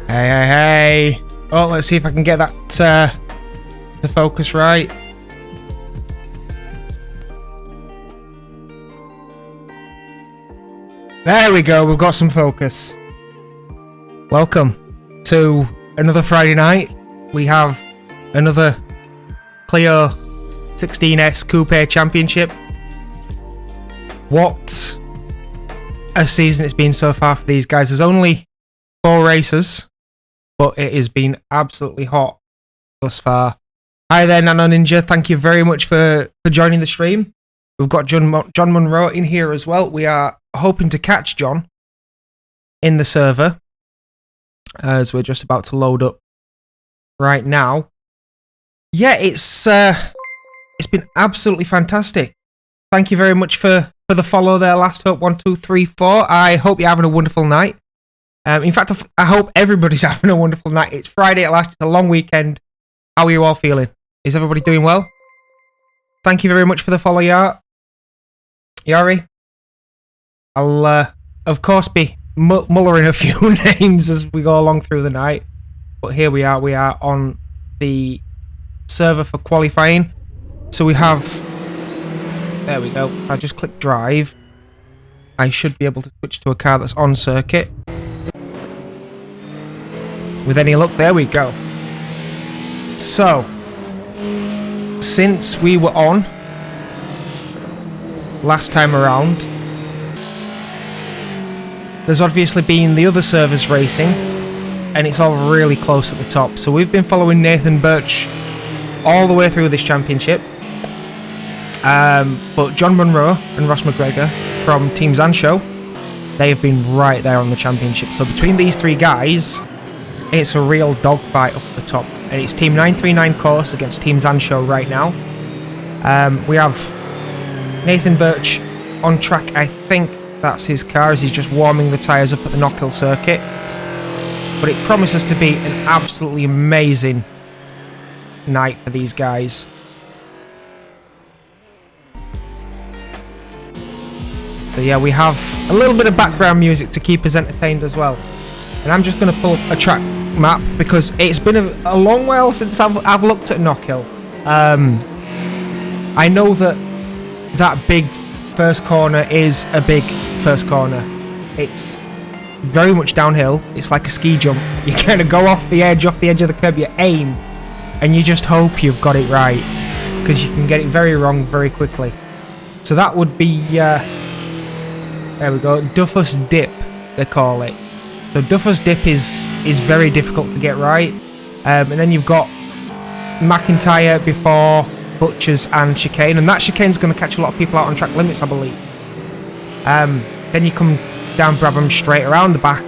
Hey. Oh, let's see if I can get that the focus right. There we go, we've got some focus. Welcome to another Friday night. We have another Clio 16s Coupe Championship. What a season it's been so far for these guys. There's only 4 races, but it has been absolutely hot thus far. Hi there, Nano Ninja. Thank you very much for joining the stream. We've got John Monroe in here as well. We are hoping to catch John in the server as we're just about to load up right now. Yeah, it's been absolutely fantastic. Thank you very much for the follow there, Last Hope 1234. I hope you're having a wonderful night. In fact, I hope everybody's having a wonderful night. It's Friday at last. It's a long weekend. How are you all feeling? Is everybody doing well? Thank you very much for the follow, Yari. I'll, of course, be mullering a few names as we go along through the night. But here we are. We are on the server for qualifying. So we have... There we go. I just click drive. I should be able to switch to a car that's on circuit. With any luck, there we go. So, since we were on last time around, there's obviously been the other servers racing, and it's all really close at the top. So we've been following Nathan Birch all the way through this championship. But John Monroe and Ross McGregor from Team Zanshow, they have been right there on the championship. So between these 3 guys, it's a real dogfight up at the top. And it's Team 939 course against Team Zanshow right now. We have Nathan Birch on track. I think that's his car as he's just warming the tyres up at the Knockhill circuit. But it promises to be an absolutely amazing night for these guys. So yeah, we have a little bit of background music to keep us entertained as well. And I'm just going to pull up a track map because it's been a long while since I've looked at Knockhill. I know that big first corner is a big first corner. It's very much downhill. It's like a ski jump. You kind of go off the edge of the curb, you aim, and you just hope you've got it right because you can get it very wrong very quickly. So that would be... there we go. Duffer's Dip, they call it. So Duffer's Dip is very difficult to get right. And then you've got McIntyre before Butchers and Chicane. And that Chicane's going to catch a lot of people out on track limits, I believe. Then you come down Brabham straight around the back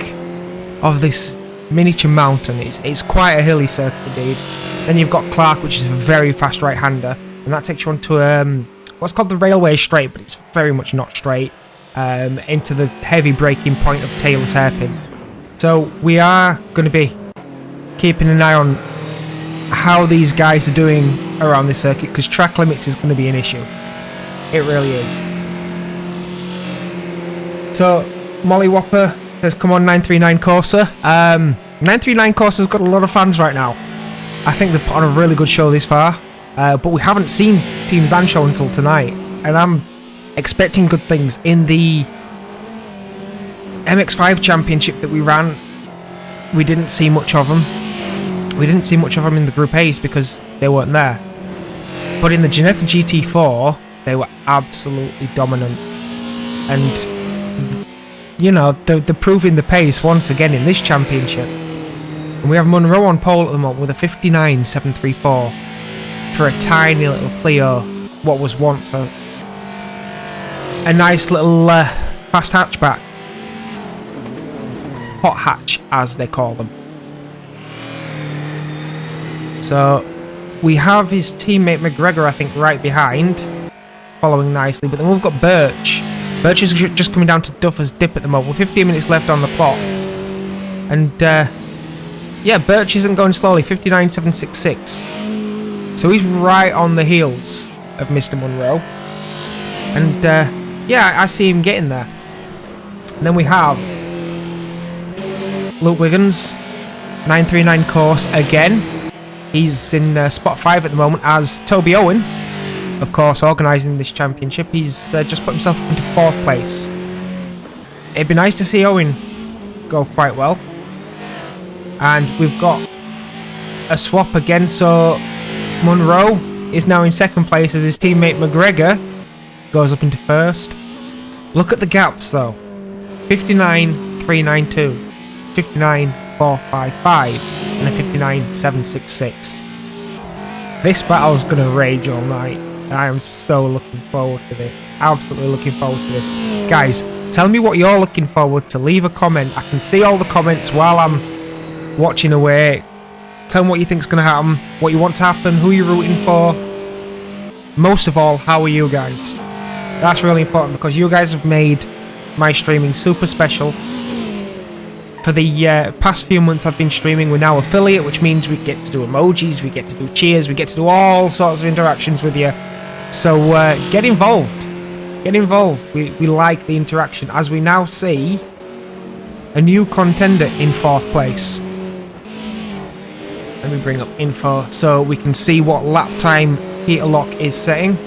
of this miniature mountain. It's quite a hilly circuit indeed. Then you've got Clark, which is a very fast right-hander. And that takes you onto what's called the railway straight, but it's very much not straight. Into the heavy braking point of Taylor's Hairpin. So we are going to be keeping an eye on how these guys are doing around this circuit because track limits is going to be an issue. It really is. So Molly Whopper has come on 939 Corsa. 939 Corsa's got a lot of fans right now. I think they've put on a really good show this far. But we haven't seen Team Zanshow until tonight. And I'm expecting good things. In the MX5 championship that we ran, we didn't see much of them. We didn't see much of them in the Group A's because they weren't there. But in the Ginetta GT4, they were absolutely dominant. And, you know, they're proving the pace once again in this championship. And we have Monroe on pole at the moment with a 59.734 for a tiny little Clio, what was once a nice little fast hatchback. Hot hatch, as they call them. So, we have his teammate McGregor, I think, right behind, following nicely. But then we've got Birch. Birch is just coming down to Duffer's Dip at the moment, with 15 minutes left on the clock. And, yeah, Birch isn't going slowly, 59.766. So he's right on the heels of Mr. Monroe. And, yeah, I see him getting there. And then we have Luke Wiggins 939 course again. He's in spot 5 at the moment as Toby Owen, of course, organising this championship. He's just put himself into 4th place. It'd be nice to see Owen go quite well. And we've got a swap again, so Munro is now in 2nd place as his teammate McGregor goes up into 1st. Look at the gaps though. 59.392, 59.455 and a 59.766. This battle's gonna rage all night. I am so looking forward to this. Absolutely looking forward to this. Guys, tell me what you're looking forward to. Leave a comment. I can see all the comments while I'm watching away. Tell me what you think's going to happen, what you want to happen, who you're rooting for. Most of all, how are you guys? That's really important because you guys have made my streaming super special. For the past few months I've been streaming, we're now affiliate, which means we get to do emojis, we get to do cheers, we get to do all sorts of interactions with you. So get involved. Get involved. We like the interaction as we now see a new contender in 4th place. Let me bring up info so we can see what lap time Peter Lock is setting.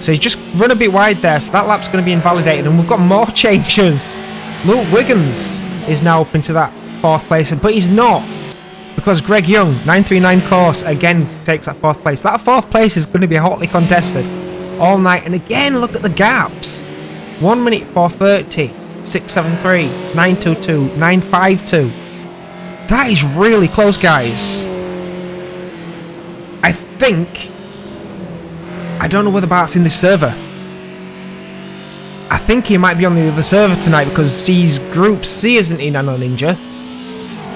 So he's just run a bit wide there, so that lap's going to be invalidated, and we've got more changes. Luke Wiggins is now up into that 4th place, but he's not, because Greg Young, 939 course, again takes that 4th place. That 4th place is going to be hotly contested all night, and again, look at the gaps. 1 minute 4:30, 6:73, 9:22, 9:52. That is really close, guys. I don't know whether Bart's in this server. I think he might be on the other server tonight because he's Group C, isn't he, Nano Ninja?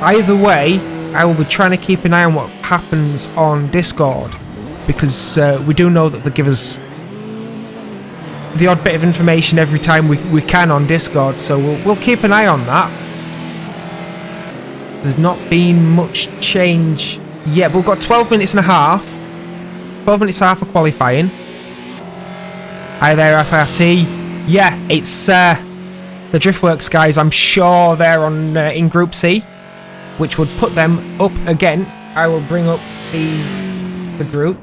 Either way, I will be trying to keep an eye on what happens on Discord, because we do know that they give us the odd bit of information every time we can on Discord, so we'll keep an eye on that. There's not been much change yet, but we've got 12 minutes and a half. 12 minutes and a half for qualifying. Hi there, FRT. Yeah, it's the Driftworks guys. I'm sure they're on in Group C, which would put them up against. I will bring up the group.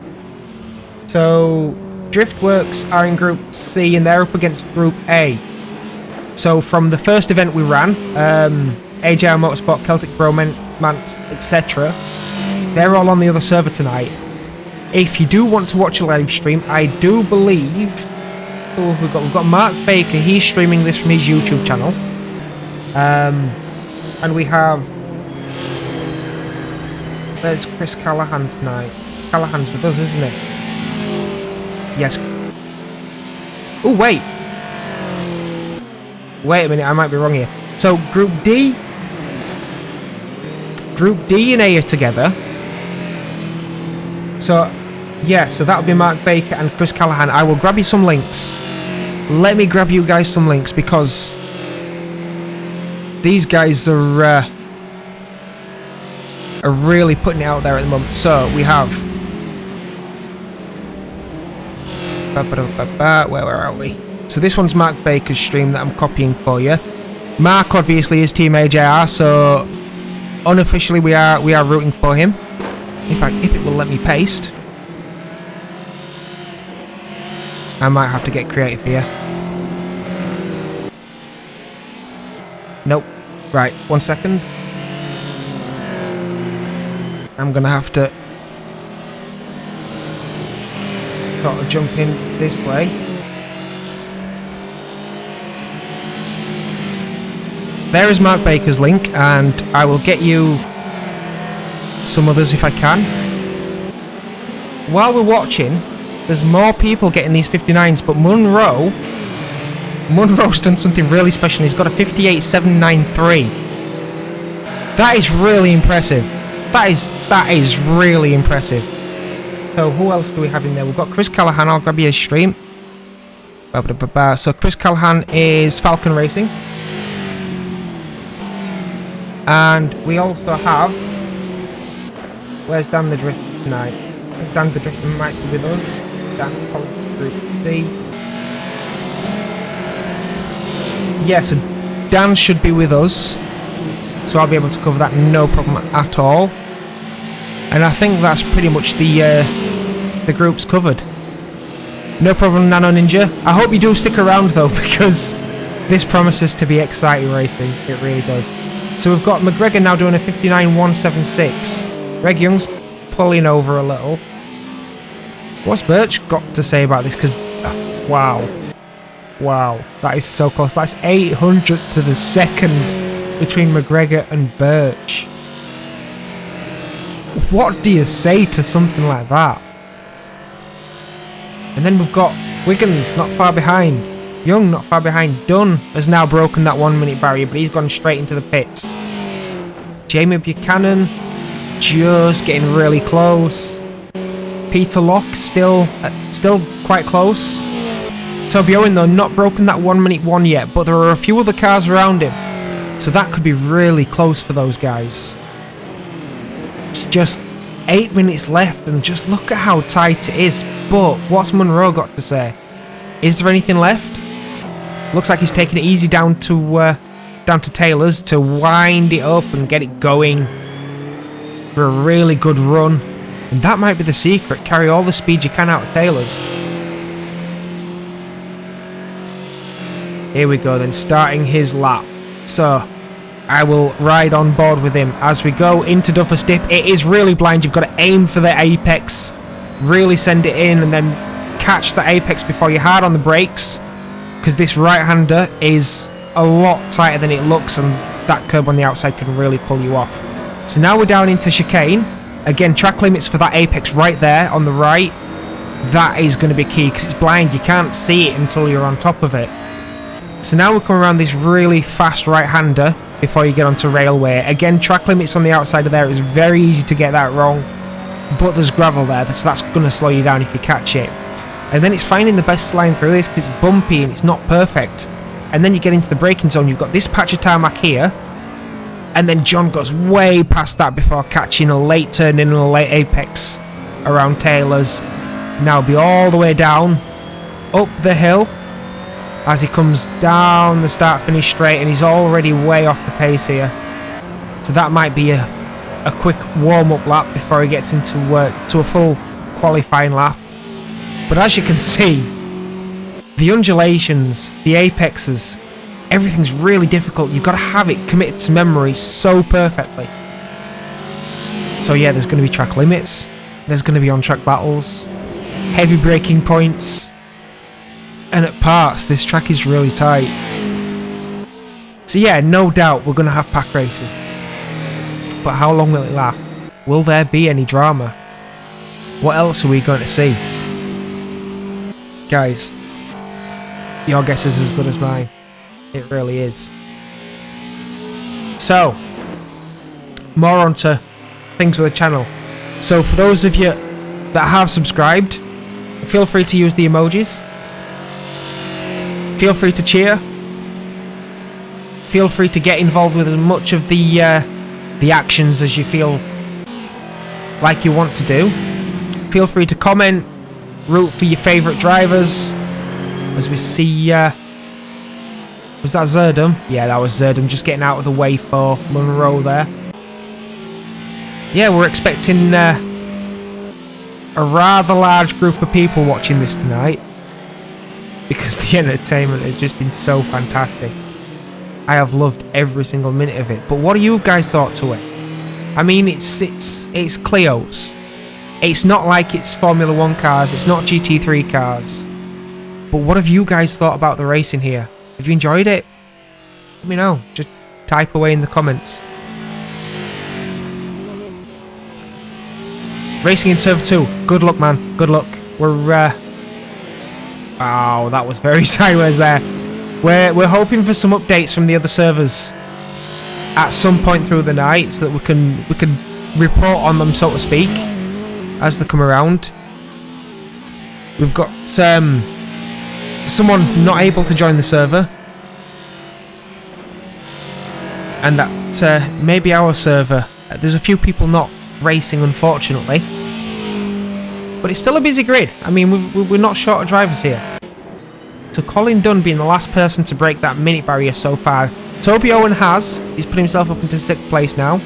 So Driftworks are in Group C and they're up against Group A. So from the first event we ran, AJR Motorsport, Celtic Bromance, etc., they're all on the other server tonight. If you do want to watch a live stream, I do believe we've got Mark Baker. He's streaming this from his YouTube channel, and we have there's Chris Callahan tonight. Callahan's with us, isn't it? Yes. Oh wait a minute, I might be wrong here. So Group D and A are together. So yeah, so that'll be Mark Baker and Chris Callahan. I will grab you some links. Let me grab you guys some links because these guys are really putting it out there at the moment. So we have where are we? So this one's Mark Baker's stream that I'm copying for you. Mark obviously is Team AJR, so unofficially we are rooting for him. In fact, if it will let me paste, I might have to get creative here. Nope. Right, 1 second. I'm gonna have to sort of jump in this way. There is Mark Baker's link, and I will get you some others if I can. While we're watching, there's more people getting these 59s, but Munro's done something really special. He's got a 58.793. That is really impressive. That is really impressive. So who else do we have in there? We've got Chris Callahan. I'll grab you his stream. So Chris Callahan is Falcon Racing. And we also have... Where's Dan the Drifter tonight? I think Dan the Drifter might be with us. Dan Group C. Yeah, so Dan should be with us. so I'll be able to cover that no problem at all. And I think that's pretty much the group's covered. No problem, Nano Ninja. I hope you do stick around though, because this promises to be exciting racing. It really does. So we've got McGregor now doing a 59.176. Greg Young's pulling over a little. What's Birch got to say about this? Because, wow. Wow, that is so close. That's 800ths of a second between McGregor and Birch. What do you say to something like that? And then we've got Wiggins not far behind. Young not far behind. Dunn has now broken that 1 minute barrier, but he's gone straight into the pits. Jamie Buchanan just getting really close. Peter Locke still quite close. Toby Owen though not broken that 1 minute one yet, but there are a few other cars around him, so that could be really close for those guys. It's just 8 minutes left, and just look at how tight it is. But what's Munro got to say? Is there anything left? Looks like he's taking it easy down to Taylor's to wind it up and get it going for a really good run. And that might be the secret. Carry all the speed you can out of Taylor's. Here we go then, starting his lap. So I will ride on board with him as we go into Duffus Dip. It is really blind. You've got to aim for the apex, really send it in, and then catch the apex before you're hard on the brakes, because this right-hander is a lot tighter than it looks, and that curb on the outside can really pull you off. So now we're down into chicane. Again, track limits for that apex right there on the right. That is going to be key, because it's blind. You can't see it until you're on top of it. So now we come around this really fast right-hander before you get onto railway. Again, track limits on the outside of there. It's very easy to get that wrong, but there's gravel there, so that's going to slow you down if you catch it. And then it's finding the best line through this, because it's bumpy and it's not perfect. And then you get into the braking zone. You've got this patch of tarmac here, and then John goes way past that before catching a late turn in and a late apex around Taylor's. Now be all the way down, up the hill, as he comes down the start-finish straight, and he's already way off the pace here. So that might be a quick warm-up lap before he gets into to a full qualifying lap. But as you can see, the undulations, the apexes, everything's really difficult. You've got to have it committed to memory so perfectly. So yeah, there's going to be track limits, there's going to be on-track battles, heavy braking points, and at parts, this track is really tight. So yeah, no doubt we're going to have pack racing. But how long will it last? Will there be any drama? What else are we going to see? Guys, your guess is as good as mine. It really is. So, more onto things with the channel. So for those of you that have subscribed, feel free to use the emojis. Feel free to cheer. Feel free to get involved with as much of the actions as you feel like you want to do. Feel free to comment, root for your favourite drivers. As we see, was that Zerdum? Yeah, that was Zerdum just getting out of the way for Munro there. Yeah, we're expecting a rather large group of people watching this tonight, because the entertainment has just been so fantastic. I have loved every single minute of it. But what do you guys thought to it? I mean, it's Clios. It's not like it's Formula 1 cars, it's not GT3 cars. But what have you guys thought about the racing here? Have you enjoyed it? Let me know. Just type away in the comments. Racing in Server 2. Good luck, man. Good luck. We're oh, that was very sideways there. We're hoping for some updates from the other servers at some point through the night, so that we can report on them, so to speak, as they come around. We've got someone not able to join the server, and that maybe our server. There's a few people not racing, unfortunately, but it's still a busy grid. I mean, we're not short of drivers here. So Colin Dunn being the last person to break that minute barrier so far Toby Owen he's put himself up into 6th place now.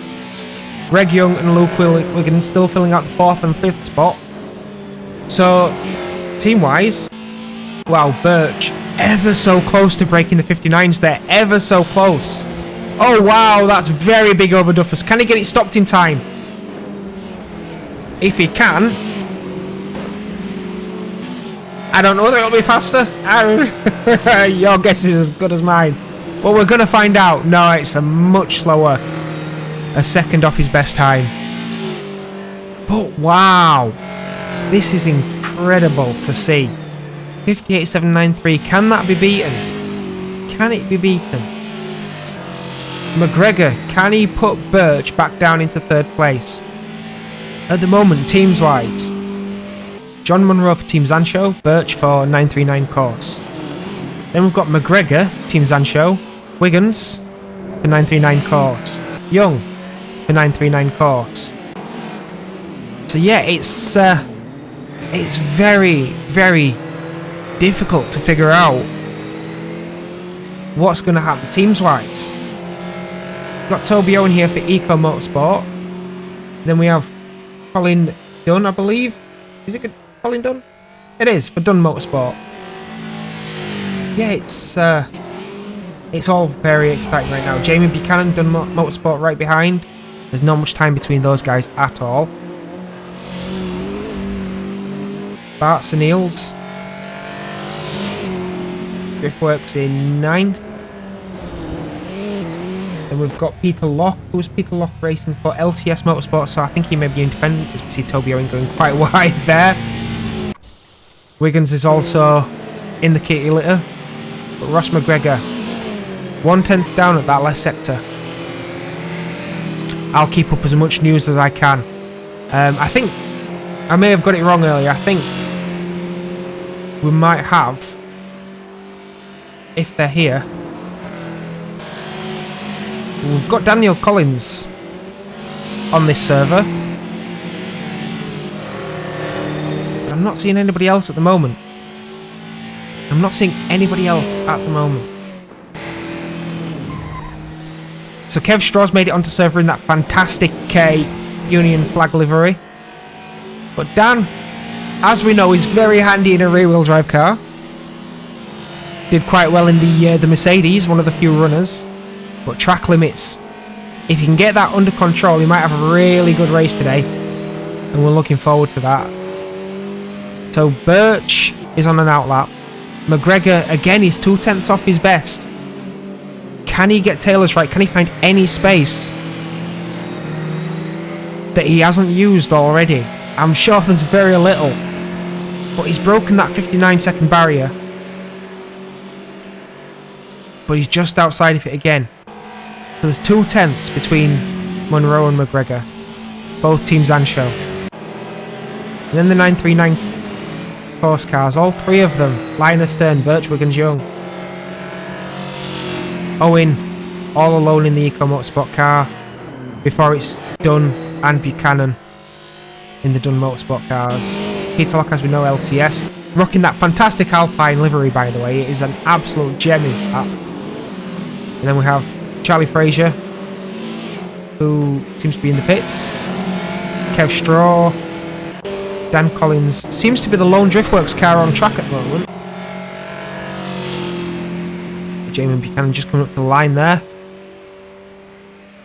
Greg Young and Luke Wiggins still filling out the 4th and 5th spot. So, team-wise, wow, Birch ever so close to breaking the 59s there, ever so close. Oh wow, that's very big over Duffus. Can he get it stopped in time? If he can, I don't know whether it'll be faster. Your guess is as good as mine. But we're going to find out. No, it's a much slower. A second off his best time. But wow, this is incredible to see. 58.793. Can that be beaten? Can it be beaten? McGregor, can he put Birch back down into 3rd place? At the moment, teams-wise, John Munro for Team Zanshow, Birch for 939 course. Then we've got McGregor, Team Zanshow, Wiggins for 939 course, Young for 939 course. So yeah, it's very, very difficult to figure out what's going to happen teams-wise. We've got Toby Owen here for Eco Motorsport. Then we have Colin Dunn, I believe. Is it Colin Dunn? It is, for Dunn Motorsport. Yeah, it's all very exciting right now. Jamie Buchanan, Dunn Motorsport right behind. There's not much time between those guys at all. Bart Senils. Driftworks in 9th. Then we've got Peter Locke. Who's Peter Locke racing for LTS Motorsport? So I think he may be independent, as we see Toby Owen going quite wide there. Wiggins is also in the kitty litter. But Ross McGregor, 1/10 down at that left sector. I'll keep up as much news as I can. I think I may have got it wrong earlier. I think we might have, if they're here, we've got Daniel Collins on this server, but I'm not seeing anybody else at the moment. I'm not seeing anybody else at the moment. So Kev Straw's made it onto server in that fantastic Union flag livery. But Dan, as we know, is very handy in a rear-wheel drive car. Did quite well in the Mercedes, one of the few runners. But track limits, if he can get that under control, he might have a really good race today. And we're looking forward to that. So Birch is on an outlap. McGregor, again, is 2/10 off his best. Can he get Taylor's right? Can he find any space that he hasn't used already? I'm sure there's very little. But he's broken that 59-second barrier. But he's just outside of it again. So there's 2/10 between Munro and McGregor. Both teams Zanshow. And then the 939 course cars, all three of them. Liner Stern, Birch, Wiggins, Young. Owen, all alone in the Eco Motorsport car. Before it's Dunn and Buchanan in the Dunn Motorsport cars. Peter Locke, as we know, LTS. Rocking that fantastic Alpine livery, by the way. It is an absolute gem, is that. And then we have Charlie Fraser, who seems to be in the pits. Kev Straw. Dan Collins seems to be the lone Driftworks car on track at the moment. Jamie Buchanan just coming up to the line there.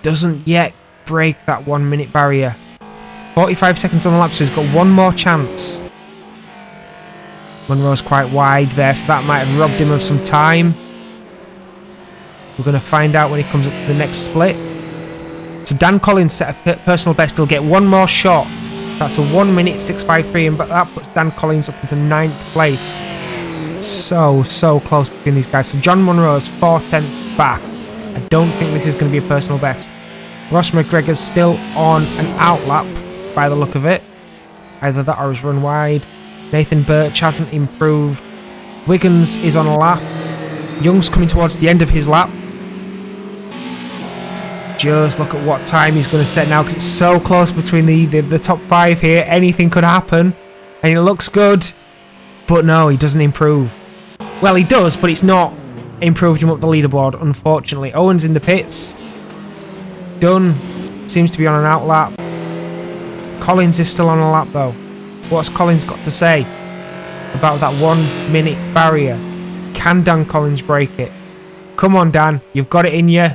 Doesn't yet break that 1 minute barrier. 45 seconds on the lap, so he's got one more chance. Munro's quite wide there, so that might have robbed him of some time. We're going to find out when he comes up to the next split. So Dan Collins set a personal best. He'll get one more shot. That's a 1 minute 6:53, and that puts Dan Collins up into 9th place. So close between these guys. So John Munro's 4/10 back. I don't think this is going to be a personal best. Ross McGregor's still on an outlap by the look of it. Either that or he's run wide. Nathan Birch hasn't improved. Wiggins is on a lap. Young's coming towards the end of his lap. Just look at what time he's going to set now, because it's so close between the top 5 here. Anything could happen. And it looks good. But no, he doesn't improve. Well, he does, but it's not improved him up the leaderboard, unfortunately. Owen's in the pits. Dunn seems to be on an outlap. Collins is still on a lap though. What's Collins got to say about that 1 minute barrier? Can Dan Collins break it? Come on, Dan, you've got it in you.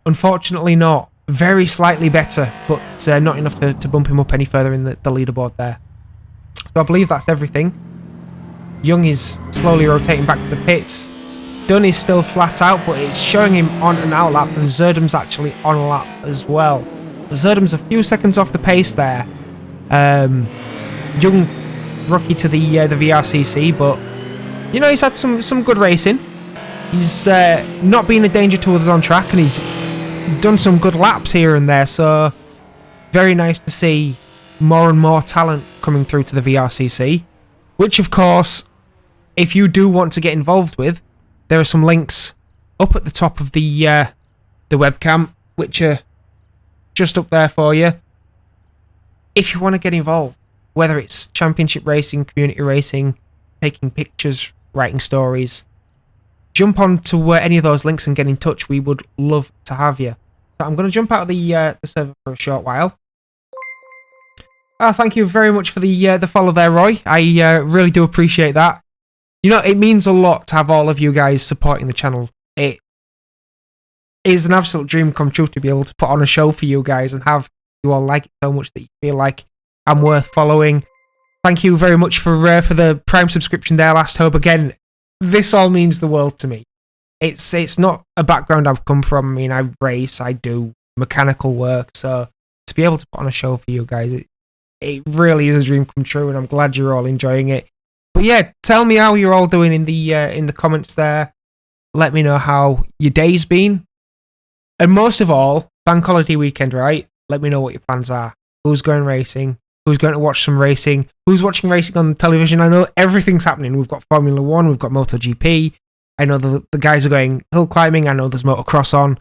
Unfortunately not. Very slightly better, but not enough to bump him up any further in the leaderboard there. So I believe that's everything. Young is slowly rotating back to the pits. Dunn is still flat out, but it's showing him on an outlap, and Zerdum's actually on a lap as well. Zerdum's a few seconds off the pace there. Young rookie to the VRCC, but you know, he's had some good racing. He's not been a danger to others on track, and he's done some good laps here and there, so very nice to see more and more talent coming through to the VRCC, which of course, if you do want to get involved with, there are some links up at the top of the webcam, which are just up there for you. If you want to get involved, whether it's championship racing, community racing, taking pictures, writing stories, jump on to any of those links and get in touch. We would love to have you. So I'm going to jump out of the server for a short while. Thank you very much for the follow there, Roy. I really do appreciate that. You know, it means a lot to have all of you guys supporting the channel. It is an absolute dream come true to be able to put on a show for you guys and have you all like it so much that you feel like I'm worth following. Thank you very much for the Prime subscription there last Hope. Again, this all means the world to me. It's not a background I've come from. I mean, I race, I do mechanical work, so to be able to put on a show for you guys, it really is a dream come true, and I'm glad you're all enjoying it. But yeah, tell me how you're all doing in the comments there. Let me know how your day's been. And most of all, bank holiday weekend, right? Let me know what your plans are. Who's going racing? Who's going to watch some racing? Who's watching racing on the television? I know everything's happening. We've got Formula 1, we've got MotoGP. I know the guys are going hill climbing. I know there's motocross on.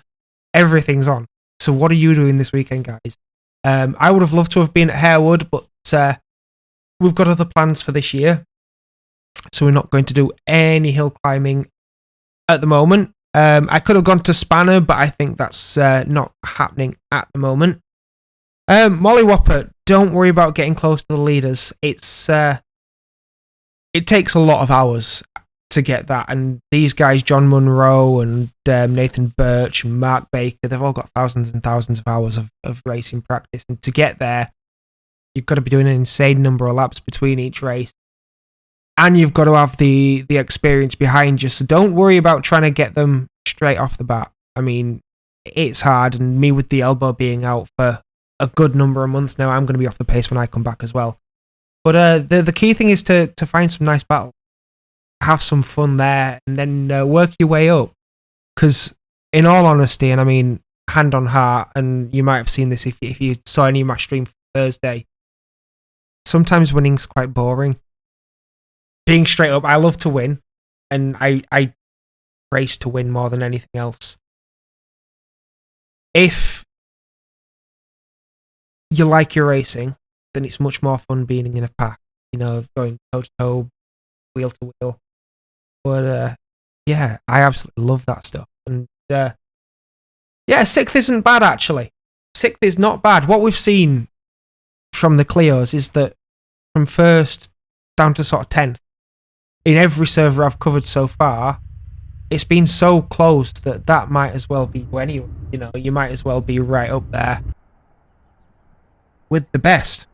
Everything's on. So what are you doing this weekend, guys? I would have loved to have been at Harewood, but we've got other plans for this year. So we're not going to do any hill climbing at the moment. I could have gone to Spanner, but I think that's not happening at the moment. Molly Whopper, don't worry about getting close to the leaders. It takes a lot of hours to get that, and these guys, John Munro and Nathan Birch and Mark Baker, they've all got thousands and thousands of hours of racing practice, and to get there, you've got to be doing an insane number of laps between each race, and you've got to have the experience behind you, so don't worry about trying to get them straight off the bat. I mean, it's hard, and me with the elbow being out for a good number of months now, I'm going to be off the pace when I come back as well. But the key thing is to find some nice battles, have some fun there, and then work your way up. Because in all honesty, and I mean hand on heart, and you might have seen this if you saw any of my stream for Thursday, sometimes winning's quite boring. Being straight up, I love to win, and I race to win more than anything else. If you like your racing, then it's much more fun being in a pack, you know, going toe to toe, wheel to wheel. But yeah, I absolutely love that stuff. And yeah, 6th isn't bad actually. 6th is not bad. What we've seen from the Clios is that from 1st down to sort of 10th, in every server I've covered so far, it's been so close that might as well be you anyway. You know, you might as well be right up there with the best.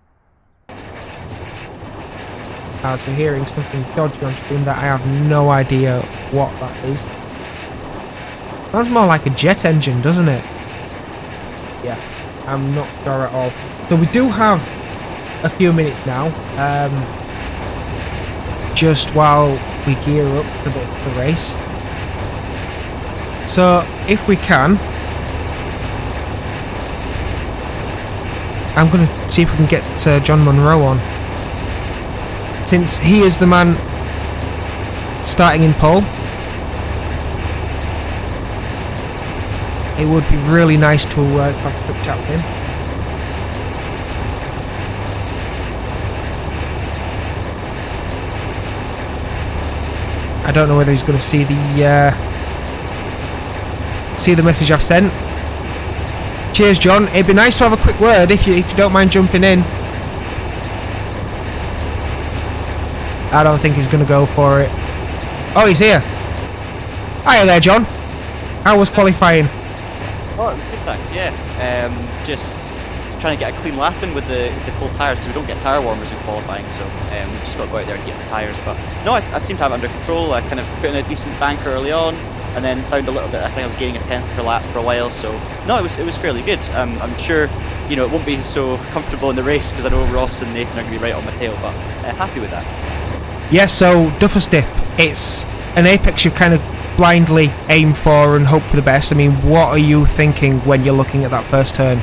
As we're hearing something dodgy on stream that I have no idea what that is. Sounds more like a jet engine, doesn't it? Yeah, I'm not sure at all. So we do have a few minutes now, just while we gear up for the race. So if we can, I'm going to see if we can get John Munro on, since he is the man starting in pole. It would be really nice to have a quick chat with him. I don't know whether he's going to see the see the message I've sent. Cheers, John. It'd be nice to have a quick word if you don't mind jumping in. I don't think he's going to go for it. Oh, he's here. Hiya there, John. How was qualifying? Oh, good, thanks, yeah. Just trying to get a clean lap in with the cold tyres, because we don't get tyre warmers in qualifying, so we've just got to go out there and heat the tyres. But no, I seem to have it under control. I kind of put in a decent banker early on, and then found a little bit. I think I was gaining a 10th per lap for a while, so no, it was fairly good. I'm sure, you know, it won't be so comfortable in the race because I know Ross and Nathan are going to be right on my tail, but happy with that. Yeah, so Duffus Dip, it's an apex you kind of blindly aim for and hope for the best. I mean, what are you thinking when you're looking at that first turn?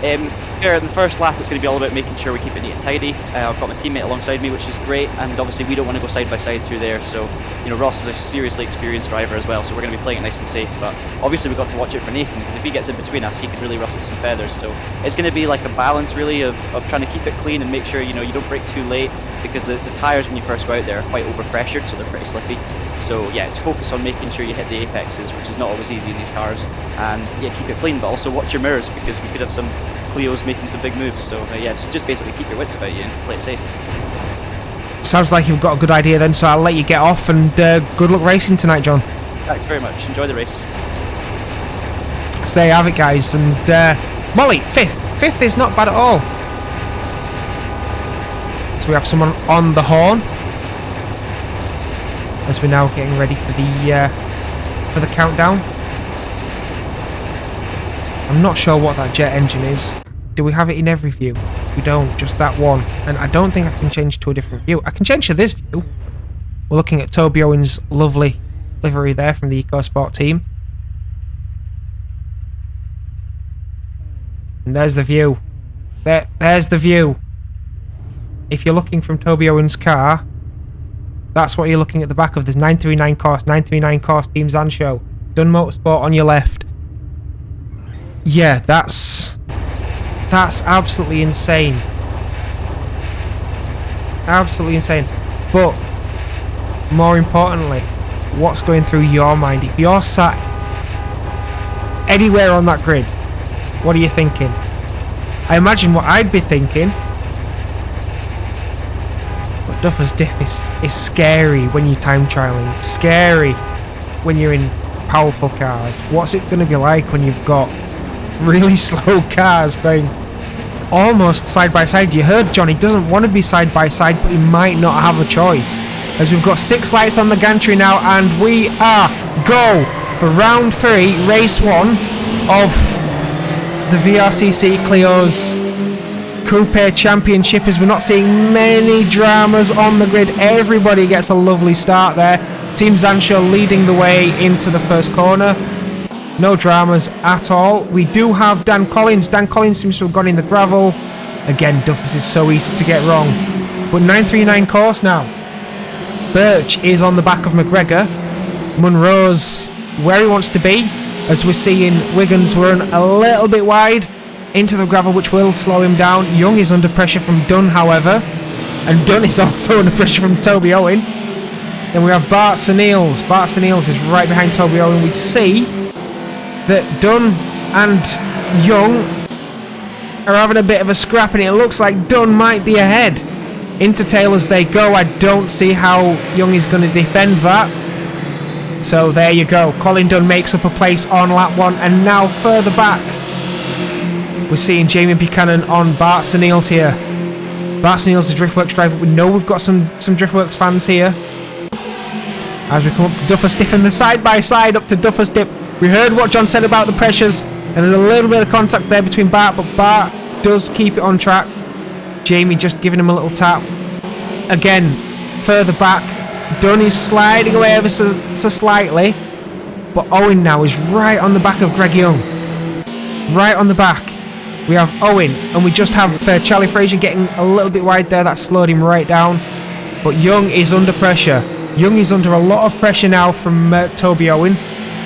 In the first lap, it's going to be all about making sure we keep it neat and tidy. I've got my teammate alongside me, which is great, and obviously we don't want to go side by side through there. So, you know, Ross is a seriously experienced driver as well, so we're going to be playing it nice and safe. But obviously we've got to watch it for Nathan, because if he gets in between us, he could really rustle some feathers. So it's going to be like a balance, really, of trying to keep it clean and make sure, you know, you don't brake too late, because the tyres when you first go out there are quite overpressured, so they're pretty slippy. So yeah, it's focus on making sure you hit the apexes, which is not always easy in these cars, and yeah, keep it clean, but also watch your mirrors, because we could have some Clios making some big moves. So yeah, just basically keep your wits about you and play it safe. Sounds like you've got a good idea then, so I'll let you get off, and good luck racing tonight, John. Thanks very much. Enjoy the race. So there you have it, guys, and Molly, 5th. 5th is not bad at all. So we have someone on the horn as we're now getting ready for the countdown. I'm not sure what that jet engine is. Do we have it in every view? We don't, just that one. And I don't think I can change to a different view. I can change to this view. We're looking at Toby Owen's lovely livery there from the EcoSport team. And there's the view. There's the view. If you're looking from Toby Owen's car, that's what you're looking at the back of. There's 939 course, 939 course, Team Zanshow. Dunn Motorsport on your left. Yeah, that's absolutely insane. Absolutely insane. But more importantly, what's going through your mind? If you're sat anywhere on that grid, what are you thinking? I imagine what I'd be thinking. But Duffus Diff is scary when you're time trialing. It's scary when you're in powerful cars. What's it going to be like when you've got really slow cars going almost side by side? You heard John, he doesn't want to be side by side, but he might not have a choice. As we've got 6 lights on the gantry now, and we are go for round 3, race 1 of the VRCC Clio's Coupe Championship, as we're not seeing many dramas on the grid. Everybody gets a lovely start there. Team Zanshow leading the way into the first corner. No dramas at all. We do have Dan Collins. Dan Collins seems to have gone in the gravel. Again, Duffus is so easy to get wrong. But 939 course now. Birch is on the back of McGregor. Munro's where he wants to be, as we're seeing Wiggins run a little bit wide into the gravel, which will slow him down. Young is under pressure from Dunn, however, and Dunn is also under pressure from Toby Owen. Then we have Bart Senils. Bart Senils is right behind Toby Owen. We see that Dunn and Young are having a bit of a scrap, and it looks like Dunn might be ahead. Into tail as they go. I don't see how Young is going to defend that. So there you go. Colin Dunn makes up a place on lap 1, and now further back we're seeing Jamie Buchanan on Bart Senils here. Bart Senils, the Driftworks driver. We know we've got some Driftworks fans here. As we come up to Duffus Dip, and the side-by-side up to Duffus Dip. We heard what John said about the pressures, and there's a little bit of contact there between Bart, but Bart does keep it on track. Jamie just giving him a little tap. Again, further back, Dunn is sliding away ever so slightly, but Owen now is right on the back of Greg Young. Right on the back. We have Owen, and we just have Charlie Fraser getting a little bit wide there. That slowed him right down. But Young is under pressure. Young is under a lot of pressure now from Toby Owen.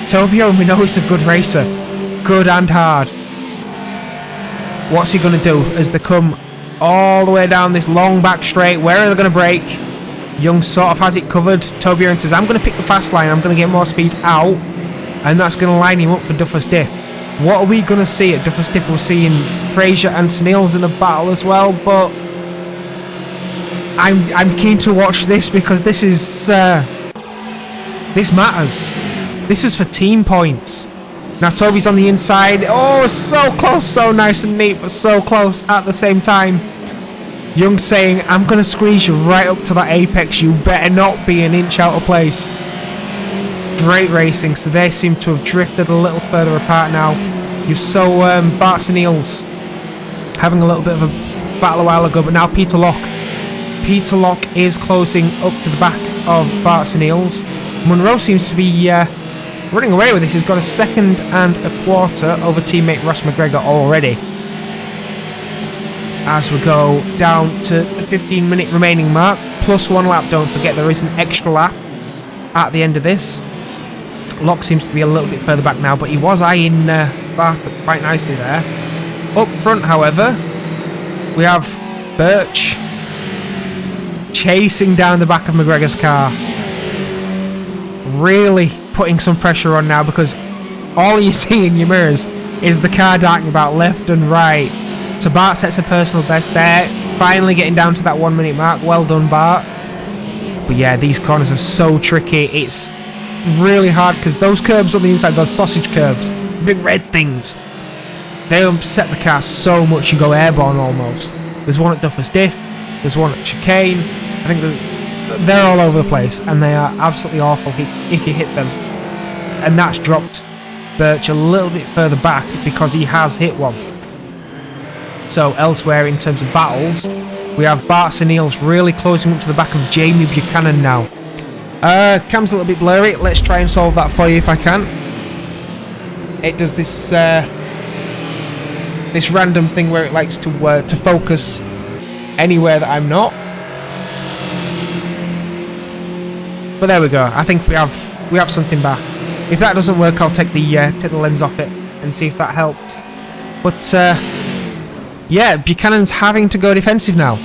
Toby Owen, we know he's a good racer. Good and hard. What's he going to do as they come all the way down this long back straight? Where are they going to brake? Young sort of has it covered. Toby Owen says, I'm going to pick the fast line. I'm going to get more speed out. And that's going to line him up for Duffus Dip. What are we going to see at Duffus Dip? We're seeing Fraser and Snills in a battle as well, but I'm keen to watch this because this is this matters. This is for team points. Now Toby's on the inside. Oh, so close, so nice and neat, but so close at the same time. Young's saying, I'm going to squeeze you right up to that apex. You better not be an inch out of place. Great racing. So they seem to have drifted a little further apart now. You saw Bart's and Eels having a little bit of a battle a while ago, but now Peter Locke. Peter Locke is closing up to the back of Bart's and Eels. Munro seems to be running away with this. He's got a 2.25 seconds over teammate Ross McGregor already. As we go down to the 15-minute remaining mark, plus 1 lap, don't forget there is an extra lap at the end of this. Locke seems to be a little bit further back now, but he was eyeing Bart quite nicely there. Up front, however, we have Birch chasing down the back of McGregor's car. Really putting some pressure on now because all you see in your mirrors is the car darting about left and right. So Bart sets a personal best there, finally getting down to that 1 minute mark. Well done, Bart. But yeah, these corners are so tricky. It's really hard because those curbs on the inside, those sausage curbs, the big red things, they upset the car so much you go airborne almost. There's one at Duffus Diff, there's one at Chicane. I think they're all over the place and they are absolutely awful if you hit them. And that's dropped Birch a little bit further back because he has hit one. So elsewhere in terms of battles, we have Bart and Eels really closing up to the back of Jamie Buchanan now. Cam's a little bit blurry. Let's try and solve that for you if I can. It does this this random thing where it likes to focus anywhere that I'm not. But there we go. I think we have something back. If that doesn't work, I'll take the lens off it and see if that helped. But yeah, Buchanan's having to go defensive now.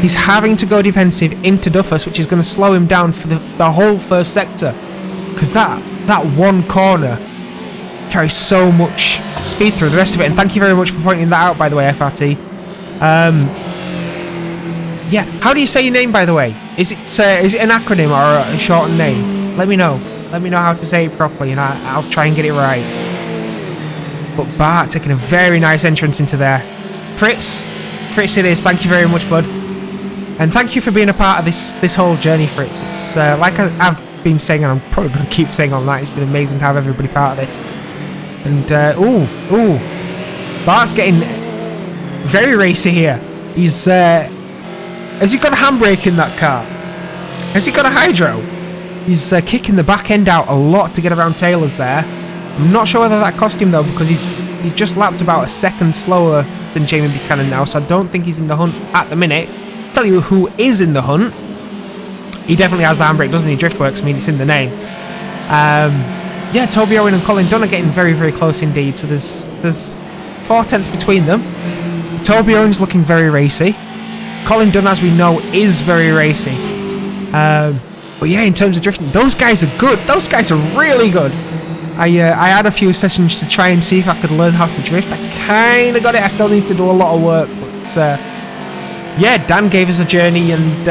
He's having to go defensive into Duffus, which is going to slow him down for the whole first sector. Because that one corner carries so much speed through the rest of it. And thank you very much for pointing that out, by the way, FRT. Yeah, how do you say your name, by the way? Is it an acronym or a shortened name? Let me know. Let me know how to say it properly, and I'll try and get it right. But Bart taking a very nice entrance into there. Fritz it is. Thank you very much, bud. And thank you for being a part of this whole journey, Fritz. It's like I've been saying, and I'm probably going to keep saying all night, it's been amazing to have everybody part of this. And, Bart's getting very racy here. He's, has he got a handbrake in that car? Has he got a hydro? He's kicking the back end out a lot to get around Taylor's there. I'm not sure whether that cost him though, because he's just lapped about a second slower than Jamie Buchanan now, so I don't think he's in the hunt at the minute. Tell you who is in the hunt. He definitely has the handbrake, doesn't he? Driftworks, I mean, it's in the name. Yeah, Toby Owen and Colin Dunn are getting very, very close indeed. So there's 4 tenths between them. Toby Owen's looking very racy. Colin Dunn, as we know, is very racy. But yeah, in terms of drifting, those guys are good. Those guys are really good. I had a few sessions to try and see if I could learn how to drift. I kind of got it. I still need to do a lot of work. But yeah, Dan gave us a journey, and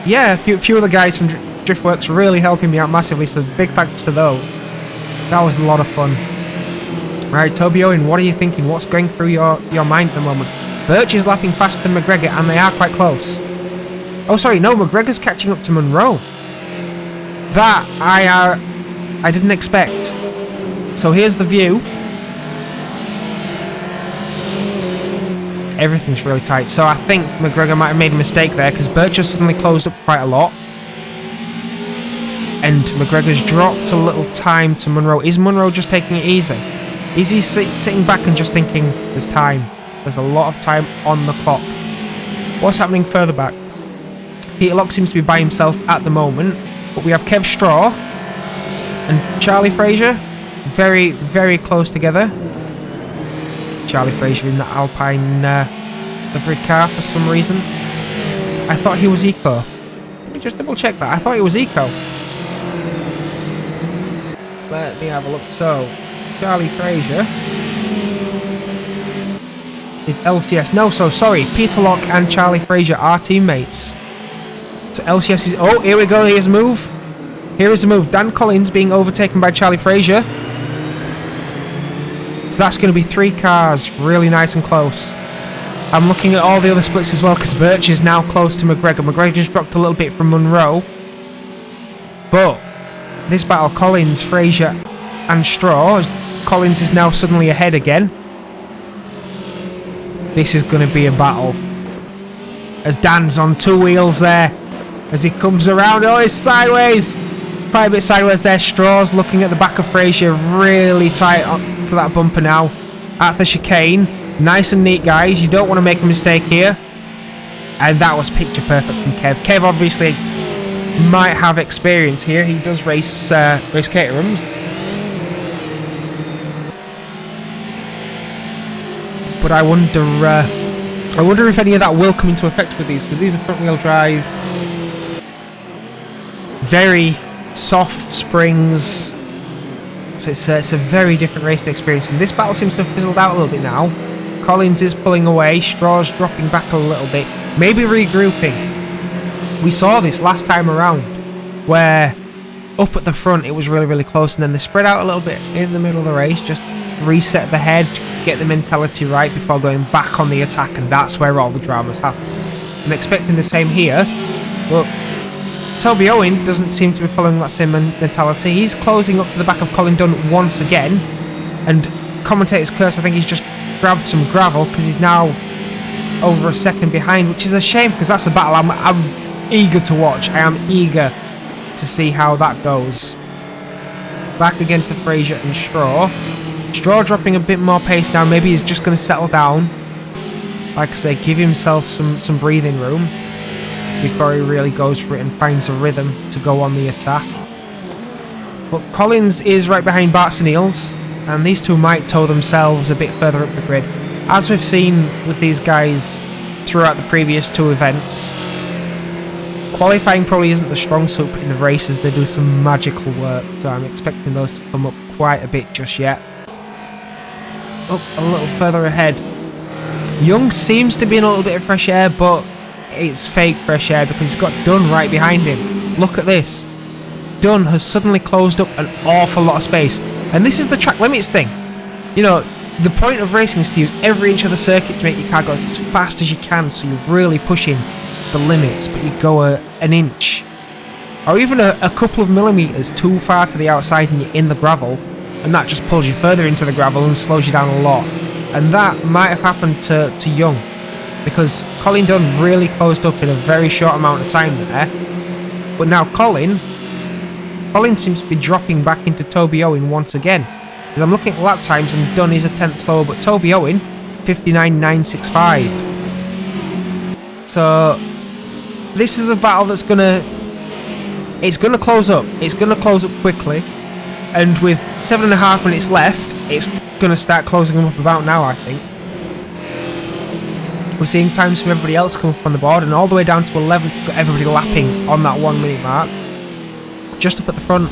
yeah, a few of the guys from Driftworks really helping me out massively. So big thanks to those. That was a lot of fun. Right, Toby Owen, what are you thinking? What's going through your mind at the moment? Birch is lapping faster than McGregor, and they are quite close. Oh, sorry, no, McGregor's catching up to Munro. That I didn't expect. So here's the view. Everything's really tight. So I think McGregor might have made a mistake there, because Birch has suddenly closed up quite a lot. And McGregor's dropped a little time to Munro. Is Munro just taking it easy? Is he sitting back and just thinking, there's time? There's a lot of time on the clock. What's happening further back? Peter Locke seems to be by himself at the moment. But we have Kev Straw and Charlie Fraser. Very, very close together. Charlie Fraser in that Alpine livery car for some reason. I thought he was Eco. Let me just double check that. I thought he was Eco. Let me have a look. So, Charlie Fraser is LCS. No, so sorry. Peter Locke and Charlie Fraser are teammates. So LCS is... Oh, here we go. Here's a move. Here is a move. Dan Collins being overtaken by Charlie Fraser. So that's going to be 3 cars. Really nice and close. I'm looking at all the other splits as well because Birch is now close to McGregor. McGregor just dropped a little bit from Monroe. But this battle, Collins, Fraser and Straw. Collins is now suddenly ahead again. This is going to be a battle. As Dan's on 2 wheels there. As he comes around. Oh, he's sideways. Quite a bit sideways there. Straw's looking at the back of Fraser. Really tight to that bumper now. At the chicane. Nice and neat, guys. You don't want to make a mistake here. And that was picture perfect from Kev. Kev obviously might have experience here. He does race Caterhams. But I wonder if any of that will come into effect with these, because these are front wheel drive. Very soft springs. So it's a very different racing experience. And this battle seems to have fizzled out a little bit now. Collins is pulling away. Straw's dropping back a little bit. Maybe regrouping. We saw this last time around, where up at the front it was really, really close, and then they spread out a little bit in the middle of the race. Just reset the head, get the mentality right before going back on the attack, and that's where all the dramas happen. I'm expecting the same here, but Toby Owen doesn't seem to be following that same mentality. He's closing up to the back of Colin Dunn once again, and commentator's curse, I think he's just grabbed some gravel because he's now over a second behind, which is a shame because that's a battle I'm eager to watch. I am eager to see how that goes. Back again to Fraser and Straw. Straw dropping a bit more pace now. Maybe he's just going to settle down. Like I say, give himself some breathing room before he really goes for it and finds a rhythm to go on the attack. But Collins is right behind Barts and Eels, and these two might tow themselves a bit further up the grid. As we've seen with these guys throughout the previous 2 events, qualifying probably isn't the strong suit, but in the races they do some magical work, so I'm expecting those to come up quite a bit just yet. Up a little further ahead. Young seems to be in a little bit of fresh air, but it's fake fresh air because he's got Dunn right behind him. Look at this. Dunn has suddenly closed up an awful lot of space. And this is the track limits thing. You know, the point of racing is to use every inch of the circuit to make your car go as fast as you can, so you're really pushing the limits, but you go an inch or even a couple of millimeters too far to the outside and you're in the gravel, and that just pulls you further into the gravel and slows you down a lot. And that might have happened to Young, because Colin Dunn really closed up in a very short amount of time there. But now Colin seems to be dropping back into Toby Owen once again, as I'm looking at lap times and Dunn is a 10th slower, but Toby Owen 59.965. So this is a battle that's gonna close up. It's gonna close up quickly, and with 7.5 minutes left, it's gonna start closing up about now, I think. We're seeing times from everybody else come up on the board, and all the way down to 11th, we've got everybody lapping on that 1 minute mark. Just up at the front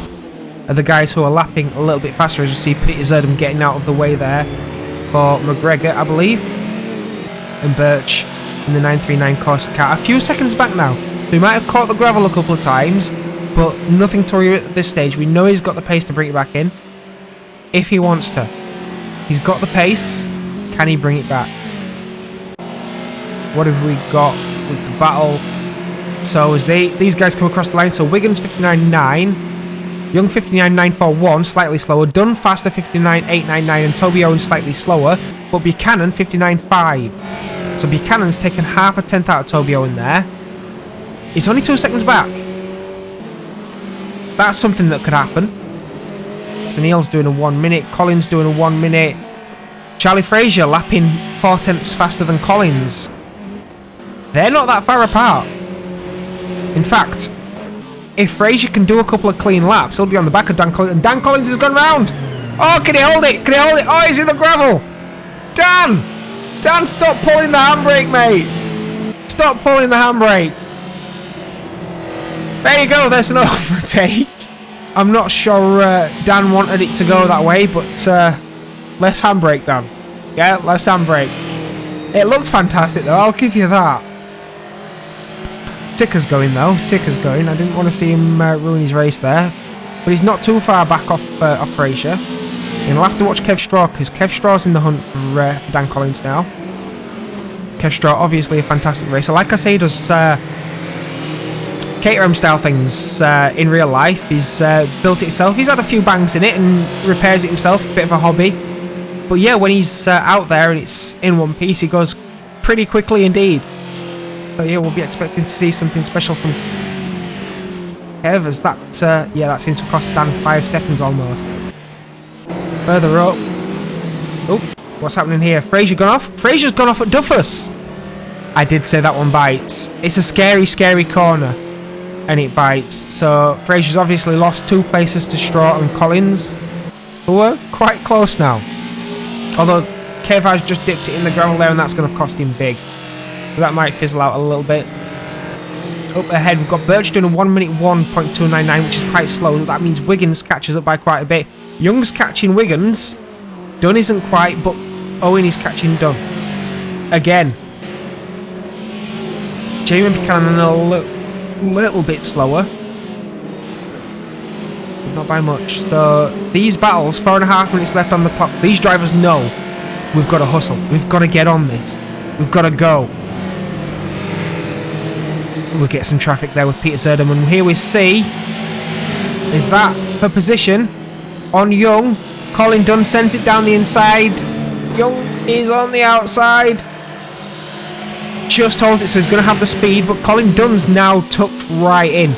are the guys who are lapping a little bit faster, as you see Peter Zerdam getting out of the way there for McGregor, I believe, and Birch in the 939 Corsa car. A few seconds back now. He might have caught the gravel a couple of times, but nothing to worry at this stage. We know he's got the pace to bring it back in if he wants to. He's got the pace. Can he bring it back? What have we got with the battle? So as these guys come across the line, so Wiggins 59.9, Young 59.941, slightly slower, Dunn faster 59.899, and Toby Owen slightly slower, but Buchanan 59.5. So Buchanan's taken half a tenth out of Toby Owen there. He's only 2 seconds back. That's something that could happen. So Neil's doing a 1 minute, Collins doing a 1 minute, Charlie Fraser lapping 4 tenths faster than Collins. They're not that far apart. In fact, if Fraser can do a couple of clean laps, he'll be on the back of Dan Collins, and Dan Collins has gone round. Oh, can he hold it? Can he hold it? Oh, he's in the gravel. Dan, stop pulling the handbrake, mate. Stop pulling the handbrake. There you go, there's an overtake. I'm not sure Dan wanted it to go that way, but less handbrake, Dan. Yeah, less handbrake. It looked fantastic, though. I'll give you that. Ticker's going, though. Ticker's going. I didn't want to see him ruin his race there. But he's not too far back off Fraser. And we'll have to watch Kev Straw, because Kev Straw's in the hunt for Dan Collins now. Kev Straw, obviously a fantastic racer. Like I say, he does Caterham style things in real life. He's built it himself. He's had a few bangs in it and repairs it himself. A bit of a hobby. But yeah, when he's out there and it's in one piece, he goes pretty quickly indeed. So yeah, we'll be expecting to see something special from Kev, as that, that seemed to cost Dan 5 seconds almost. Further up. Oh, what's happening here? Fraser gone off? Fraser's gone off at Duffus. I did say that one bites. It's a scary, scary corner. And it bites. So Fraser's obviously lost 2 places to Straw and Collins, who are quite close now. Although Kev has just dipped it in the gravel there, and that's going to cost him big. So that might fizzle out a little bit. Up ahead, we've got Birch doing a 1 minute 1.299, which is quite slow. That means Wiggins catches up by quite a bit. Young's catching Wiggins. Dunn isn't quite, but Owen is catching Dunn. Again. Jamie Buchanan a little bit slower. But not by much. So these battles, 4.5 minutes left on the clock. These drivers know we've got to hustle. We've got to get on this. We've got to go. We'll get some traffic there with Peter Zerdam, and here we see is that her position on Young. Colin Dunn sends it down the inside. Young is on the outside. Just holds it, so he's going to have the speed, but Colin Dunn's now tucked right in.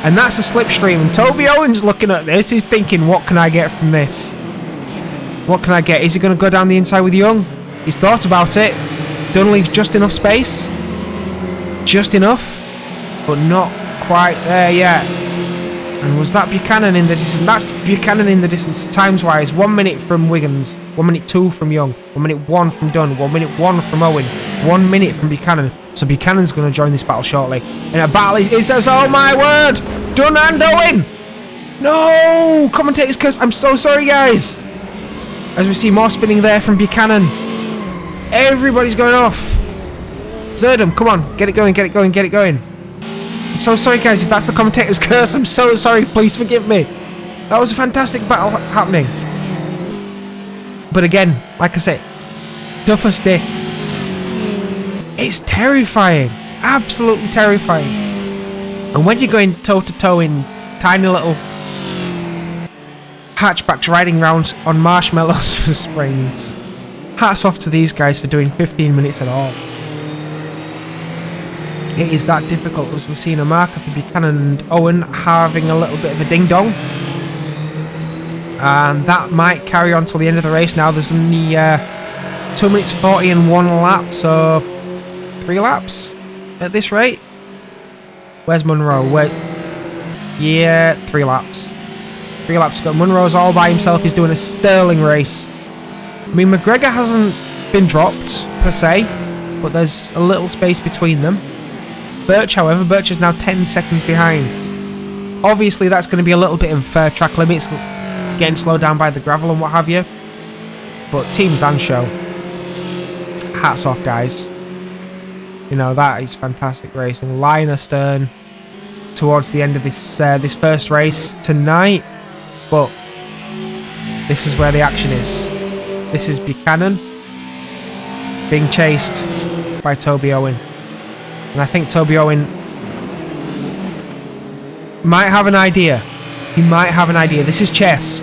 And that's a slipstream, and Toby Owen's looking at this. He's thinking, what can I get from this? What can I get? Is he going to go down the inside with Young? He's thought about it. Dunn leaves just enough space. Just enough. But not quite there yet. And was that Buchanan in the distance? That's Buchanan in the distance, times-wise. 1 minute from Wiggins. 1 minute 2 from Young. 1 minute 1 from Dunn. 1 minute 1 from Owen. 1 minute from Buchanan. So Buchanan's going to join this battle shortly. In a battle, he says, oh my word! Dunn and Owen! No! Commentator's curse. I'm so sorry, guys. As we see more spinning there from Buchanan. Everybody's going off. Zerdam, come on. Get it going, get it going, get it going. I'm so sorry, guys, if that's the commentator's curse. I'm so sorry. Please forgive me. That was a fantastic battle happening. But again, like I said, Duffus Day. It's terrifying. Absolutely terrifying. And when you're going toe-to-toe in tiny little hatchbacks riding around on marshmallows for springs, hats off to these guys for doing 15 minutes at all. It is that difficult, as we've seen a marker for Buchanan and Owen having a little bit of a ding-dong. And that might carry on till the end of the race now. There's only 2 minutes 40 and 1 lap, so 3 laps at this rate. Where's Munro? Yeah, 3 laps. 3 laps to go. Munro's all by himself. He's doing a sterling race. I mean, McGregor hasn't been dropped, per se, but there's a little space between them. Birch, however, Birch is now 10 seconds behind. Obviously, that's going to be a little bit of track limits, getting slowed down by the gravel and what have you. But Team Zansho, hats off, guys. You know, that is fantastic racing. Line astern towards the end of this this first race tonight. But this is where the action is. This is Buchanan being chased by Toby Owen. And I think Toby Owen might have an idea. He might have an idea. This is chess.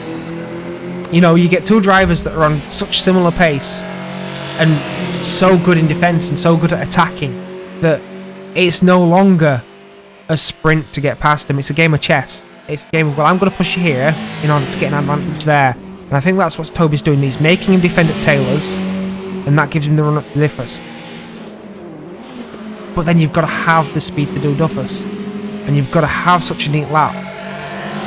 You know, you get 2 drivers that are on such similar pace and so good in defence and so good at attacking that it's no longer a sprint to get past them. It's a game of chess. It's a game of, well, I'm going to push you here in order to get an advantage there. And I think that's what Toby's doing. He's making him defend at Taylor's, and that gives him the run up to Duffus. But then you've got to have the speed to do Duffus. And you've got to have such a neat lap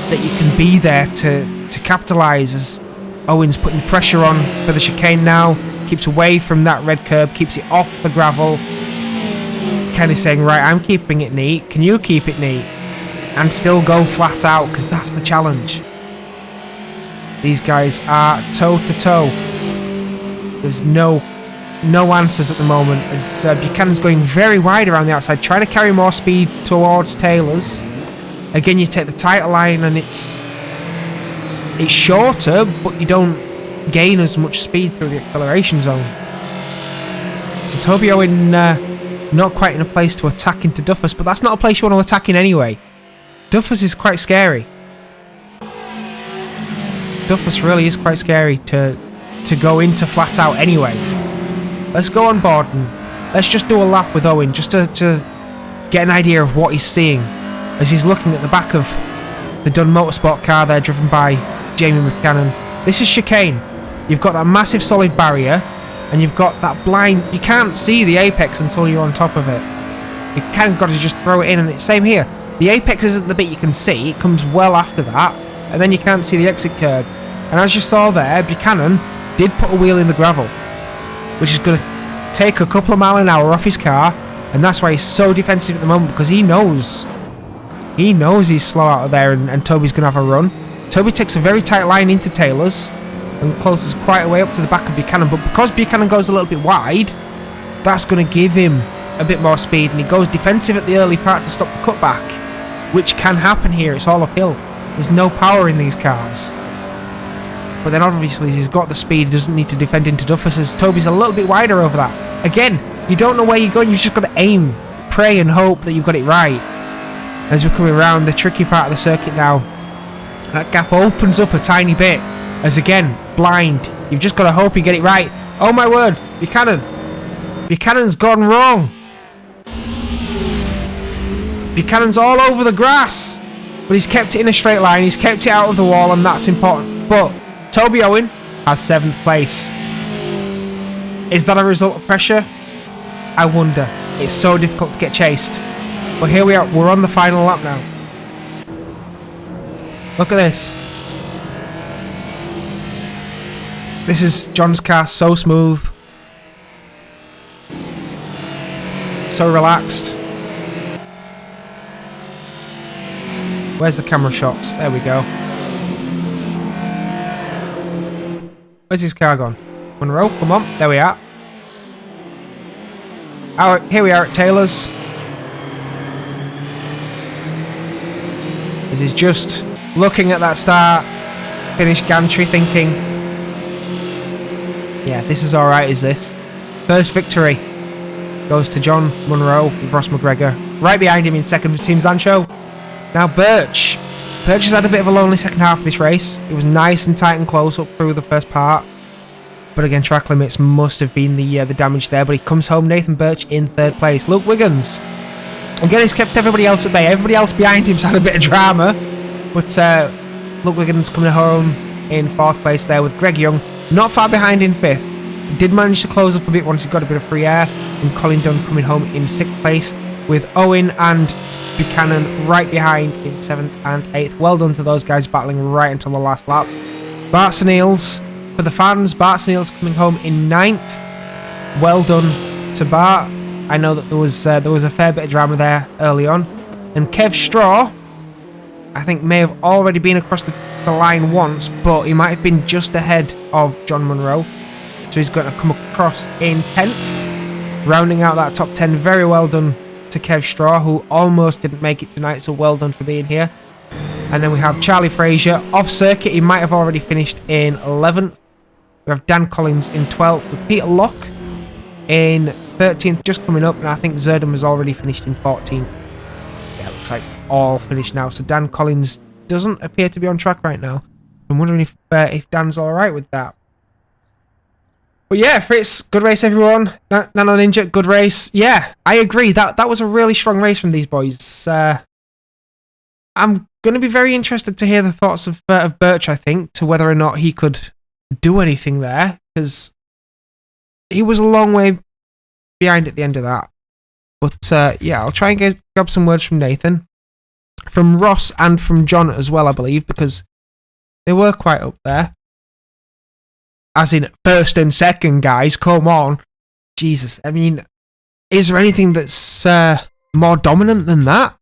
that you can be there to capitalise, as Owen's putting the pressure on for the chicane now. Keeps away from that red curb, keeps it off the gravel. Kenny's saying, right, I'm keeping it neat. Can you keep it neat? and still go flat out, because that's the challenge. These guys are toe to toe. There's no answers at the moment, as Buchanan's going very wide around the outside, trying to carry more speed towards Taylor's. Again, you take the tighter line and it's shorter, but you don't gain as much speed through the acceleration zone. So Toby Owen not quite in a place to attack into Duffus, but that's not a place you want to attack in anyway. Duffus is quite scary. Duffus really is quite scary to go into flat out anyway. Let's go on board and let's just do a lap with Owen just to get an idea of what he's seeing as he's looking at the back of the Dunn Motorsport car there, driven by Jamie Buchanan. This is chicane. You've got that massive solid barrier and you've got that blind, you can't see the apex until you're on top of it. You kind of got to just throw it in, and it's same here. The apex isn't the bit you can see, it comes well after that, and then you can't see the exit curb. And as you saw there, Buchanan did put a wheel in the gravel, which is going to take a couple of miles an hour off his car, and that's why he's so defensive at the moment, because he knows he's slow out of there, and Toby's going to have a run. Toby takes a very tight line into Taylor's and closes quite a way up to the back of Buchanan, but because Buchanan goes a little bit wide, that's going to give him a bit more speed, and he goes defensive at the early part to stop the cutback, which can happen here. It's all uphill. There's no power in these cars. But then obviously he's got the speed, he doesn't need to defend into Duffus, as Toby's a little bit wider over that. Again, you don't know where you're going, you've just got to aim, pray and hope that you've got it right. As we're coming around the tricky part of the circuit now, that gap opens up a tiny bit, as again, blind. You've just got to hope you get it right. Oh my word, Buchanan's gone wrong. Buchanan's all over the grass, but he's kept it in a straight line, he's kept it out of the wall, and that's important. But Toby Owen has 7th place. Is that a result of pressure? I wonder. It's so difficult to get chased. But here we are, we're on the final lap now. Look at this. This is John's car, so smooth. So relaxed. Where's the camera shots? There we go. Where's his car gone? Monroe, come on. There we are. Here we are at Taylor's. As he's just looking at that start finish gantry thinking, yeah, this is alright, is this? First victory goes to John Monroe with Ross McGregor. Right behind him in second for Team Zancho. Now Birch. Birch has had a bit of a lonely second half of this race. It was nice and tight and close up through the first part. But again, track limits must have been the damage there. But he comes home, Nathan Birch in 3rd place. Luke Wiggins. Again, he's kept everybody else at bay. Everybody else behind him's had a bit of drama. But Luke Wiggins coming home in 4th place there with Greg Young not far behind in 5th. He did manage to close up a bit once he got a bit of free air. And Colin Dunn coming home in 6th place with Owen and Buchanan right behind in 7th and 8th. Well done to those guys battling right until the last lap. Bart Sneals, for the fans, Bart Sneals coming home in 9th. Well done to Bart. I know that there was a fair bit of drama there early on. And Kev Straw, I think, may have already been across the line once, but he might have been just ahead of John Monroe. So he's going to come across in 10th. Rounding out that top 10, very well done to Kev Straw, who almost didn't make it tonight, so well done for being here. And then we have Charlie Frazier off circuit. He might have already finished in 11th. We have Dan Collins in 12th with Peter Locke in 13th, just coming up, and I think Zerdum has already finished in 14th. Yeah, looks like all finished now. So Dan Collins doesn't appear to be on track right now. I'm wondering if Dan's all right with that. But yeah, Fritz, good race, everyone. Nano Ninja, good race. Yeah, I agree. That was a really strong race from these boys. I'm going to be very interested to hear the thoughts of Birch, I think, to whether or not he could do anything there, because he was a long way behind at the end of that. But yeah, I'll try and grab some words from Nathan, from Ross, and from John as well, I believe, because they were quite up there. As in first and second, guys, come on. Jesus, I mean, is there anything that's more dominant than that?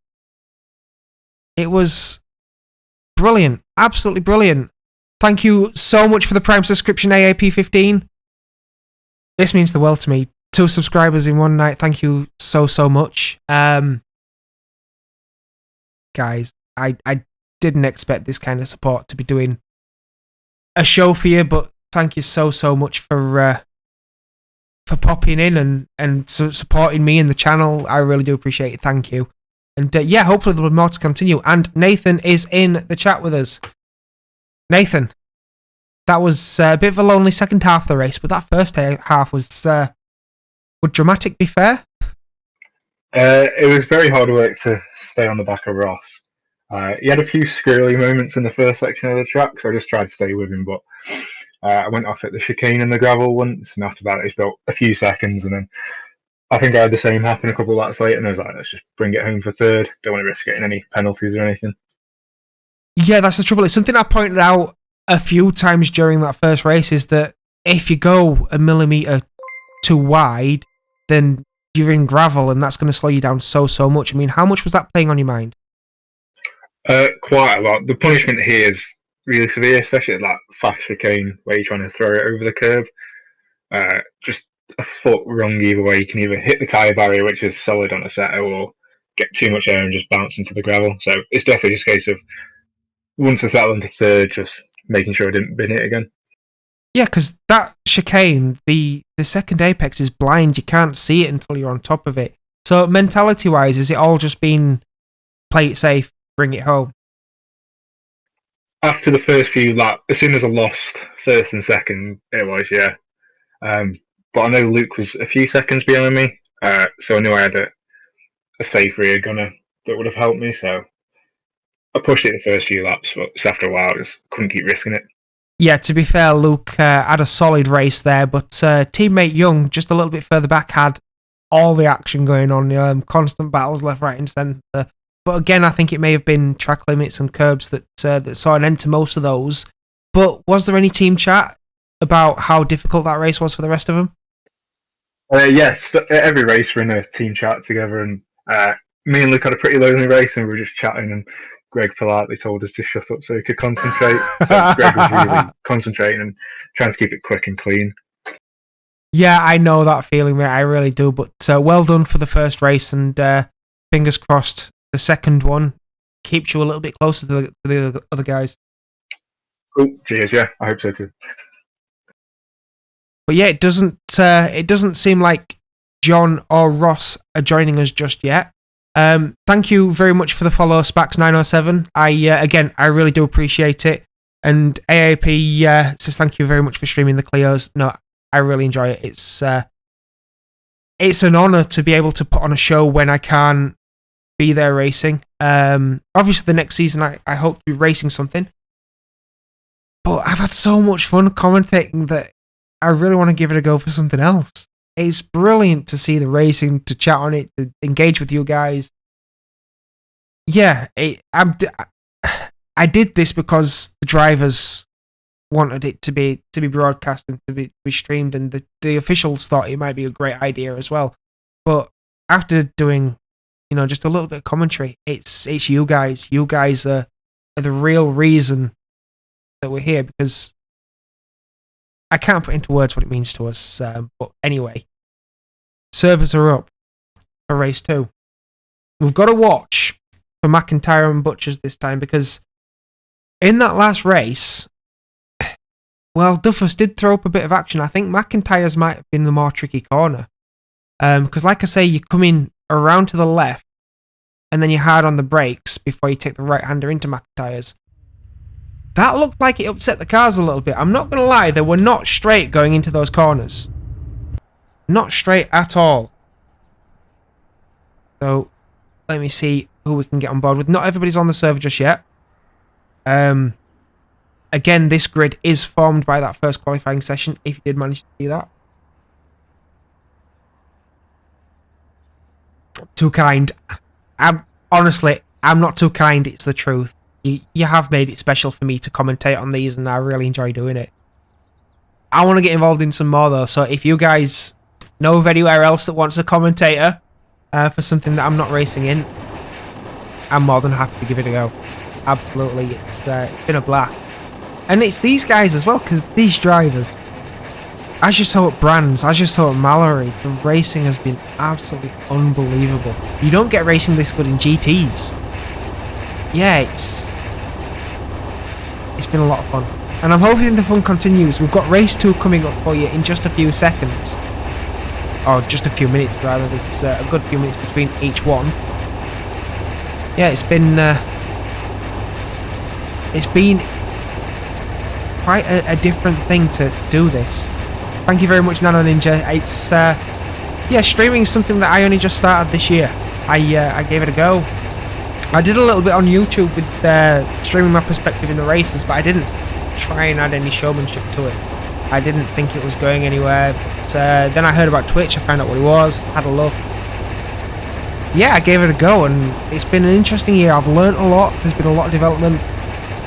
It was brilliant. Absolutely brilliant. Thank you so much for the Prime subscription, AAP15. This means the world to me. 2 subscribers in one night. Thank you so much. Guys, I didn't expect this kind of support to be doing a show for you, but thank you so much for popping in and supporting me and the channel. I really do appreciate it. Thank you. And yeah, hopefully there'll be more to continue. And Nathan is in the chat with us. Nathan, that was a bit of a lonely second half of the race, but that first half was... would dramatic be fair? It was very hard work to stay on the back of Ross. He had a few squirrely moments in the first section of the track, so I just tried to stay with him, but I went off at the chicane and the gravel once, and after that he's built a few seconds, and then I think I had the same happen a couple of laps later, and I was like, let's just bring it home for third. Don't want to risk getting any penalties or anything. Yeah, that's the trouble. It's something I pointed out a few times during that first race, is that if you go a millimetre too wide, then you're in gravel, and that's going to slow you down so much. I mean, how much was that playing on your mind? Quite a lot. The punishment here is really severe, especially at that fast chicane where you're trying to throw it over the curb. Just a foot wrong either way. You can either hit the tyre barrier, which is solid on a setter, or get too much air and just bounce into the gravel. So it's definitely just a case of, once I settled into third, just making sure I didn't bin it again. Yeah, because that chicane, the second apex is blind. You can't see it until you're on top of it. So mentality-wise, is it all just been play it safe, bring it home? After the first few laps, as soon as I lost first and second, it was, yeah. But I know Luke was a few seconds behind me, so I knew I had a safe rear gunner that would have helped me, so I pushed it the first few laps, but just after a while I just couldn't keep risking it. Yeah, to be fair, Luke had a solid race there, but teammate Young, just a little bit further back, had all the action going on, constant battles left, right and centre. But again, I think it may have been track limits and curbs that saw an end to most of those. But was there any team chat about how difficult that race was for the rest of them? Yes, every race we're in a team chat together, and me and Luke had a pretty lonely race, and we were just chatting, and Greg politely told us to shut up so he could concentrate. So Greg was really concentrating and trying to keep it quick and clean. Yeah, I know that feeling, mate. I really do. But well done for the first race, and fingers crossed the second one keeps you a little bit closer to the other guys. Cool. Cheers. Yeah, I hope so too. But yeah, it doesn't seem like John or Ross are joining us just yet. Thank you very much for the follow, Spax907. I really do appreciate it. And AAP says thank you very much for streaming the Clios. No, I really enjoy it. It's an honour to be able to put on a show when I can be there racing. Obviously the next season I hope to be racing something. But I've had so much fun commentating that I really want to give it a go for something else. It's brilliant to see the racing, to chat on it, to engage with you guys. Yeah, I did this because the drivers wanted it to be broadcast and to be streamed, and the officials thought it might be a great idea as well. But after doing, just a little bit of commentary, it's you guys. You guys are the real reason that we're here, because I can't put into words what it means to us. But anyway, servers are up for race 2. We've got to watch for McIntyre and Butchers this time, because in that last race, well, Duffus did throw up a bit of action. I think McIntyre's might have been the more tricky corner. Because like I say, you come in around to the left, and then you're hard on the brakes before you take the right-hander into McIntyre's. That looked like it upset the cars a little bit. I'm not going to lie, they were not straight going into those corners. Not straight at all. So, let me see who we can get on board with. Not everybody's on the server just yet. Again, this grid is formed by that first qualifying session, if you did manage to see that. Too kind. Honestly, I'm not too kind, it's the truth. You have made it special for me to commentate on these, and I really enjoy doing it. I want to get involved in some more, though, so if you guys know of anywhere else that wants a commentator for something that I'm not racing in, I'm more than happy to give it a go. Absolutely, it's been a blast. And it's these guys as well, because these drivers, as you saw at Brands, as you saw at Mallory, the racing has been absolutely unbelievable. You don't get racing this good in GTs. Yeah, it's been a lot of fun. And I'm hoping the fun continues. We've got race 2 coming up for you in just a few seconds. Or just a few minutes, rather. There's a good few minutes between each one. Yeah, it's been quite a different thing to do this. Thank you very much, Nano Ninja. It's yeah, streaming is something that I only just started this year. I gave it a go. I did a little bit on YouTube with streaming my perspective in the races, but I didn't try and add any showmanship to it. I didn't think it was going anywhere, but then I heard about Twitch, I found out what it was, had a look. Yeah, I gave it a go, and it's been an interesting year. I've learnt a lot, there's been a lot of development.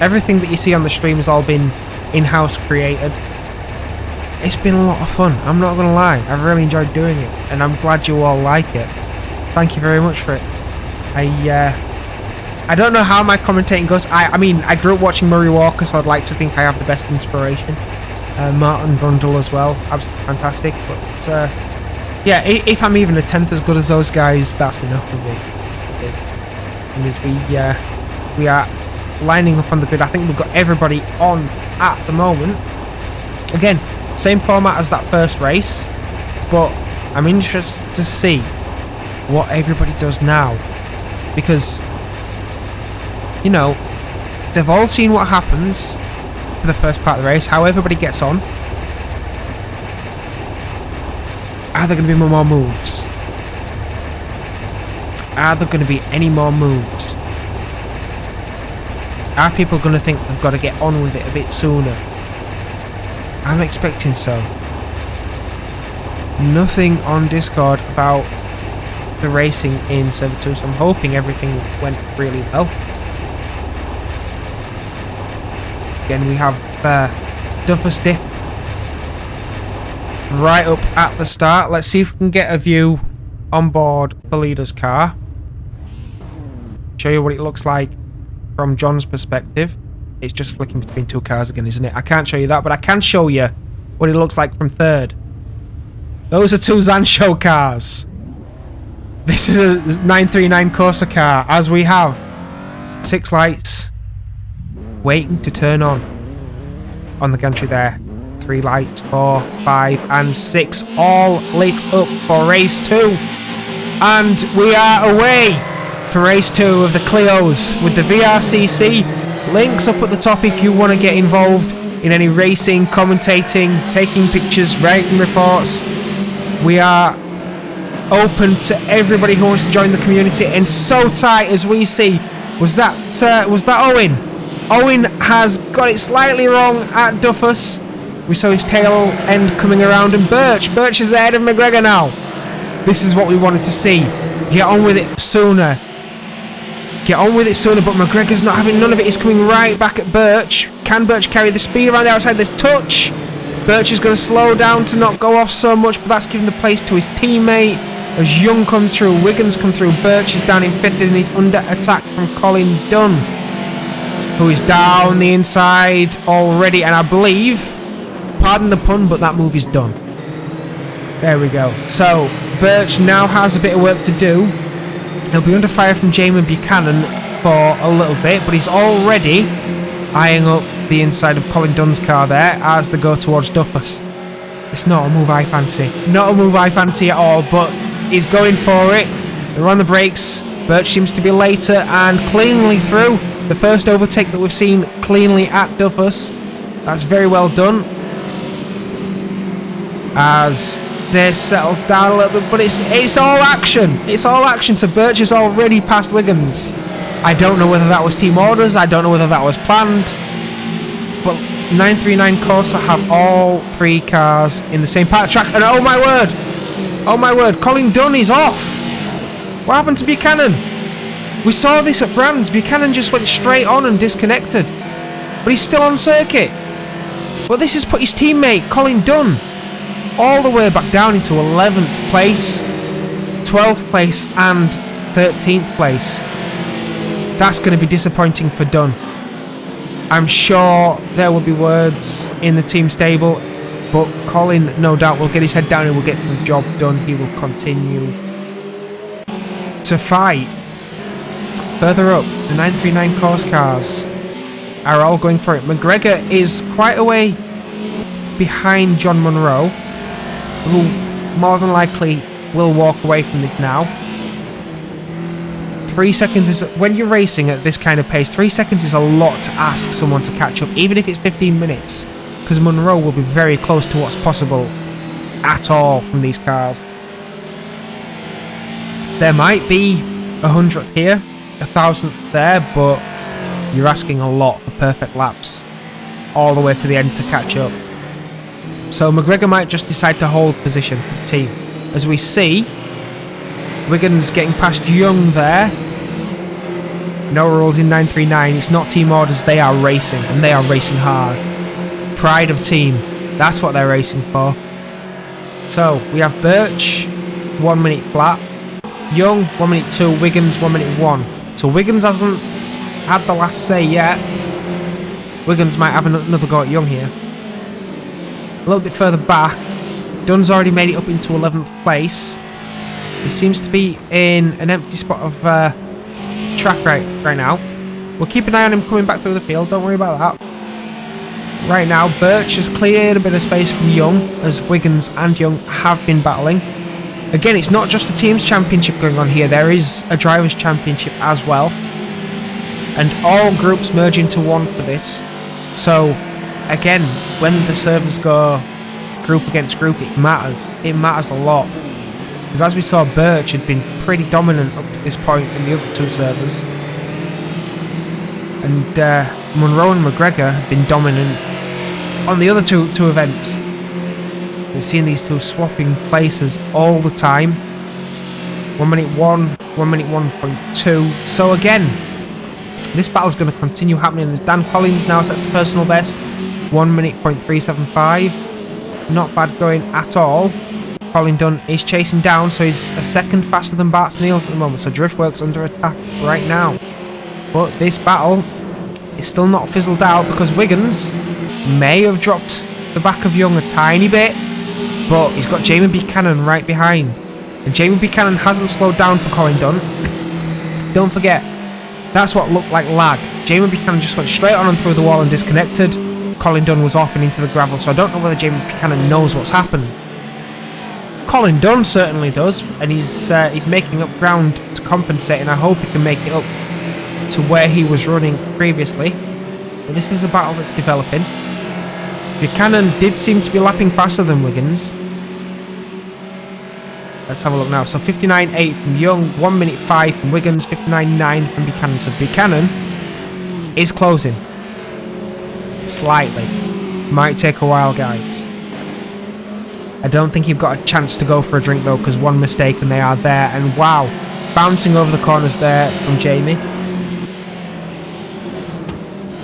Everything that you see on the stream has all been in-house created. It's been a lot of fun, I'm not going to lie. I've really enjoyed doing it, and I'm glad you all like it. Thank you very much for it. I don't know how my commentating goes. I mean, I grew up watching Murray Walker, so I'd like to think I have the best inspiration. Martin Brundle as well, absolutely fantastic. But yeah, if I'm even a tenth as good as those guys, that's enough for me. And as we are lining up on the grid, I think we've got everybody on at the moment. Again, same format as that first race, but I'm interested to see what everybody does now, because, you know, they've all seen what happens for the first part of the race, how everybody gets on. Are there going to be more moves? Are there going to be any more moves? Are people going to think they've got to get on with it a bit sooner? I'm expecting so. Nothing on Discord about the racing in Server 2, so I'm hoping everything went really well. Again, we have Duffus Dip right up at the start. Let's see if we can get a view on board the leader's car. Show you what it looks like from John's perspective. It's just flicking between two cars again, isn't it? I can't show you that, but I can show you what it looks like from third. Those are two Zansho cars. This is a 939 Corsa car, as we have 6 lights waiting to turn on the gantry there. 3 lights, 4, 5 and 6 all lit up for race 2. And we are away for race 2 of the Clios with the VRCC. Links up at the top if you want to get involved in any racing, commentating, taking pictures, writing reports. We are open to everybody who wants to join the community, and so tight as we see. Was that Owen? Owen has got it slightly wrong at Duffus. We saw his tail end coming around, and Birch is ahead of McGregor now. This is what we wanted to see. Get on with it sooner. Get on with it sooner, but McGregor's not having none of it. He's coming right back at Birch. Can Birch carry the speed around the outside? There's touch. Birch is going to slow down to not go off so much, but that's giving the place to his teammate. As Young comes through, Wiggins come through, Birch is down in 5th and he's under attack from Colin Dunn, who is down the inside already, and I believe, pardon the pun, but that move is done. There we go. So, Birch now has a bit of work to do. He'll be under fire from Jamin Buchanan for a little bit, but he's already eyeing up the inside of Colin Dunn's car there as they go towards Duffus. It's not a move I fancy. Not a move I fancy at all, but he's going for it. They're on the brakes. Birch seems to be later and cleanly through. The first overtake that we've seen cleanly at Duffus. That's very well done. As they're settled down a little bit, but it's all action. It's all action. So Birch is already past Wiggins. I don't know whether that was team orders. I don't know whether that was planned. But 939 Corsa have all 3 cars in the same part of the track. And oh my word, Colin Dunn is off. What happened to Buchanan? We saw this at Brands. Buchanan just went straight on and disconnected. But he's still on circuit. But this has put his teammate, Colin Dunn, all the way back down into 11th place, 12th place and 13th place. that's going to be disappointing for Dunn. I'm sure there will be words in the team stable, but Colin, no doubt, will get his head down and will get the job done. He will continue to fight. Further up, the 939 course cars are all going for it. McGregor is quite a way behind John Munro, who more than likely will walk away from this now. 3 seconds is, when you're racing at this kind of pace, 3 seconds is a lot to ask someone to catch up, even if it's 15 minutes, because Munro will be very close to what's possible at all from these cars. There might be 100th here, 1,000th there, but you're asking a lot for perfect laps all the way to the end to catch up. So McGregor might just decide to hold position for the team. As we see, Wiggins getting past Young there. No rules in 939. It's not team orders. They are racing, and they are racing hard. Pride of team. That's what they're racing for. So we have Birch, 1 minute flat. Young, 1 minute 2. Wiggins, 1 minute 1. So Wiggins hasn't had the last say yet. Wiggins might have another go at Young here. A little bit further back, Dunn's already made it up into 11th place. He seems to be in an empty spot of track right now. We'll keep an eye on him coming back through the field, don't worry about that. Right now, Birch has cleared a bit of space from Young, as Wiggins and Young have been battling. Again, it's not just a team's championship going on here, there is a drivers' championship as well. And all groups merge into one for this. So, again, when the servers go group against group, it matters. It matters a lot. Because as we saw, Birch had been pretty dominant up to this point in the other two servers. And Munro and McGregor had been dominant on the other two events. We've seen these two swapping places all the time. 1 minute 1, 1 minute 1.2. So again, this battle's going to continue happening as Dan Collins now sets a personal best. 1 minute 0.375. Not bad going at all. Colin Dunn is chasing down, so he's a second faster than Bart Niels at the moment. So Driftworks under attack right now. But this battle is still not fizzled out because Wiggins may have dropped the back of Young a tiny bit, but he's got Jamie Buchanan right behind. And Jamie Buchanan hasn't slowed down for Colin Dunn. Don't forget, that's what looked like lag. Jamie Buchanan just went straight on and through the wall and disconnected. Colin Dunn was off and into the gravel, so I don't know whether Jamie Buchanan knows what's happened. Colin Dunn certainly does, and he's making up ground to compensate, and I hope he can make it up to where he was running previously. But this is a battle that's developing. Buchanan did seem to be lapping faster than Wiggins. Let's have a look now. So 59.8 from Young, 1 minute 5 from Wiggins, 59.9 from Buchanan. So Buchanan is closing. Slightly. Might take a while, guys. I don't think you've got a chance to go for a drink though, because one mistake and they are there. And wow, bouncing over the corners there from Jamie.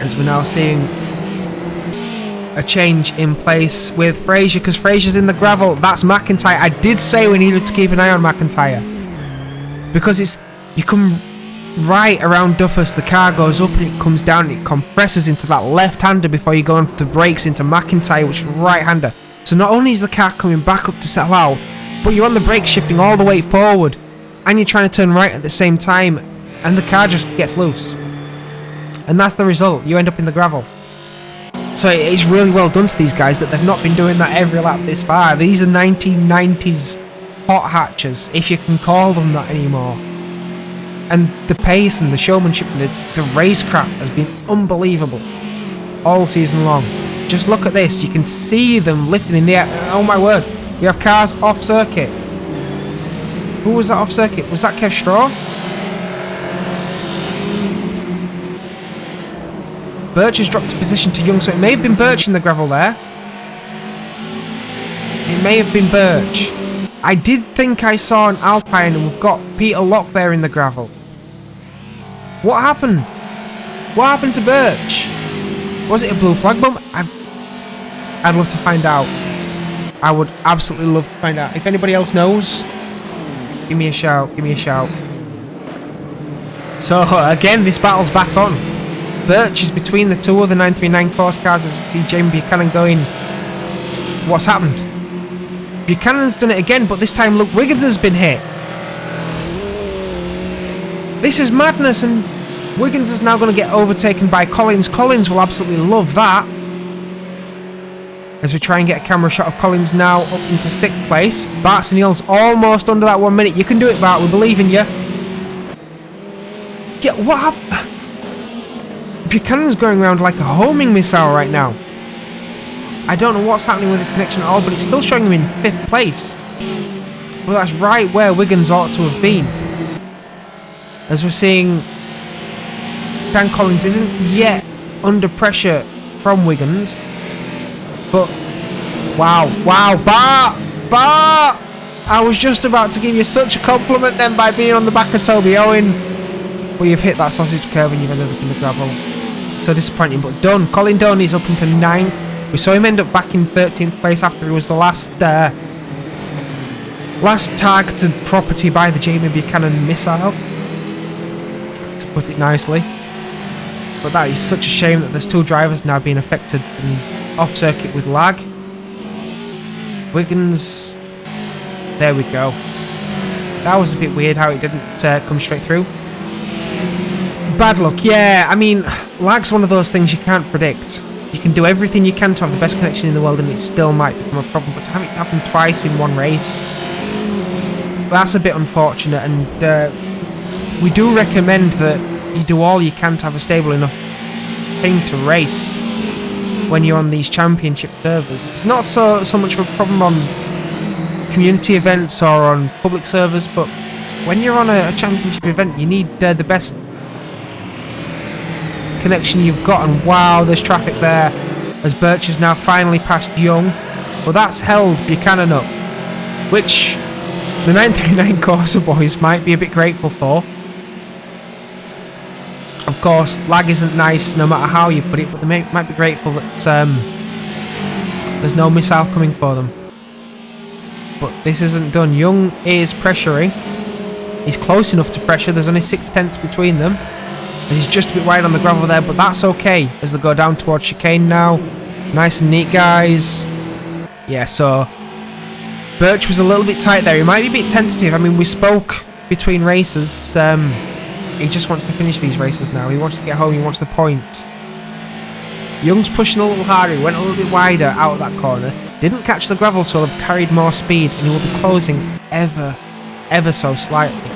As we're now seeing a change in place with Fraser, because Fraser's in the gravel. That's McIntyre. I did say we needed to keep an eye on McIntyre, because you come right around Duffus, the car goes up and it comes down and it compresses into that left-hander before you go onto the brakes into McIntyre, which is right-hander. So not only is the car coming back up to settle out, but you're on the brake shifting all the way forward, and you're trying to turn right at the same time, and the car just gets loose. And that's the result. You end up in the gravel. So it's really well done to these guys that they've not been doing that every lap this far. These are 1990s hot hatches, if you can call them that anymore. And the pace and the showmanship and the racecraft has been unbelievable all season long. Just look at this. You can see them lifting in the air. Oh my word. We have cars off circuit. Who was that off circuit? Was that Kev Straw? Birch has dropped a position to Young, so it may have been Birch in the gravel there. It may have been Birch. I did think I saw an Alpine, and we've got Peter Locke there in the gravel. What happened? What happened to Birch? Was it a blue flag bump? I'd love to find out. I would absolutely love to find out. If anybody else knows, give me a shout. Give me a shout. So again, this battle's back on. Birch is between the two other 939 course cars as we see Jamie Buchanan going, what's happened? Buchanan's done it again, but this time look, Wiggins has been hit. This is madness, and Wiggins is now going to get overtaken by Collins. Collins will absolutely love that. As we try and get a camera shot of Collins now up into 6th place. Bart's and Neil's almost under that 1 minute. You can do it, Bart. We believe in you. Yeah, what happened? Buchanan's going around like a homing missile right now. I don't know what's happening with his connection at all, but it's still showing him in 5th place. Well, that's right where Wiggins ought to have been. As we're seeing, Dan Collins isn't yet under pressure from Wiggins. But, wow, Bart! I was just about to give you such a compliment then by being on the back of Toby Owen. But you've hit that sausage curve and you've ended up in the gravel. So disappointing, but Dunn, Colin Dunn is up into 9th. We saw him end up back in 13th place after he was the last targeted property by the Jamie Buchanan missile, to put it nicely. But that is such a shame that there's 2 drivers now being affected in off circuit with lag. Wiggins, there we go. That was a bit weird how it didn't come straight through. Bad luck, yeah. I mean, lag's one of those things you can't predict. You can do everything you can to have the best connection in the world and it still might become a problem, but to have it happen twice in one race, that's a bit unfortunate, and we do recommend that you do all you can to have a stable enough thing to race when you're on these championship servers. It's not so much of a problem on community events or on public servers, but when you're on a championship event, you need the best connection you've got. And wow, there's traffic there as Birch has now finally passed Young. Well, that's held Buchanan up, which the 939 Corsa boys might be a bit grateful for. Of course, lag isn't nice no matter how you put it, but they might be grateful that there's no missile coming for them. But this isn't done. Young is pressuring. He's close enough to pressure. There's only 6/10 between them. And he's just a bit wide on the gravel there, but that's okay as they go down towards chicane now. Nice and neat, guys. Yeah, so Birch was a little bit tight there. He might be a bit tentative. I mean, we spoke between races. He just wants to finish these races now. He wants to get home. He wants the points. Young's pushing a little harder. He went a little bit wider out of that corner. Didn't catch the gravel, so he'll have carried more speed, and he will be closing ever so slightly.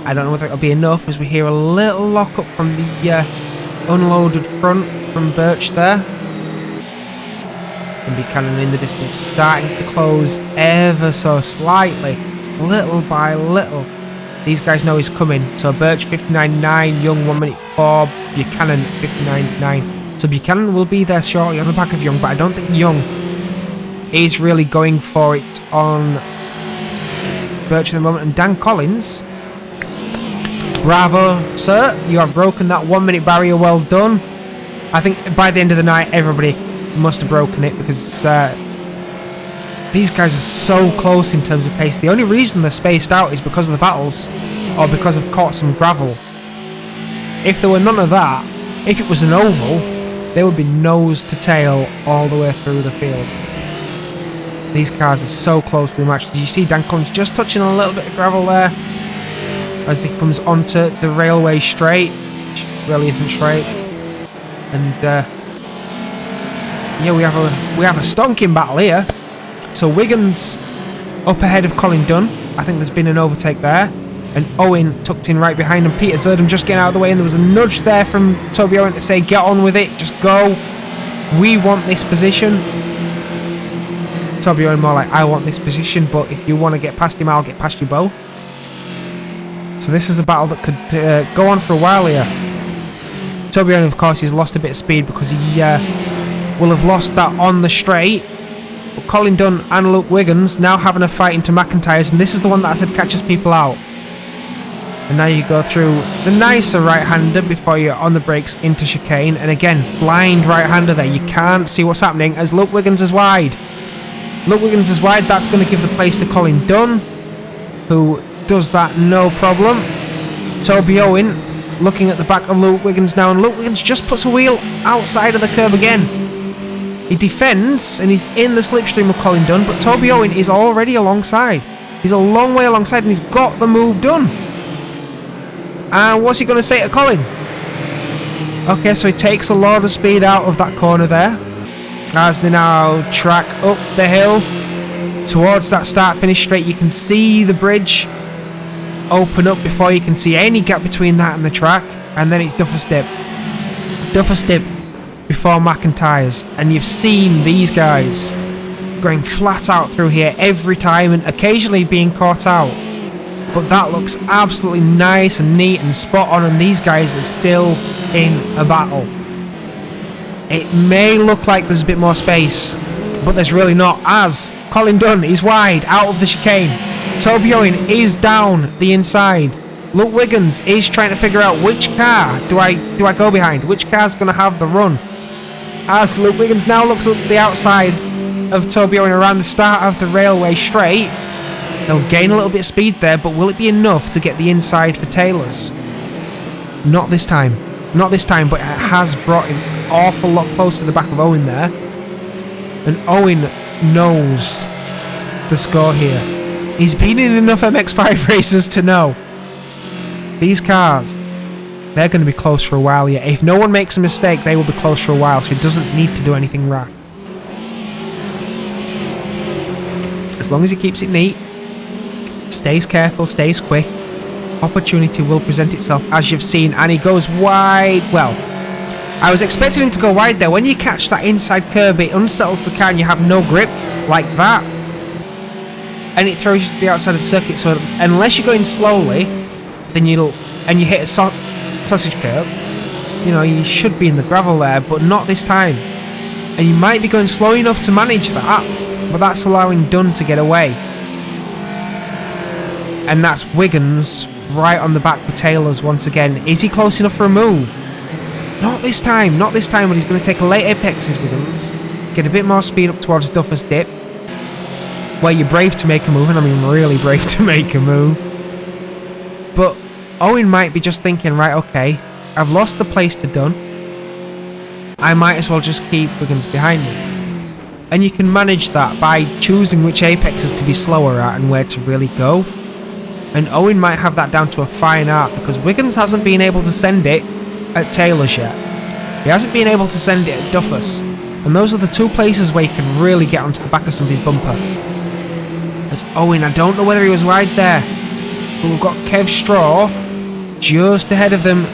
I don't know whether it'll be enough as we hear a little lock-up from the unloaded front from Birch there. And Buchanan in the distance, starting to close ever so slightly, little by little. These guys know he's coming. So Birch 59.9, Young 1 minute 4, Buchanan 59.9. So Buchanan will be there shortly on the back of Young, but I don't think Young is really going for it on Birch at the moment. And Dan Collins, bravo, sir. You have broken that 1 minute barrier. Well done. I think by the end of the night, everybody must have broken it because these guys are so close in terms of pace. The only reason they're spaced out is because of the battles or because they've caught some gravel. If there were none of that, if it was an oval, they would be nose to tail all the way through the field. These cars are so closely matched. Did you see Dan Collins just touching on a little bit of gravel there as he comes onto the railway straight, which really isn't straight. And yeah, we have a stonking battle here. So Wiggins up ahead of Colin Dunn. I think there's been an overtake there. And Owen tucked in right behind him. Peter Zerdam just getting out of the way, and there was a nudge there from Toby Owen to say, get on with it, just go. We want this position. Toby Owen more like, I want this position, but if you want to get past him, I'll get past you both. So this is a battle that could go on for a while here. Toby Owen, of course, he's lost a bit of speed because he will have lost that on the straight. But Colin Dunn and Luke Wiggins now having a fight into McIntyre's, and this is the one that I said catches people out. And now you go through the nicer right-hander before you're on the brakes into chicane. And again, blind right-hander there. You can't see what's happening as Luke Wiggins is wide. Luke Wiggins is wide. That's going to give the place to Colin Dunn, who does that no problem. Toby Owen looking at the back of Luke Wiggins now, and Luke Wiggins just puts a wheel outside of the curb again. He defends, and he's in the slipstream of Colin Dunn, but Toby Owen is already alongside. He's a long way alongside, and he's got the move done. And what's he going to say to Colin? Okay, so he takes a lot of speed out of that corner there, as they now track up the hill towards that start-finish straight. You can see the bridge open up before you can see any gap between that and the track, and then it's Duffer's Dip. Duffer's Dip before McIntyre's, and you've seen these guys going flat out through here every time and occasionally being caught out, but that looks absolutely nice and neat and spot on, and these guys are still in a battle. It may look like there's a bit more space, but there's really not, as Colin Dunn is wide out of the chicane. Toby Owen is down the inside. Luke Wiggins is trying to figure out which car do I go behind, which car's going to have the run, as Luke Wiggins now looks at the outside of Toby Owen around the start of the railway straight. He'll gain a little bit of speed there, but will it be enough to get the inside for Taylor's? Not this time. Not this time, but it has brought him an awful lot closer to the back of Owen there. And Owen knows the score here. He's been in enough MX-5 races to know these cars, they're going to be close for a while yet. If no one makes a mistake, they will be close for a while, so he doesn't need to do anything rash. As long as he keeps it neat, stays careful, stays quick, opportunity will present itself, as you've seen, and he goes wide. Well, I was expecting him to go wide there. When you catch that inside curb, it unsettles the car and you have no grip like that, and it throws you to the outside of the circuit. So unless you're going slowly, then you hit a sausage curb, you know, you should be in the gravel there, but not this time. And you might be going slow enough to manage that, but that's allowing Dunn to get away. And that's Wiggins right on the back for Taylor's once again. Is he close enough for a move? Not this time, not this time, but he's going to take a late apexes, Wiggins. Get a bit more speed up towards Duffer's Dip, where you're brave to make a move, and I mean really brave to make a move. But Owen might be just thinking, right, okay, I've lost the place to Dunn. I might as well just keep Wiggins behind me. And you can manage that by choosing which apexes to be slower at and where to really go. And Owen might have that down to a fine art, because Wiggins hasn't been able to send it at Taylor's yet. He hasn't been able to send it at Duffer's. And those are the two places where you can really get onto the back of somebody's bumper. As Owen, I don't know whether he was wide there, but we've got Kev Straw just ahead of them.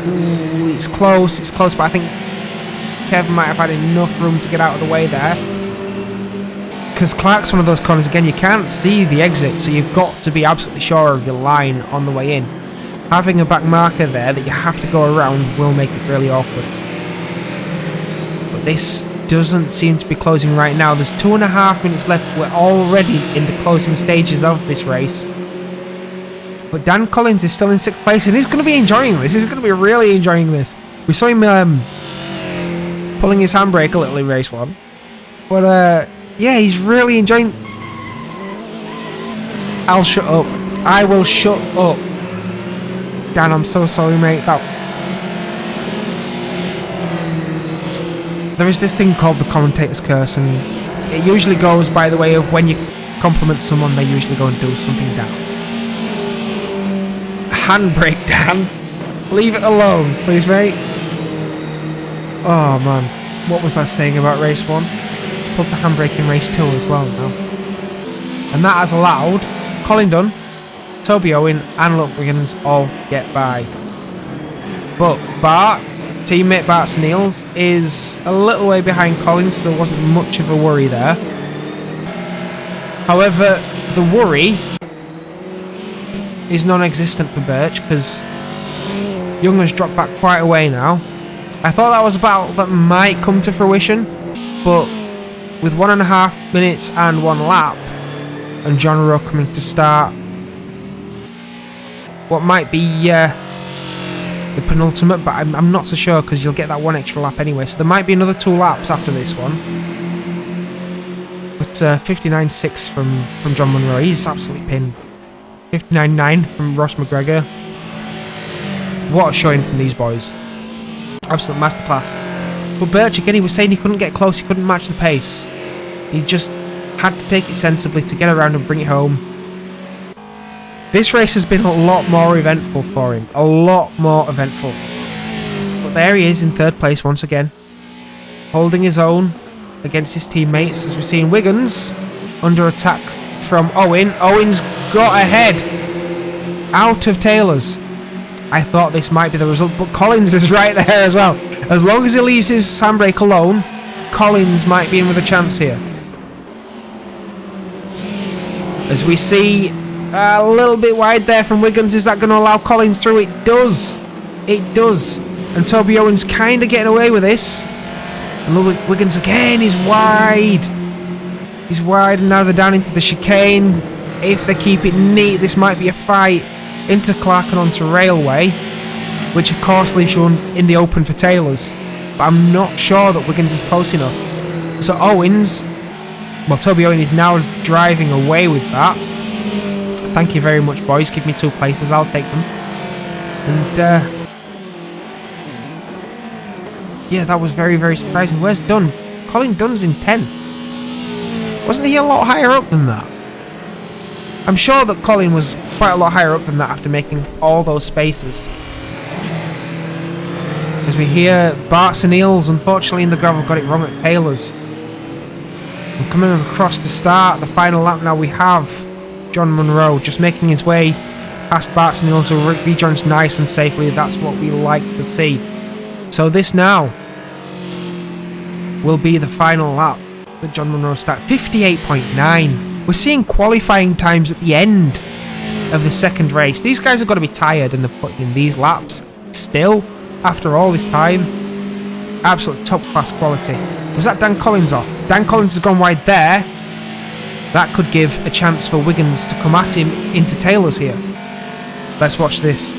Ooh, it's close, but I think Kev might have had enough room to get out of the way there. Because Clark's one of those corners, again, you can't see the exit, so you've got to be absolutely sure of your line on the way in. Having a back marker there that you have to go around will make it really awkward. But this doesn't seem to be closing right now. There's 2.5 minutes left. We're already in the closing stages of this race. But Dan Collins is still in 6th place, and he's going to be enjoying this. He's going to be really enjoying this. We saw him pulling his handbrake a little in race 1. But yeah, he's really enjoying... I'll shut up. I will shut up. Dan, I'm so sorry, mate. There is this thing called the commentator's curse, and it usually goes by the way of when you compliment someone, they usually go and do something down. Handbrake, Dan. Leave it alone, please, mate. Oh, man. What was I saying about race 1? Let's put the handbrake in race 2 as well now. And that has allowed Colin Dunn, Toby Owen and Luke Wiggins all get by. But Bart, teammate Bart Sneals, is a little way behind Collins, so there wasn't much of a worry there. However, the worry is non-existent for Birch, because Young has dropped back quite a way now. I thought that was a battle that might come to fruition, but with 1.5 minutes and 1 lap, and John Rowe coming to start what might be the penultimate, but I'm not so sure, because you'll get that 1 extra lap anyway, so there might be another 2 laps after this one. But 59.6 from John Munro, he's absolutely pinned. 59.9 from Ross McGregor. What a showing from these boys. Absolute masterclass. But Birch, again, he was saying he couldn't get close, he couldn't match the pace. He just had to take it sensibly to get around and bring it home. This race has been a lot more eventful for him. A lot more eventful. But there he is in third place once again. Holding his own against his teammates, as we're seeing Wiggins under attack from Owen. Owen's got ahead. Out of Taylor's. I thought this might be the result, but Collins is right there as well. As long as he leaves his handbrake alone, Collins might be in with a chance here. As we see a little bit wide there from Wiggins. Is that going to allow Collins through? It does. It does. And Toby Owen's kind of getting away with this. And Wiggins again is wide. He's wide, and now they're down into the chicane. If they keep it neat, this might be a fight into Clark and onto Railway, which of course leaves you in the open for Taylor's. But I'm not sure that Wiggins is close enough. So Toby Owen is now driving away with that. Thank you very much, boys. Give me 2 places, I'll take them. And yeah, that was very, very surprising. Where's Dunn? Colin Dunn's in 10th. Wasn't he a lot higher up than that? I'm sure that Colin was quite a lot higher up than that after making all those spaces. As we hear Barts and Eels, unfortunately in the gravel, got it wrong at Taylor's. And coming across to start the final lap now, we have John Munro just making his way past Barts and Eels, who rejoins nice and safely. That's what we like to see. So this now will be the final lap that John Munro start. 58.9. We're seeing qualifying times at the end of the second race. These guys have got to be tired, and they're putting in these laps still after all this time. Absolute top class quality. Was that Dan Collins off? Dan Collins has gone wide there. That could give a chance for Wiggins to come at him into Taylor's here. Let's watch this.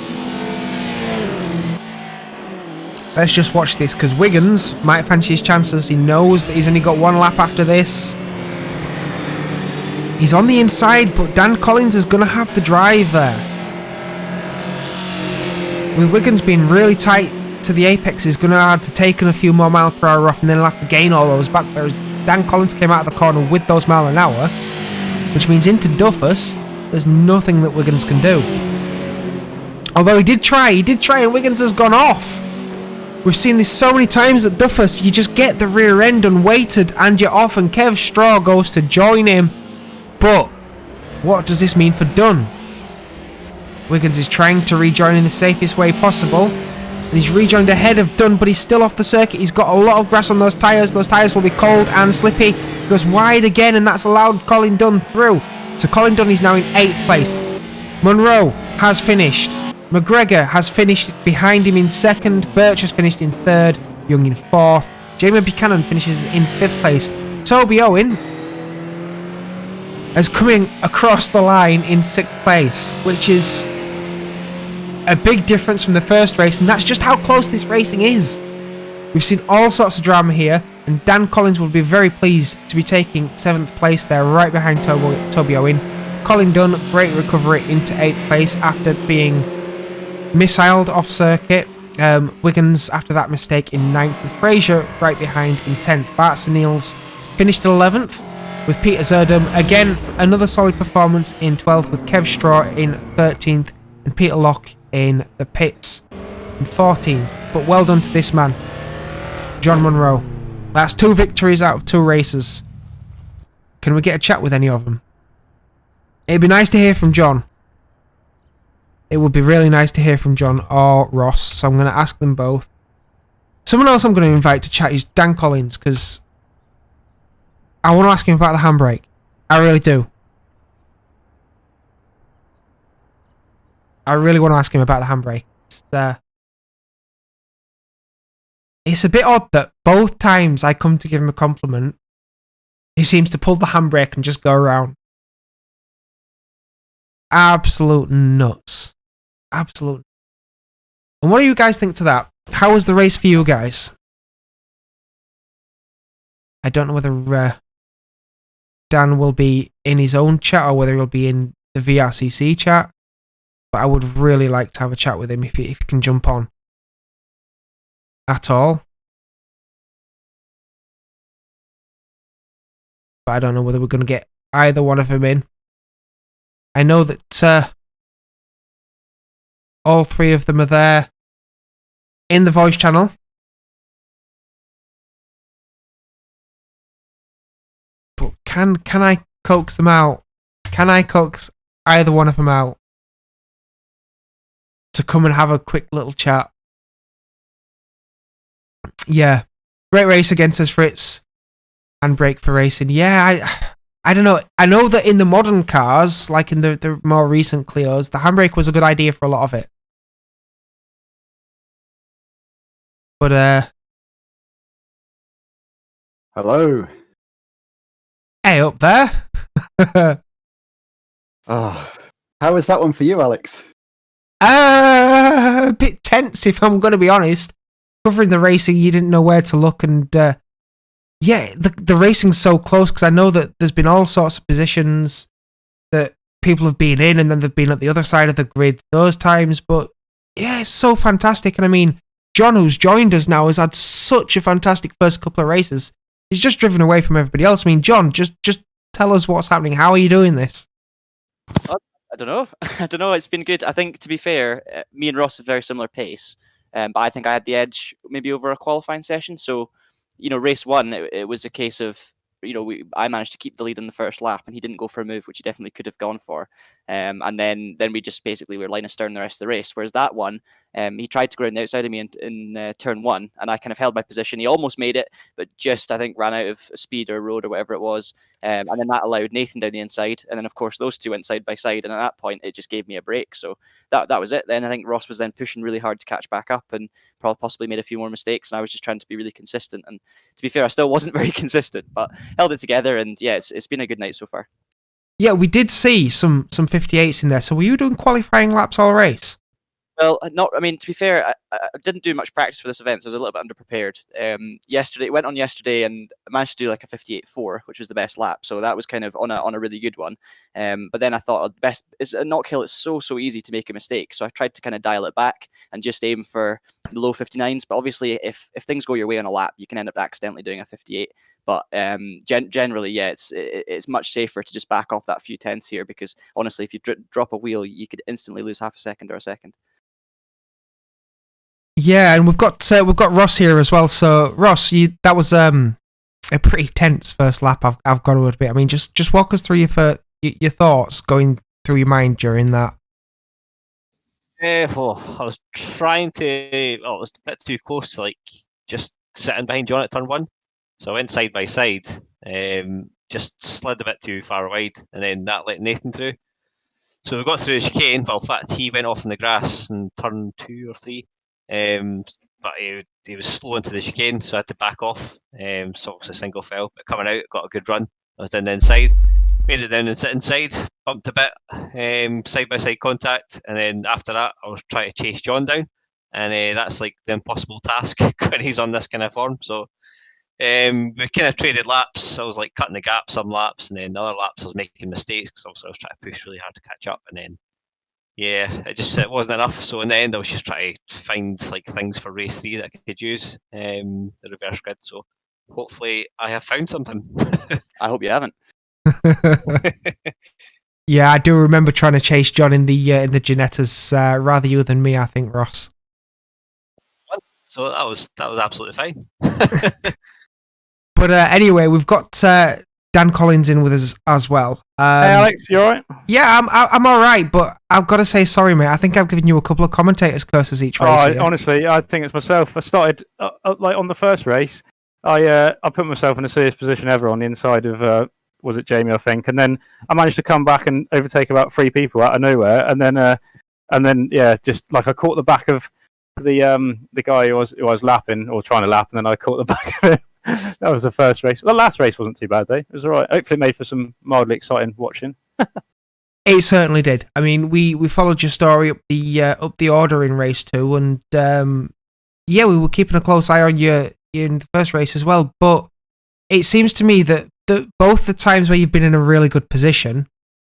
Let's just watch this, because Wiggins might fancy his chances. He knows that he's only got 1 lap after this. He's on the inside, but Dan Collins is going to have the drive there. With Wiggins being really tight to the apex, he's going to have to take a few more miles per hour off, and then he'll have to gain all those back. Whereas Dan Collins came out of the corner with those miles an hour, which means into Duffus, there's nothing that Wiggins can do. Although he did try, and Wiggins has gone off. We've seen this so many times at Duffus. You just get the rear end unweighted and you're off, and Kev Straw goes to join him. But what does this mean for Dunn? Wiggins is trying to rejoin in the safest way possible. And he's rejoined ahead of Dunn, but he's still off the circuit. He's got a lot of grass on those tyres. Those tyres will be cold and slippy. Goes wide again, and that's allowed Colin Dunn through. So Colin Dunn is now in 8th place. Munro has finished. McGregor has finished behind him in 2nd. Birch has finished in 3rd. Young in 4th. Jamie Buchanan finishes in 5th place. Toby Owen is coming across the line in 6th place, which is a big difference from the first race, and that's just how close this racing is. We've seen all sorts of drama here, and Dan Collins will be very pleased to be taking 7th place there, right behind Toby Owen. Colin Dunn, great recovery into 8th place after being missiled off circuit. Wiggins, after that mistake, in 9th, with Fraser right behind in 10th. Barts and Eels finished 11th, with Peter Zerdum. Again, another solid performance in 12th, with Kev Straw in 13th, and Peter Locke in the pits in 14th. But well done to this man, John Munro. That's 2 victories out of 2 races. Can we get a chat with any of them? It'd be nice to hear from John. It would be really nice to hear from John or Ross, so I'm going to ask them both. Someone else I'm going to invite to chat is Dan Collins, because I want to ask him about the handbrake. I really do. I really want to ask him about the handbrake. It's a bit odd that both times I come to give him a compliment, he seems to pull the handbrake and just go around. Absolute nuts. Absolute. And what do you guys think to that? How was the race for you guys? I don't know whether Dan will be in his own chat or whether he'll be in the VRCC chat, but I would really like to have a chat with him if he can jump on at all. But I don't know whether we're going to get either one of them in. I know that all three of them are there in the voice channel. But can I coax them out? Can I coax either one of them out to come and have a quick little chat? Yeah. Great race again, says Fritz. Handbrake for racing. Yeah, I don't know. I know that in the modern cars, like in the more recent Clios, the handbrake was a good idea for a lot of it. But, Hello. Hey, up there. Oh, how was that one for you, Alex? A bit tense, if I'm going to be honest. Covering the racing, you didn't know where to look, and yeah, the racing's so close, because I know that there's been all sorts of positions that people have been in, and then they've been at the other side of the grid those times, but yeah, it's so fantastic. And I mean, John, who's joined us now, has had such a fantastic first couple of races. He's just driven away from everybody else. I mean, John, just tell us what's happening. How are you doing this? I don't know. I don't know. It's been good. I think, to be fair, me and Ross have very similar pace, but I think I had the edge maybe over a qualifying session. So, race one, it was a case of, I managed to keep the lead in the first lap, and he didn't go for a move, which he definitely could have gone for. And then we just basically were line astern the rest of the race. Whereas that one, he tried to go around the outside of me in turn one, and I kind of held my position. He almost made it, but just, I think, ran out of speed or road or whatever it was. And then that allowed Nathan down the inside. And then, of course, those two went side by side. And at that point, it just gave me a break. So that was it. Then I think Ross was then pushing really hard to catch back up, and possibly made a few more mistakes. And I was just trying to be really consistent. And to be fair, I still wasn't very consistent, but held it together. And yeah, it's been a good night so far. Yeah, we did see some 58s in there. So were you doing qualifying laps all race? Well, to be fair, I didn't do much practice for this event, so I was a little bit underprepared. It went on yesterday, and I managed to do like a 58.4, which was the best lap. So that was kind of on a really good one. But then I thought the best is a Knockhill. It's so easy to make a mistake. So I tried to kind of dial it back and just aim for the low 59s. But obviously, if things go your way on a lap, you can end up accidentally doing a 58. But generally, yeah, it's much safer to just back off that few tenths here, because honestly, if you drop a wheel, you could instantly lose half a second or a second. Yeah, and we've got Ross here as well. So Ross, that was a pretty tense first lap. I've got to admit. I mean, just walk us through your thoughts going through your mind during that. I was trying to. It was a bit too close to just sitting behind John at turn one, so I went side by side. Just slid a bit too far wide, and then that let Nathan through. So we got through the chicane. Well, in fact, he went off in the grass in turn 2 or 3. But he was slow into the chicane, so I had to back off. So obviously single fell, but coming out, got a good run. I was down the inside, made it down and sit inside, bumped a bit, side by side contact, and then after that, I was trying to chase John down, and that's like the impossible task when he's on this kind of form. So we kind of traded laps. I was like cutting the gap some laps, and then other laps I was making mistakes because obviously I was trying to push really hard to catch up, and then. Yeah, it wasn't enough. So in the end, I was just trying to find things for race 3 that I could use, the reverse grid. So hopefully, I have found something. I hope you haven't. Yeah, I do remember trying to chase John in the Ginettas. Rather you than me, I think, Ross. So that was absolutely fine. But anyway, we've got Dan Collins in with us as well. Hey Alex, you alright? Yeah, I'm alright, but I've got to say sorry, mate. I think I've given you a couple of commentators curses each race. Honestly, I think it's myself. I started on the first race. I put myself in the serious position ever on the inside of was it Jamie, I think, and then I managed to come back and overtake about 3 people out of nowhere, and then yeah, just I caught the back of the guy who was lapping or trying to lap, and then I caught the back of him. That was the first race. The last race wasn't too bad, though. It was all right. Hopefully made for some mildly exciting watching. It certainly did. I mean, we followed your story up the order in race 2, and yeah, we were keeping a close eye on you in the first race as well. But it seems to me that both the times where you've been in a really good position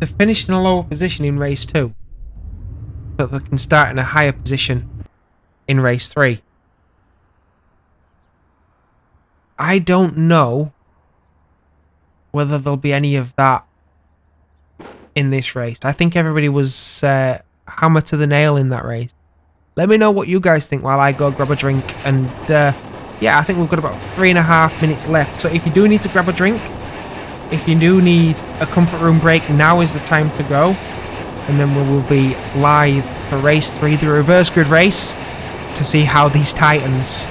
to finish in a lower position in race 2, so they can start in a higher position in race 3. I don't know whether there'll be any of that in this race. I think everybody was hammered to the nail in that race. Let me know what you guys think while I go grab a drink. And yeah, I think we've got about 3.5 minutes left. So if you do need to grab a drink, if you do need a comfort room break, now is the time to go. And then we will be live for race 3, the reverse grid race, to see how these Titans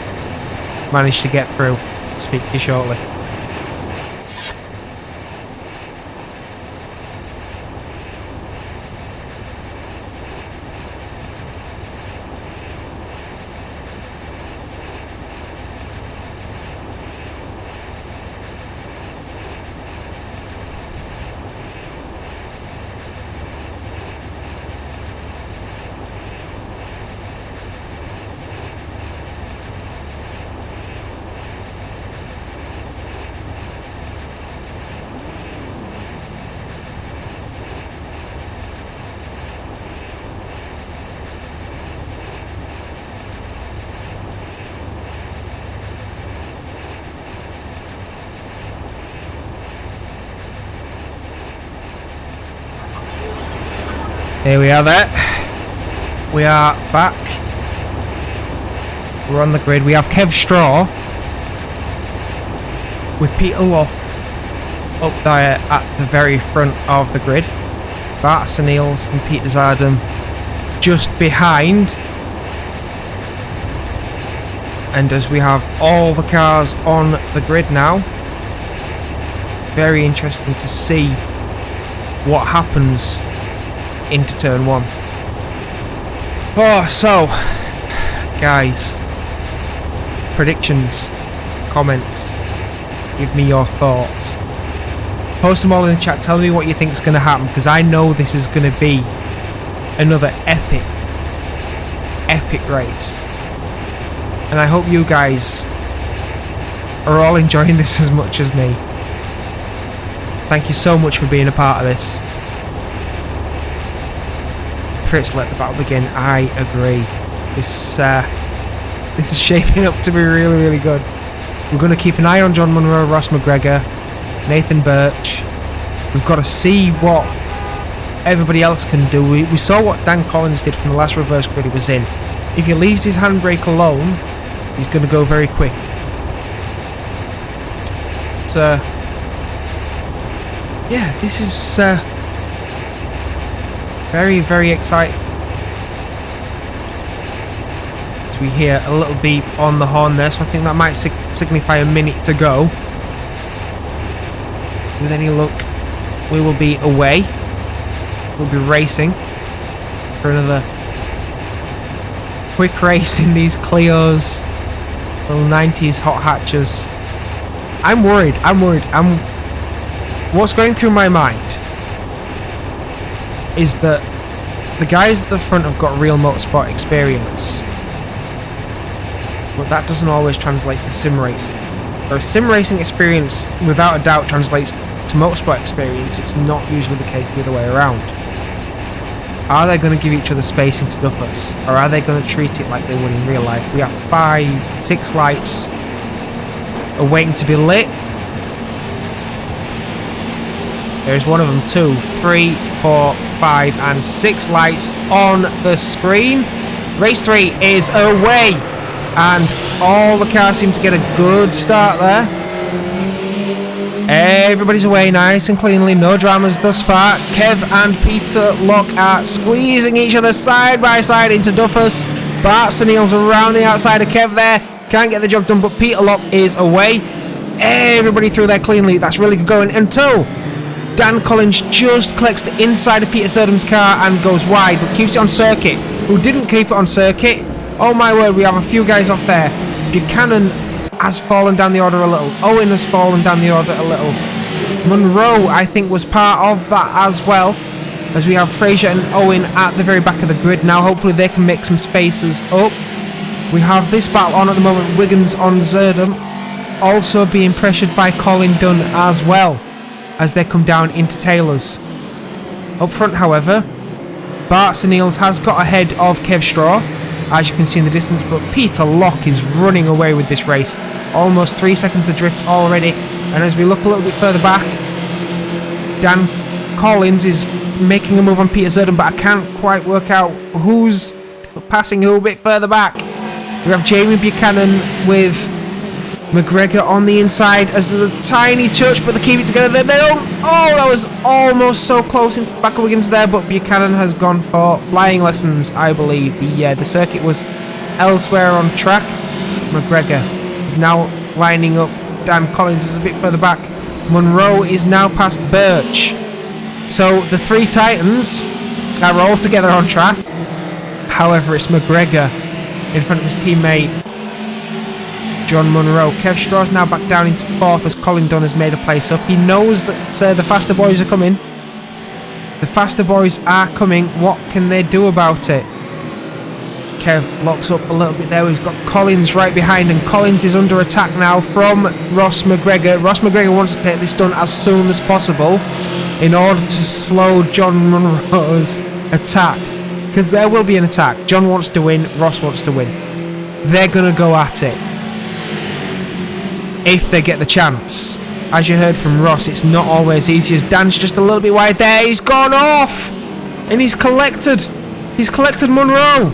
manage to get through. Speak to you shortly. Here we are there. We are back. We're on the grid. We have Kev Straw with Peter Locke up there at the very front of the grid. Bart Senils and Peter Zardem just behind. And as we have all the cars on the grid now, very interesting to see what happens into turn 1. Oh, so guys, predictions, comments, give me your thoughts, post them all in the chat. Tell me what you think is going to happen, because I know this is going to be another epic race, and I hope you guys are all enjoying this as much as me. Thank you so much for being a part of this. Fritz, let the battle begin. I agree. This is shaping up to be really, really good. We're going to keep an eye on John Munro, Ross McGregor, Nathan Birch. We've got to see what everybody else can do. We saw what Dan Collins did from the last reverse grid he was in. If he leaves his handbrake alone, he's going to go very quick. So, yeah, this is very, very exciting. So we hear a little beep on the horn there, so I think that might signify a minute to go. With any luck, we will be away. We'll be racing for another quick race in these Clios, little 90s hot hatches. I'm worried. What's going through my mind is that the guys at the front have got real motorsport experience, but that doesn't always translate to sim racing. Whereas sim racing experience, without a doubt, translates to motorsport experience. It's not usually the case the other way around. Are they going to give each other space into Duffus, or are they going to treat it like they would in real life? We have 5, 6 lights are waiting to be lit. There's one of them, 2, 3, 4, 5, and 6 lights on the screen. Race 3 is away, and all the cars seem to get a good start there. Everybody's away nice and cleanly, no dramas thus far. Kev and Peter Locke are squeezing each other side by side into Duffus. Bart Senils around the outside of Kev there, can't get the job done, but Peter Locke is away. Everybody through there cleanly, that's really good going until Dan Collins just collects the inside of Peter Surdam's car and goes wide, but keeps it on circuit. Who didn't keep it on circuit? Oh my word, we have a few guys off there. Buchanan has fallen down the order a little. Owen has fallen down the order a little. Munro, I think, was part of that as well, as we have Fraser and Owen at the very back of the grid now. Hopefully they can make some spaces up. We have this battle on at the moment. Wiggins on Zerdam, also being pressured by Colin Dunn as well, as they come down into Taylor's. Up front, however, Bart Niels has got ahead of Kev Straw, as you can see in the distance, but Peter Locke is running away with this race. Almost 3 seconds adrift already, and as we look a little bit further back, Dan Collins is making a move on Peter Zerden, but I can't quite work out who's passing who a bit further back. We have Jamie Buchanan with McGregor on the inside as there's a tiny touch, but they keep it together. They don't. Oh, that was almost so close into the back of Wiggins there, but Buchanan has gone for flying lessons, I believe. The circuit was elsewhere on track. McGregor is now lining up. Dan Collins is a bit further back. Monroe is now past Birch. So the three Titans are all together on track. However, it's McGregor in front of his teammate John Monroe. Kev Straw's now back down into fourth as Colin Dunn has made a place up. He knows that the faster boys are coming. The faster boys are coming. What can they do about it? Kev locks up a little bit there. He's got Collins right behind, and Collins is under attack now from Ross McGregor. Ross McGregor wants to get this done as soon as possible in order to slow John Monroe's attack, because there will be an attack. John wants to win, Ross wants to win. They're going to go at it if they get the chance. As you heard from Ross, it's not always easy, as Dan's just a little bit wide there. He's gone off, and he's collected Monroe.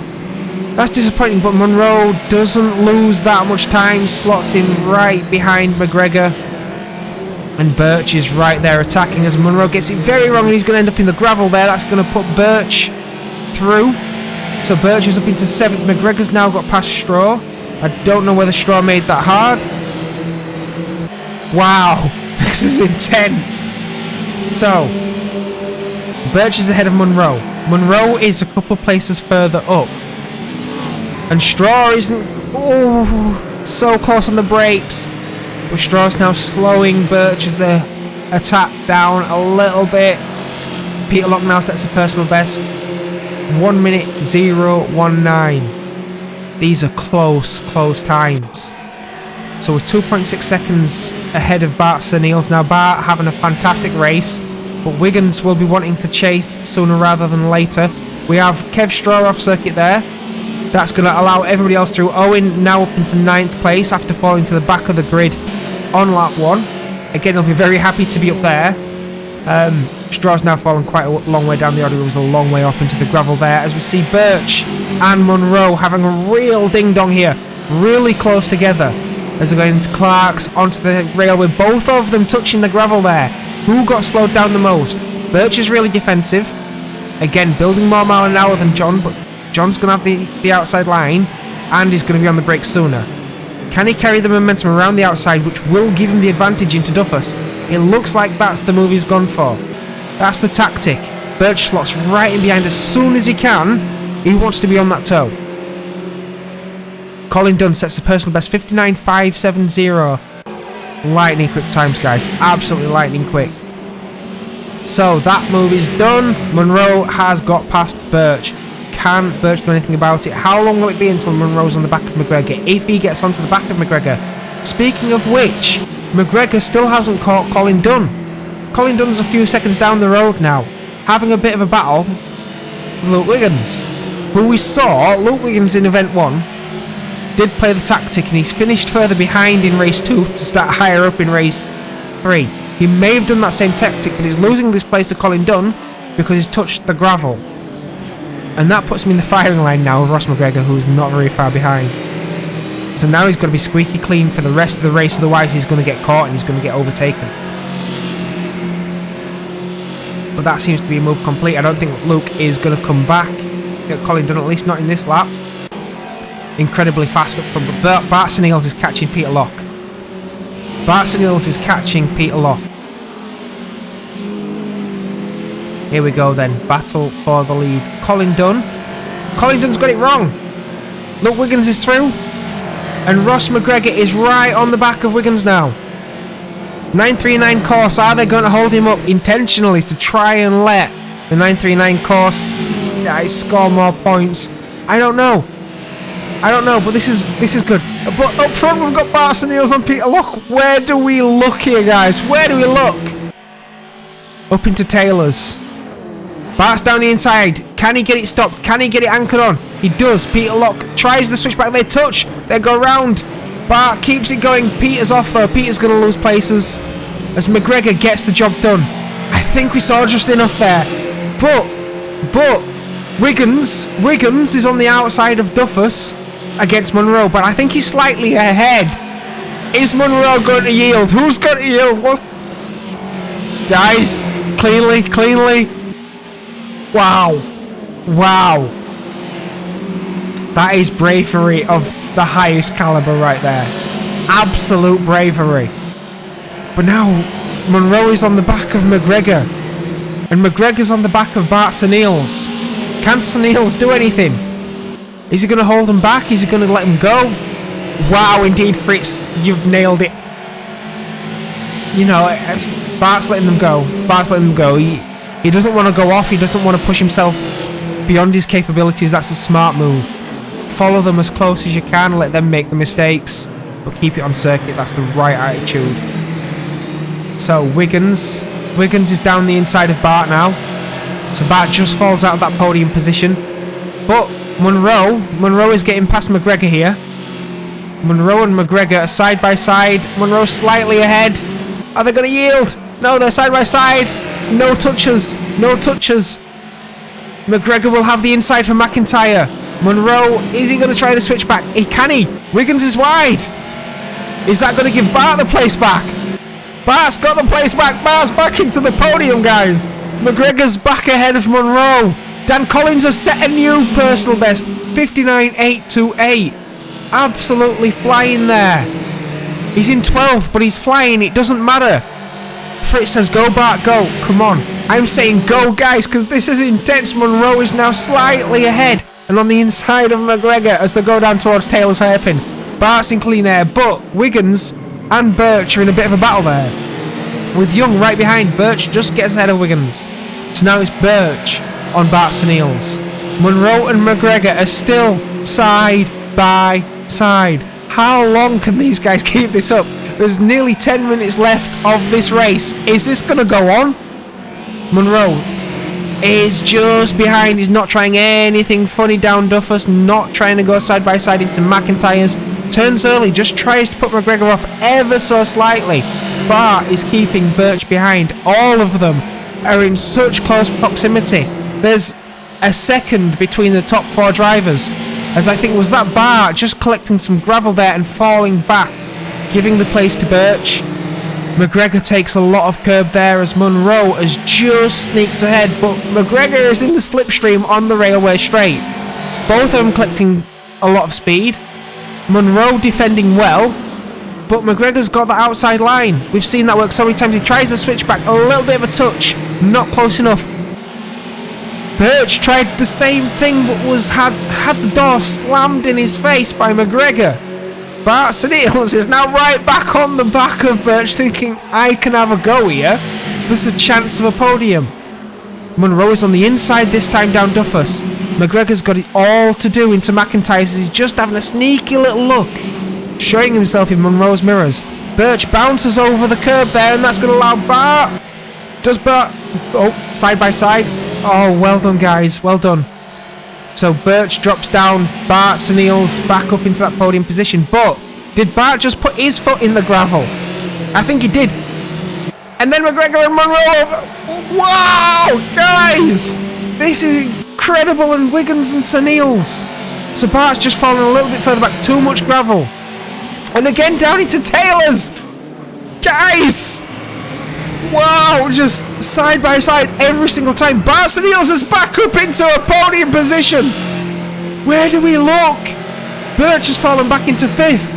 That's disappointing, but Monroe doesn't lose that much time, slots in right behind McGregor, and Birch is right there attacking as Monroe gets it very wrong, and he's going to end up in the gravel there. That's going to put Birch through. So Birch is up into 7th. McGregor's now got past Straw. I don't know whether Straw made that hard. Wow, this is intense. So Birch is ahead of Monroe. Monroe is a couple of places further up, and Straw isn't so close on the brakes, but Straw's now slowing Birch as they attack down a little bit. Peter Locke now sets a personal best, 1:0:19. These are close times. So we're 2.6 seconds ahead of Bart Sir Niels. Now Bart having a fantastic race, but Wiggins will be wanting to chase sooner rather than later. We have Kev Straw off circuit there. That's going to allow everybody else through. Owen now up into 9th place after falling to the back of the grid on lap 1. Again, he'll be very happy to be up there. Straw's now fallen quite a long way down the order. He was a long way off into the gravel there, as we see Birch and Monroe having a real ding-dong here. Really close together as they're going into Clark's onto the rail, with both of them touching the gravel there. Who got slowed down the most? Birch is really defensive. Again, building more mile an hour than John, but John's going to have the outside line, and he's going to be on the brakes sooner. Can he carry the momentum around the outside, which will give him the advantage into Duffus? It looks like that's the move he's gone for. That's the tactic. Birch slots right in behind as soon as he can. He wants to be on that toe. Colin Dunn sets the personal best, 59.570. Lightning quick times, guys. Absolutely lightning quick. So that move is done. Monroe has got past Birch. Can Birch do anything about it? How long will it be until Monroe's on the back of McGregor, if he gets onto the back of McGregor? Speaking of which, McGregor still hasn't caught Colin Dunn. Colin Dunn's a few seconds down the road now, having a bit of a battle with Luke Wiggins, who we saw. Luke Wiggins in event 1 did play the tactic, and he's finished further behind in race 2 to start higher up in race 3. He may have done that same tactic, but he's losing this place to Colin Dunn because he's touched the gravel. And that puts him in the firing line now with Ross McGregor, who's not very far behind. So now he's got to be squeaky clean for the rest of the race, otherwise he's going to get caught and he's going to get overtaken. But that seems to be a move complete. I don't think Luke is going to come back. Get Colin Dunn, at least not in this lap. Incredibly fast up front, but Bart Sir Niels is catching Peter Locke. Bart Sir Niels is catching Peter Locke. Here we go then, battle for the lead. Colin Dunn. Colin Dunn's got it wrong. Luke Wiggins is through, and Ross McGregor is right on the back of Wiggins now. 939 course, are they going to hold him up intentionally to try and let the 939 course score more points? I don't know, but this is good. But up front we've got Bart Sir Niels and Peter Locke. Where do we look here, guys? Where do we look? Up into Taylor's. Bart's down the inside. Can he get it stopped? Can he get it anchored on? He does. Peter Lock tries the switchback. They touch. They go round. Bart keeps it going. Peter's off though. Peter's going to lose places as McGregor gets the job done. I think we saw just enough there. But Wiggins is on the outside of Duffus against Monroe, but I think he's slightly ahead. Is Monroe going to yield? Who's going to yield? Guys, cleanly. Wow. That is bravery of the highest caliber right there. Absolute bravery. But now Monroe is on the back of McGregor, and McGregor's on the back of Bart Senils. Can Senils do anything? Is he going to hold him back? Is he going to let him go? Wow, indeed, Fritz, you've nailed it. You know, Bart's letting them go. He doesn't want to go off. He doesn't want to push himself beyond his capabilities. That's a smart move. Follow them as close as you can. Let them make the mistakes, but keep it on circuit. That's the right attitude. So Wiggins is down the inside of Bart now. So Bart just falls out of that podium position. But Monroe is getting past McGregor here. Monroe and McGregor are side by side. Monroe slightly ahead. Are they going to yield? No, they're side by side. No touches. McGregor will have the inside for McIntyre. Monroe, is he going to try the switchback? Can he? Wiggins is wide. Is that going to give Bart the place back? Bart's got the place back. Bart's back into the podium, guys. McGregor's back ahead of Monroe. Dan Collins has set a new personal best. 59.828. Absolutely flying there. He's in 12th, but he's flying. It doesn't matter. Fritz says, go Bart, go. Come on. I'm saying go, guys, because this is intense. Monroe is now slightly ahead and on the inside of McGregor as they go down towards Taylor's hairpin. Bart's in clean air, but Wiggins and Birch are in a bit of a battle there. With Young right behind, Birch just gets ahead of Wiggins. So now it's Birch on Bart Senils. Monroe and McGregor are still side by side. How long can these guys keep this up? There's nearly 10 minutes left of this race. Is this going to go on? Monroe is just behind. He's not trying anything funny down Duffus. Not trying to go side by side into McIntyre's. Turns early. Just tries to put McGregor off ever so slightly. Bart is keeping Birch behind. All of them are in such close proximity. There's a second between the top four drivers. As I think was that Bart just collecting some gravel there and falling back, giving the place to Birch. McGregor takes a lot of curb there as Monroe has just sneaked ahead, but McGregor is in the slipstream on the railway straight. Both of them collecting a lot of speed. Monroe defending well, but McGregor's got the outside line. We've seen that work so many times. He tries to switch back, a little bit of a touch, not close enough. Birch tried the same thing, but had the door slammed in his face by McGregor. Bart Senils is now right back on the back of Birch, thinking, I can have a go here. There's a chance of a podium. Monroe is on the inside this time down Duffus. McGregor's got it all to do into McIntyre's. He's just having a sneaky little look, showing himself in Monroe's mirrors. Birch bounces over the curb there, and that's going to allow Bart. Does Bart... Oh, side by side. Oh, well done, guys. Well done. So Birch drops down. Bart Senils back up into that podium position. But did Bart just put his foot in the gravel? I think he did. And then McGregor and Monroe. Wow, guys! This is incredible. And Wiggins and Senils. So Bart's just fallen a little bit further back. Too much gravel. And again down into Taylor's. Guys! Wow, just side by side every single time. Bart Senils is back up into a podium position. Where do we look? Birch has fallen back into 5th.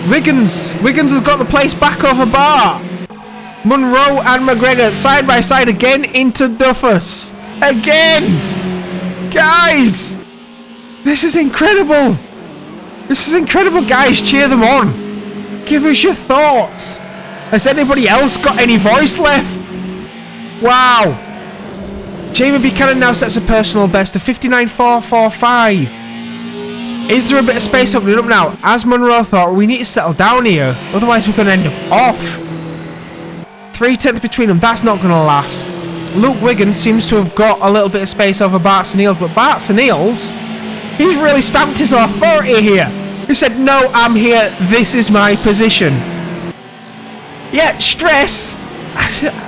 Wiggins has got the place back over Bart. Monroe and McGregor side by side again into Duffus. Again! Guys! This is incredible! This is incredible, guys. Cheer them on. Give us your thoughts. Has anybody else got any voice left? Wow. Jamie Buchanan now sets a personal best of 59.445. Is there a bit of space opening up now? As Monroe thought, we need to settle down here. Otherwise we're going to end up off. 3 tenths between them. That's not going to last. Luke Wiggins seems to have got a little bit of space over Bart Sneels, but Bart Sneels, he's really stamped his authority here. He said, no, I'm here, this is my position. Yeah, stress.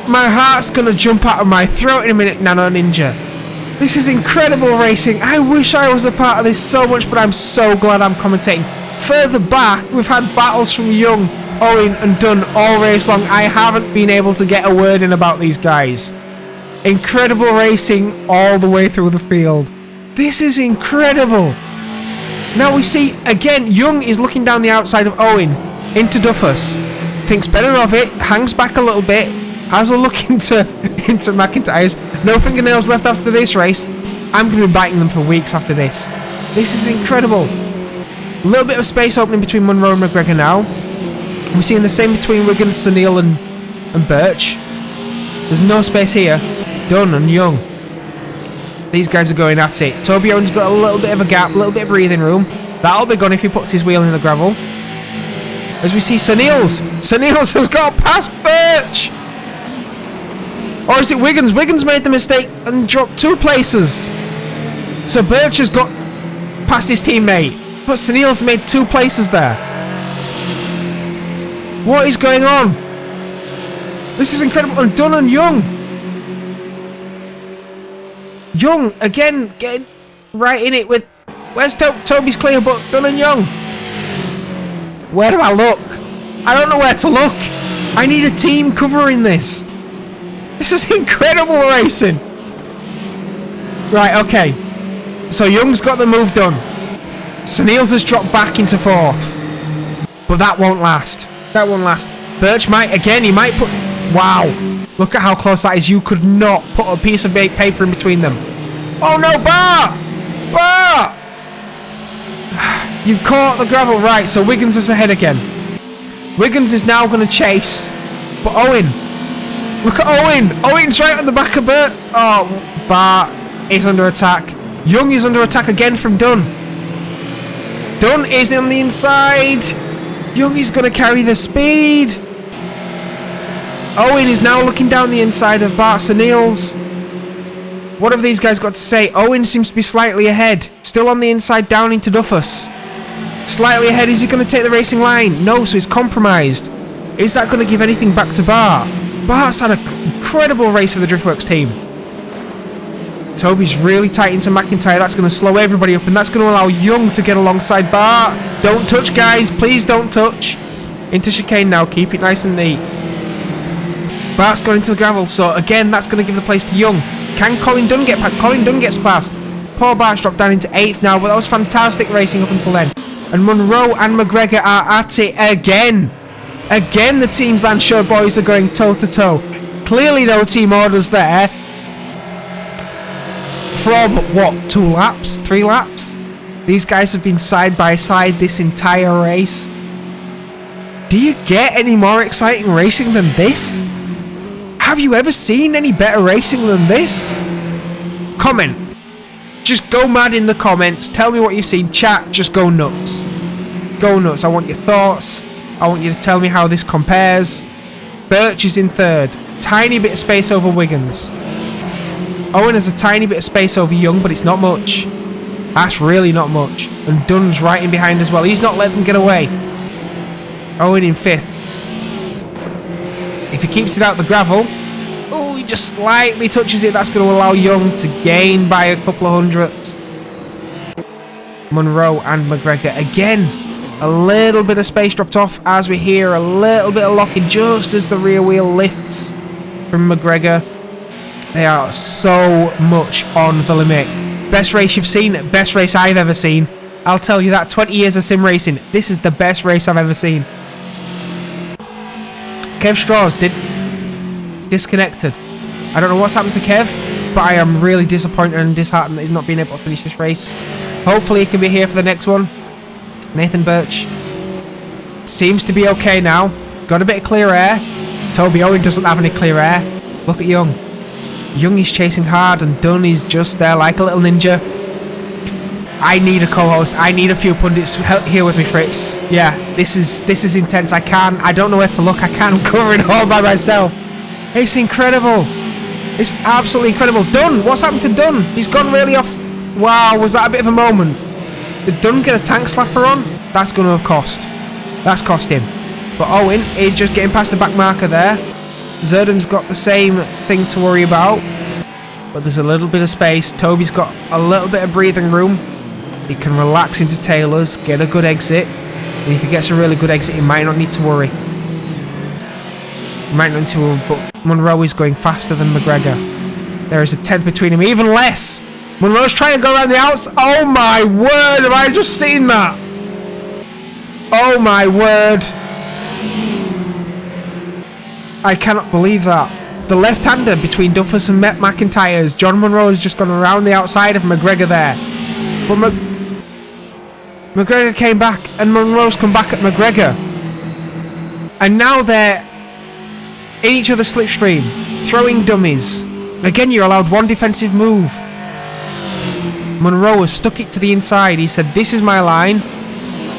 My heart's gonna jump out of my throat in a minute, Nano Ninja. This is incredible racing. I wish I was a part of this so much, but I'm so glad I'm commentating. Further back, we've had battles from Young, Owen and Dunn all race long. I haven't been able to get a word in about these guys. Incredible racing all the way through the field. This is incredible. Now we see, again, Young is looking down the outside of Owen into Duffus. Thinks better of it, hangs back a little bit, has a look into McIntyre's. No fingernails left after this race. I'm going to be biting them for weeks after this. This is incredible. A little bit of space opening between Munro and McGregor now. We're seeing the same between Wiggins, Sunil and Birch. There's no space here. Dunn and Young. These guys are going at it. Toby Owen's got a little bit of a gap, a little bit of breathing room. That'll be gone if he puts his wheel in the gravel. As we see Sunil's. Sunil's has got past Birch. Or is it Wiggins? Wiggins made the mistake and dropped 2 places. So Birch has got past his teammate. But Sunil's made 2 places there. What is going on? This is incredible. And Dunn and Young. Young, again, getting right in it with... Where's Toby's clear, but Dunn and Young? Where do I look? I don't know where to look. I need a team covering this. This is incredible racing. Right, okay. So Young's got the move done. Sunil's has dropped back into 4th. But that won't last. That won't last. Birch might, again, he might put... Wow. Look at how close that is. You could not put a piece of paper in between them. Oh no, Bart! Bart! You've caught the gravel. Right, so Wiggins is ahead again. Wiggins is now going to chase. But Owen. Look at Owen. Owen's right on the back of Bert. Oh, Bart is under attack. Young is under attack again from Dunn. Dunn is on the inside. Young is going to carry the speed. Owen is now looking down the inside of Bart Sunil's. What have these guys got to say? Owen seems to be slightly ahead. Still on the inside down into Duffus. Slightly ahead. Is he going to take the racing line? No, so he's compromised. Is that going to give anything back to Bart? Bart's had an incredible race for the Driftworks team. Toby's really tight into McIntyre. That's going to slow everybody up, and that's going to allow Young to get alongside Bart. Don't touch, guys. Please don't touch. Into chicane now. Keep it nice and neat. Bart's gone into the gravel, so again, that's going to give the place to Young. Can Colin Dunn get past? Colin Dunn gets past. Paul Bart's dropped down into 8th now, but that was fantastic racing up until then. And Munro and McGregor are at it again. Again, the Teams Lanshaw boys are going toe-to-toe. Clearly no team orders there. From, what, 2 laps? 3 laps? These guys have been side by side this entire race. Do you get any more exciting racing than this? Have you ever seen any better racing than this? Comment. Just go mad in the comments. Tell me what you've seen. Chat, just go nuts. Go nuts. I want your thoughts. I want you to tell me how this compares. Birch is in 3rd. Tiny bit of space over Wiggins. Owen has a tiny bit of space over Young, but it's not much. That's really not much. And Dunn's right in behind as well. He's not letting them get away. Owen in 5th. If he keeps it out the gravel, oh, he just slightly touches it. That's going to allow Young to gain by a couple of hundredths. Munro and McGregor again. A little bit of space dropped off as we hear a little bit of locking just as the rear wheel lifts from McGregor. They are so much on the limit. Best race you've seen, best race I've ever seen. I'll tell you that. 20 years of sim racing. This is the best race I've ever seen. Kev Straws disconnected. I don't know what's happened to Kev, but I am really disappointed and disheartened that he's not been able to finish this race. Hopefully he can be here for the next one. Nathan Birch seems to be okay now. Got a bit of clear air. Toby Owen doesn't have any clear air. Look at Young. Young is chasing hard and Dunn is just there like a little ninja. I need a co-host. I need a few pundits here with me, Fritz. Yeah, this is intense. I don't know where to look. I can't cover it all by myself. It's incredible. It's absolutely incredible. Dunn, what's happened to Dunn? He's gone really off. Wow, was that a bit of a moment? Did Dunn get a tank slapper on? That's going to have cost. That's cost him. But Owen is just getting past the back marker there. Zerdum's got the same thing to worry about. But there's a little bit of space. Toby's got a little bit of breathing room. He can relax into Taylor's, get a good exit. And if he gets a really good exit, he might not need to worry. He might not need to worry, but Monroe is going faster than McGregor. There is a tenth between him, even less. Monroe's trying to go around the outs. Oh my word, have I just seen that? Oh my word. I cannot believe that. The left-hander between Duffus and McIntyre's. John Monroe has just gone around the outside of McGregor there. But McGregor came back and Monroe's come back at McGregor. And now they're in each other's slipstream, throwing dummies. Again, you're allowed one defensive move. Monroe has stuck it to the inside. He said, this is my line.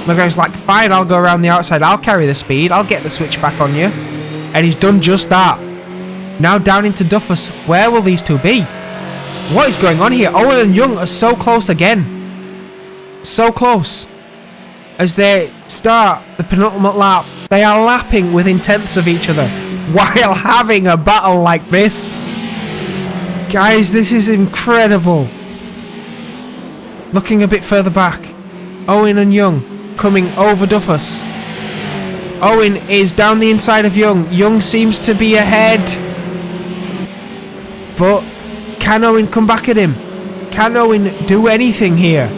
McGregor's like, fine, I'll go around the outside. I'll carry the speed. I'll get the switch back on you. And he's done just that. Now down into Duffus. Where will these two be? What is going on here? Owen and Young are so close again. So close. As they start the penultimate lap, they are lapping within tenths of each other while having a battle like this. Guys, this is incredible. Looking a bit further back, Owen and Young coming over Duffus. Owen is down the inside of Young. Young seems to be ahead. But can Owen come back at him? Can Owen do anything here?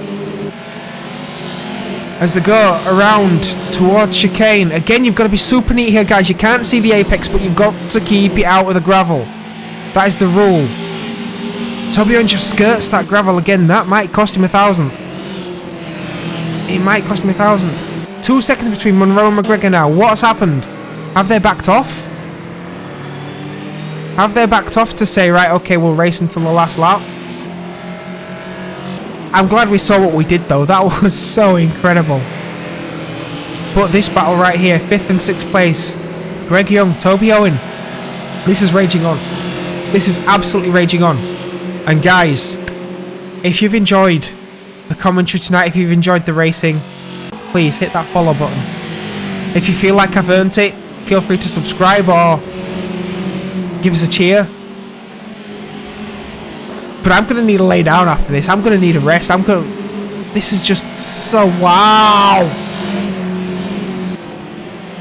As they go around towards chicane. Again, you've got to be super neat here, guys. You can't see the apex, but you've got to keep it out of the gravel. That is the rule. Toby Owen just skirts that gravel again. That might cost him 1,000th. It might cost him 1,000th. 2 seconds between Monroe and McGregor now. What's happened? Have they backed off? Have they backed off to say, right, okay, we'll race until the last lap? I'm glad we saw what we did, though. That was so incredible. But this battle right here, 5th and 6th place. Greg Young, Toby Owen. This is raging on. This is absolutely raging on. And guys, if you've enjoyed the commentary tonight, if you've enjoyed the racing, please hit that follow button. If you feel like I've earned it, feel free to subscribe or give us a cheer. But I'm going to need to lay down after this. I'm going to need a rest. This is just so wow.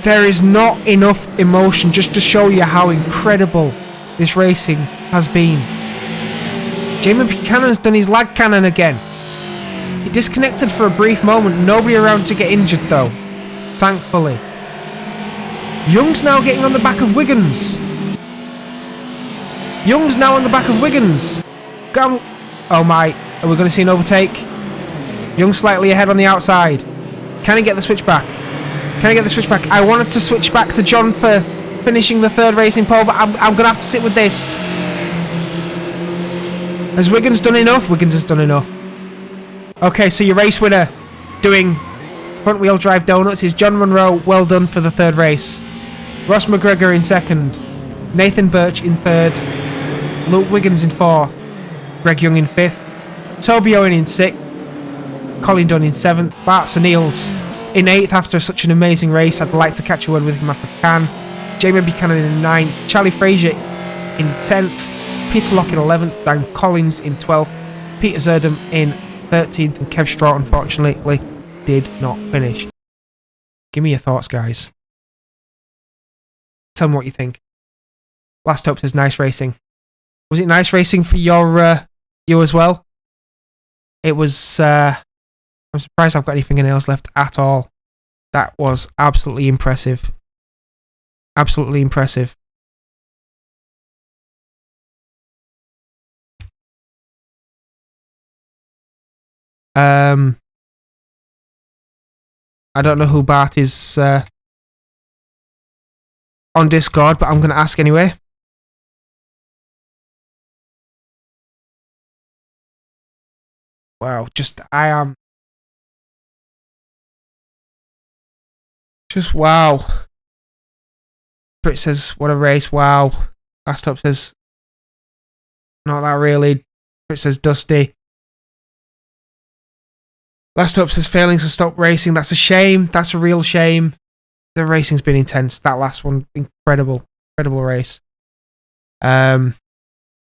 There is not enough emotion just to show you how incredible this racing has been. Jamie Buchanan's done his lag cannon again. He disconnected for a brief moment. Nobody around to get injured though. Thankfully. Young's now getting on the back of Wiggins. Young's now on the back of Wiggins. Go. Oh my. Are we going to see an overtake? Young slightly ahead on the outside. Can he get the switch back? Can I get the switch back? I wanted to switch back to John for finishing the 3rd racing pole, but I'm going to have to sit with this. Has Wiggins done enough? Wiggins has done enough. Okay, so your race winner doing front wheel drive donuts is John Monroe. Well done for the 3rd race. Ross McGregor in 2nd. Nathan Birch in 3rd. Luke Wiggins in 4th. Greg Young in 5th. Toby Owen in 6th. Colin Dunn in 7th. Bart Niels in 8th after such an amazing race. I'd like to catch a word with him if I can. Jamie Buchanan in 9th. Charlie Frazier in 10th. Peter Locke in 11th. Dan Collins in 12th. Peter Zerdum in 13th. And Kev Straw, unfortunately, did not finish. Give me your thoughts, guys. Tell me what you think. Last Hope says nice racing. Was it nice racing for you as well? It was. I'm surprised I've got any fingernails left at all. That was absolutely impressive. Absolutely impressive. I don't know who Bart is on Discord, but I'm going to ask anyway. Wow, I am just wow. Brit says, what a race, wow. Last Up says, Not that really. It says Dusty. Last up says failing to stop racing. That's a shame. That's a real shame. The racing's been intense. That last one, incredible race. I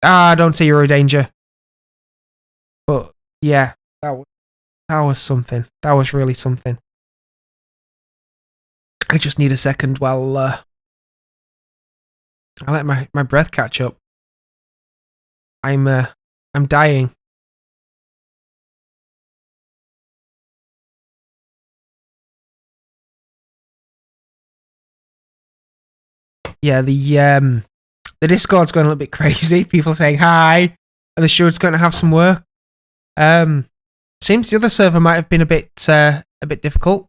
don't see Euro Danger. But yeah, that was something. That was really something. I just need a second while I let my breath catch up. I'm dying. Yeah, the Discord's going a little bit crazy. People saying hi, and the show's going to have some work. Seems the other server might have been a bit difficult.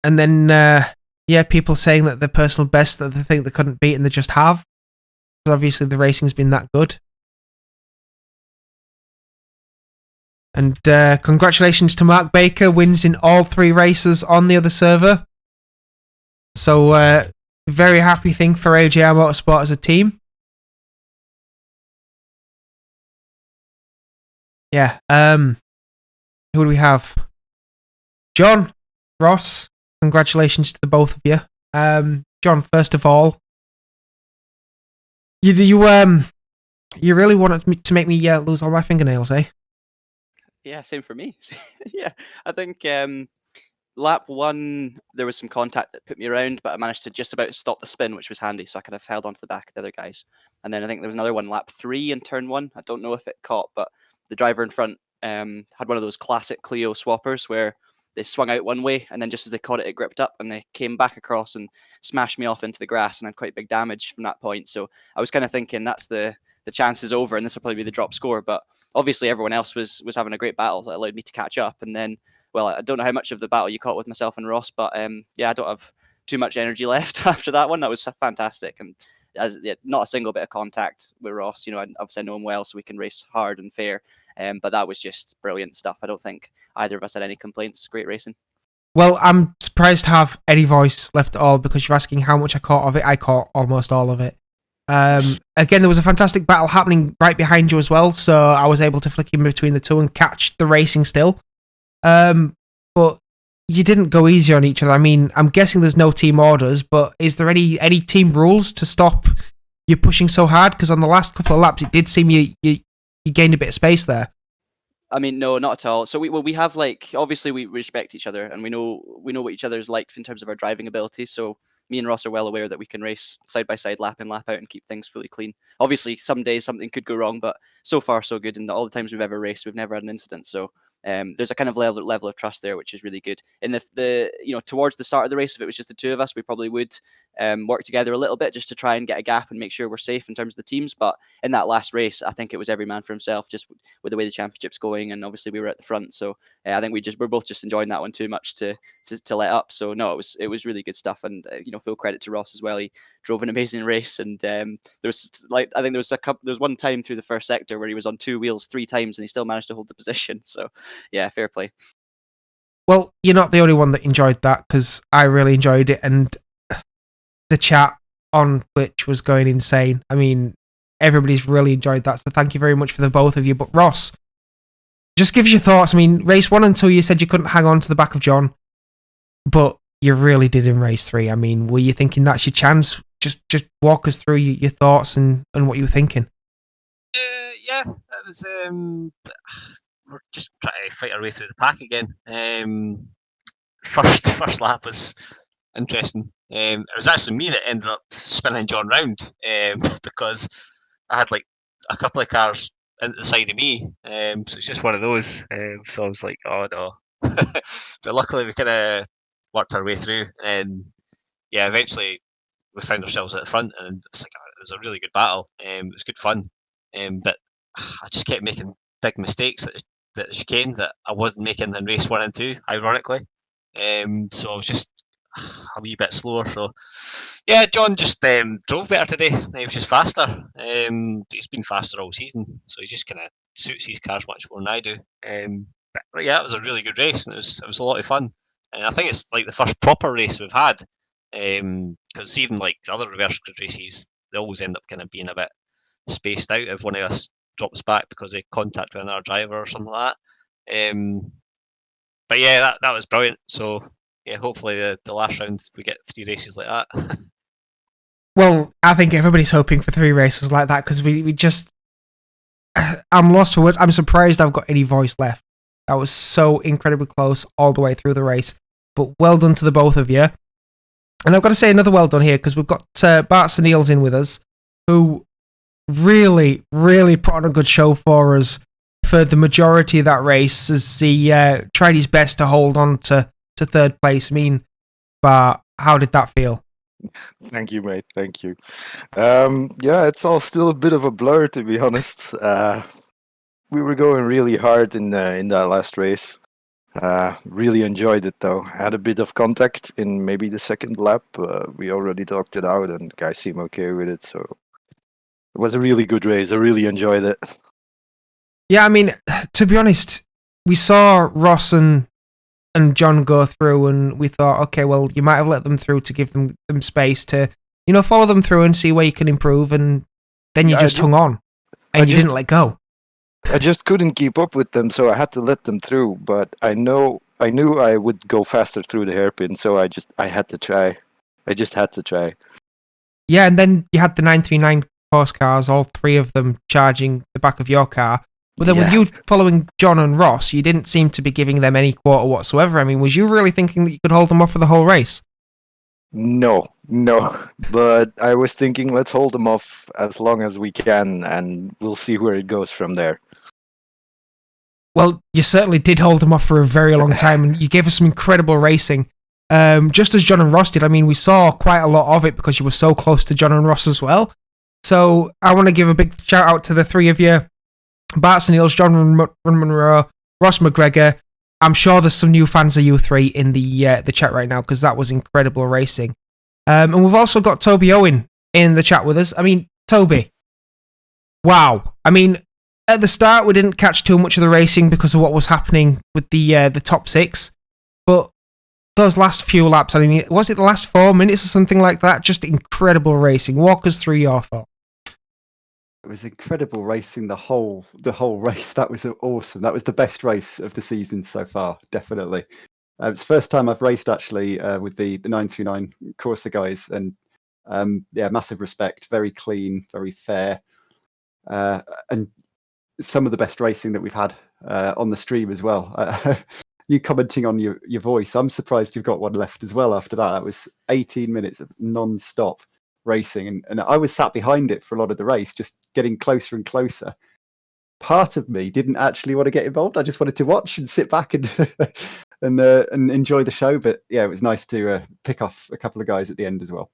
And then people saying that their personal best that they think they couldn't beat and they just have. Because obviously the racing's been that good. And congratulations to Mark Baker, wins in all 3 races on the other server. So, very happy thing for AJR Motorsport as a team. Yeah, who do we have? John, Ross, congratulations to the both of you. John, first of all, you really wanted to make me lose all my fingernails, eh? Yeah, same for me. Yeah, I think lap 1 there was some contact that put me around, but I managed to just about stop the spin, which was handy, so I could have held onto the back of the other guys. And then I think there was another one, lap 3 in turn 1. I don't know if it caught, but the driver in front had one of those classic Clio swappers where they swung out one way, and then just as they caught it, it gripped up, and they came back across and smashed me off into the grass, and had quite big damage from that point. So I was kind of thinking that's the chance is over, and this will probably be the drop score. But obviously everyone else was having a great battle that allowed me to catch up. And then, well, I don't know how much of the battle you caught with myself and Ross, but yeah, I don't have too much energy left after that one. That was fantastic, and not a single bit of contact with Ross. Obviously I know him well, so we can race hard and fair. But that was just brilliant stuff. I don't think either of us had any complaints. Great racing. Well, I'm surprised to have any voice left at all, because you're asking how much I caught of it. I caught almost all of it. Again, there was a fantastic battle happening right behind you as well, so I was able to flick in between the two and catch the racing still. But you didn't go easy on each other. I mean, I'm guessing there's no team orders, but is there any team rules to stop you pushing so hard? Because on the last couple of laps, it did seem you gained a bit of space there. I mean, no, not at all. So we have, like, obviously we respect each other, and we know what each other's like in terms of our driving ability. So me and Ross are well aware that we can race side by side, lap in, lap out, and keep things fully clean. Obviously, some days something could go wrong, but so far so good. And all the times we've ever raced, we've never had an incident. So there's a kind of level of trust there, which is really good. In the towards the start of the race, if it was just the two of us, we probably would work together a little bit just to try and get a gap and make sure we're safe in terms of the teams. But in that last race, I think it was every man for himself, just with the way the championship's going, and obviously we were at the front. So I think we're both just enjoying that one too much to let up. So no, it was really good stuff, and full credit to Ross as well. He drove an amazing race, and there was there was one time through the first sector where he was on 2 wheels 3 times, and he still managed to hold the position. So yeah, fair play. Well, you're not the only one that enjoyed that, because I really enjoyed it, and the chat on Twitch was going insane. I mean, everybody's really enjoyed that, so thank you very much for the both of you. But Ross, just give us your thoughts. I mean, race 1 and 2, you said you couldn't hang on to the back of John, but you really did in race 3. I mean, were you thinking that's your chance? Just walk us through your thoughts and what you were thinking. Yeah, it was. We're just trying to fight our way through the pack again. First lap was interesting. It was actually me that ended up spinning John round because I had like a couple of cars into the side of me. So it's just one of those. So I was like, oh no. But luckily we kind of worked our way through, and yeah, eventually we found ourselves at the front, and it was a really good battle. It was good fun, but I just kept making big mistakes at the chicane that I wasn't making in race 1 and 2, ironically. So I was just a wee bit slower. So yeah, John just drove better today. He was just faster. He's been faster all season, so he just kind of suits these cars much more than I do. But yeah, it was a really good race, and it was a lot of fun. And I think it's like the first proper race we've had Because even like the other reverse grid races, they always end up kind of being a bit spaced out if one of us drops back because they contact with another driver or something like that. But yeah, that was brilliant. So yeah, hopefully the last round we get 3 races like that. Well, I think everybody's hoping for 3 races like that because we just... I'm lost for words. I'm surprised I've got any voice left. That was so incredibly close all the way through the race. But well done to the both of you. And I've got to say another well done here because we've got Bart Niels in with us, who really, really put on a good show for us for the majority of that race as he tried his best to hold on to 3rd place. I mean, Bart, how did that feel? Thank you, mate. Thank you. Yeah, it's all still a bit of a blur, to be honest. We were going really hard in that last race. Really enjoyed it, though. Had a bit of contact in maybe the 2nd lap. We already talked it out, and guys seem okay with it. So it was a really good race. I really enjoyed it. Yeah, I mean, to be honest, we saw Ross and John go through, and we thought, okay, well, you might have let them through to give them space to, follow them through and see where you can improve, and then you just hung on, and you didn't let go. I just couldn't keep up with them, so I had to let them through. But I knew I would go faster through the hairpin, so I had to try. I just had to try. Yeah, and then you had the 939 horse cars, all 3 of them charging the back of your car. But then with you following John and Ross, you didn't seem to be giving them any quarter whatsoever. I mean, was you really thinking that you could hold them off for the whole race? No. But I was thinking, let's hold them off as long as we can, and we'll see where it goes from there. Well, you certainly did hold them off for a very long time, and you gave us some incredible racing. Just as John and Ross did. I mean, we saw quite a lot of it because you were so close to John and Ross as well. So I want to give a big shout out to the 3 of you. Bart Niels, John Monroe, Ross McGregor. I'm sure there's some new fans of you 3 in the chat right now because that was incredible racing. And we've also got Toby Owen in the chat with us. I mean, Toby, wow. I mean, at the start we didn't catch too much of the racing because of what was happening with the top 6, but those last few laps, I mean, was it the last 4 minutes or something like that? Just incredible racing. Walk us through your thoughts. It was incredible racing the whole race. That was awesome. That was the best race of the season so far, definitely. It's the first time I've raced actually with the 939 Corsa guys, and yeah, massive respect. Very clean, very fair, and some of the best racing that we've had on the stream as well. You commenting on your voice, I'm surprised you've got one left as well after that. That was 18 minutes of non-stop racing, and I was sat behind it for a lot of the race, just getting closer and closer. Part of me didn't actually want to get involved. I just wanted to watch and sit back and and enjoy the show. But yeah, it was nice to pick off a couple of guys at the end as well.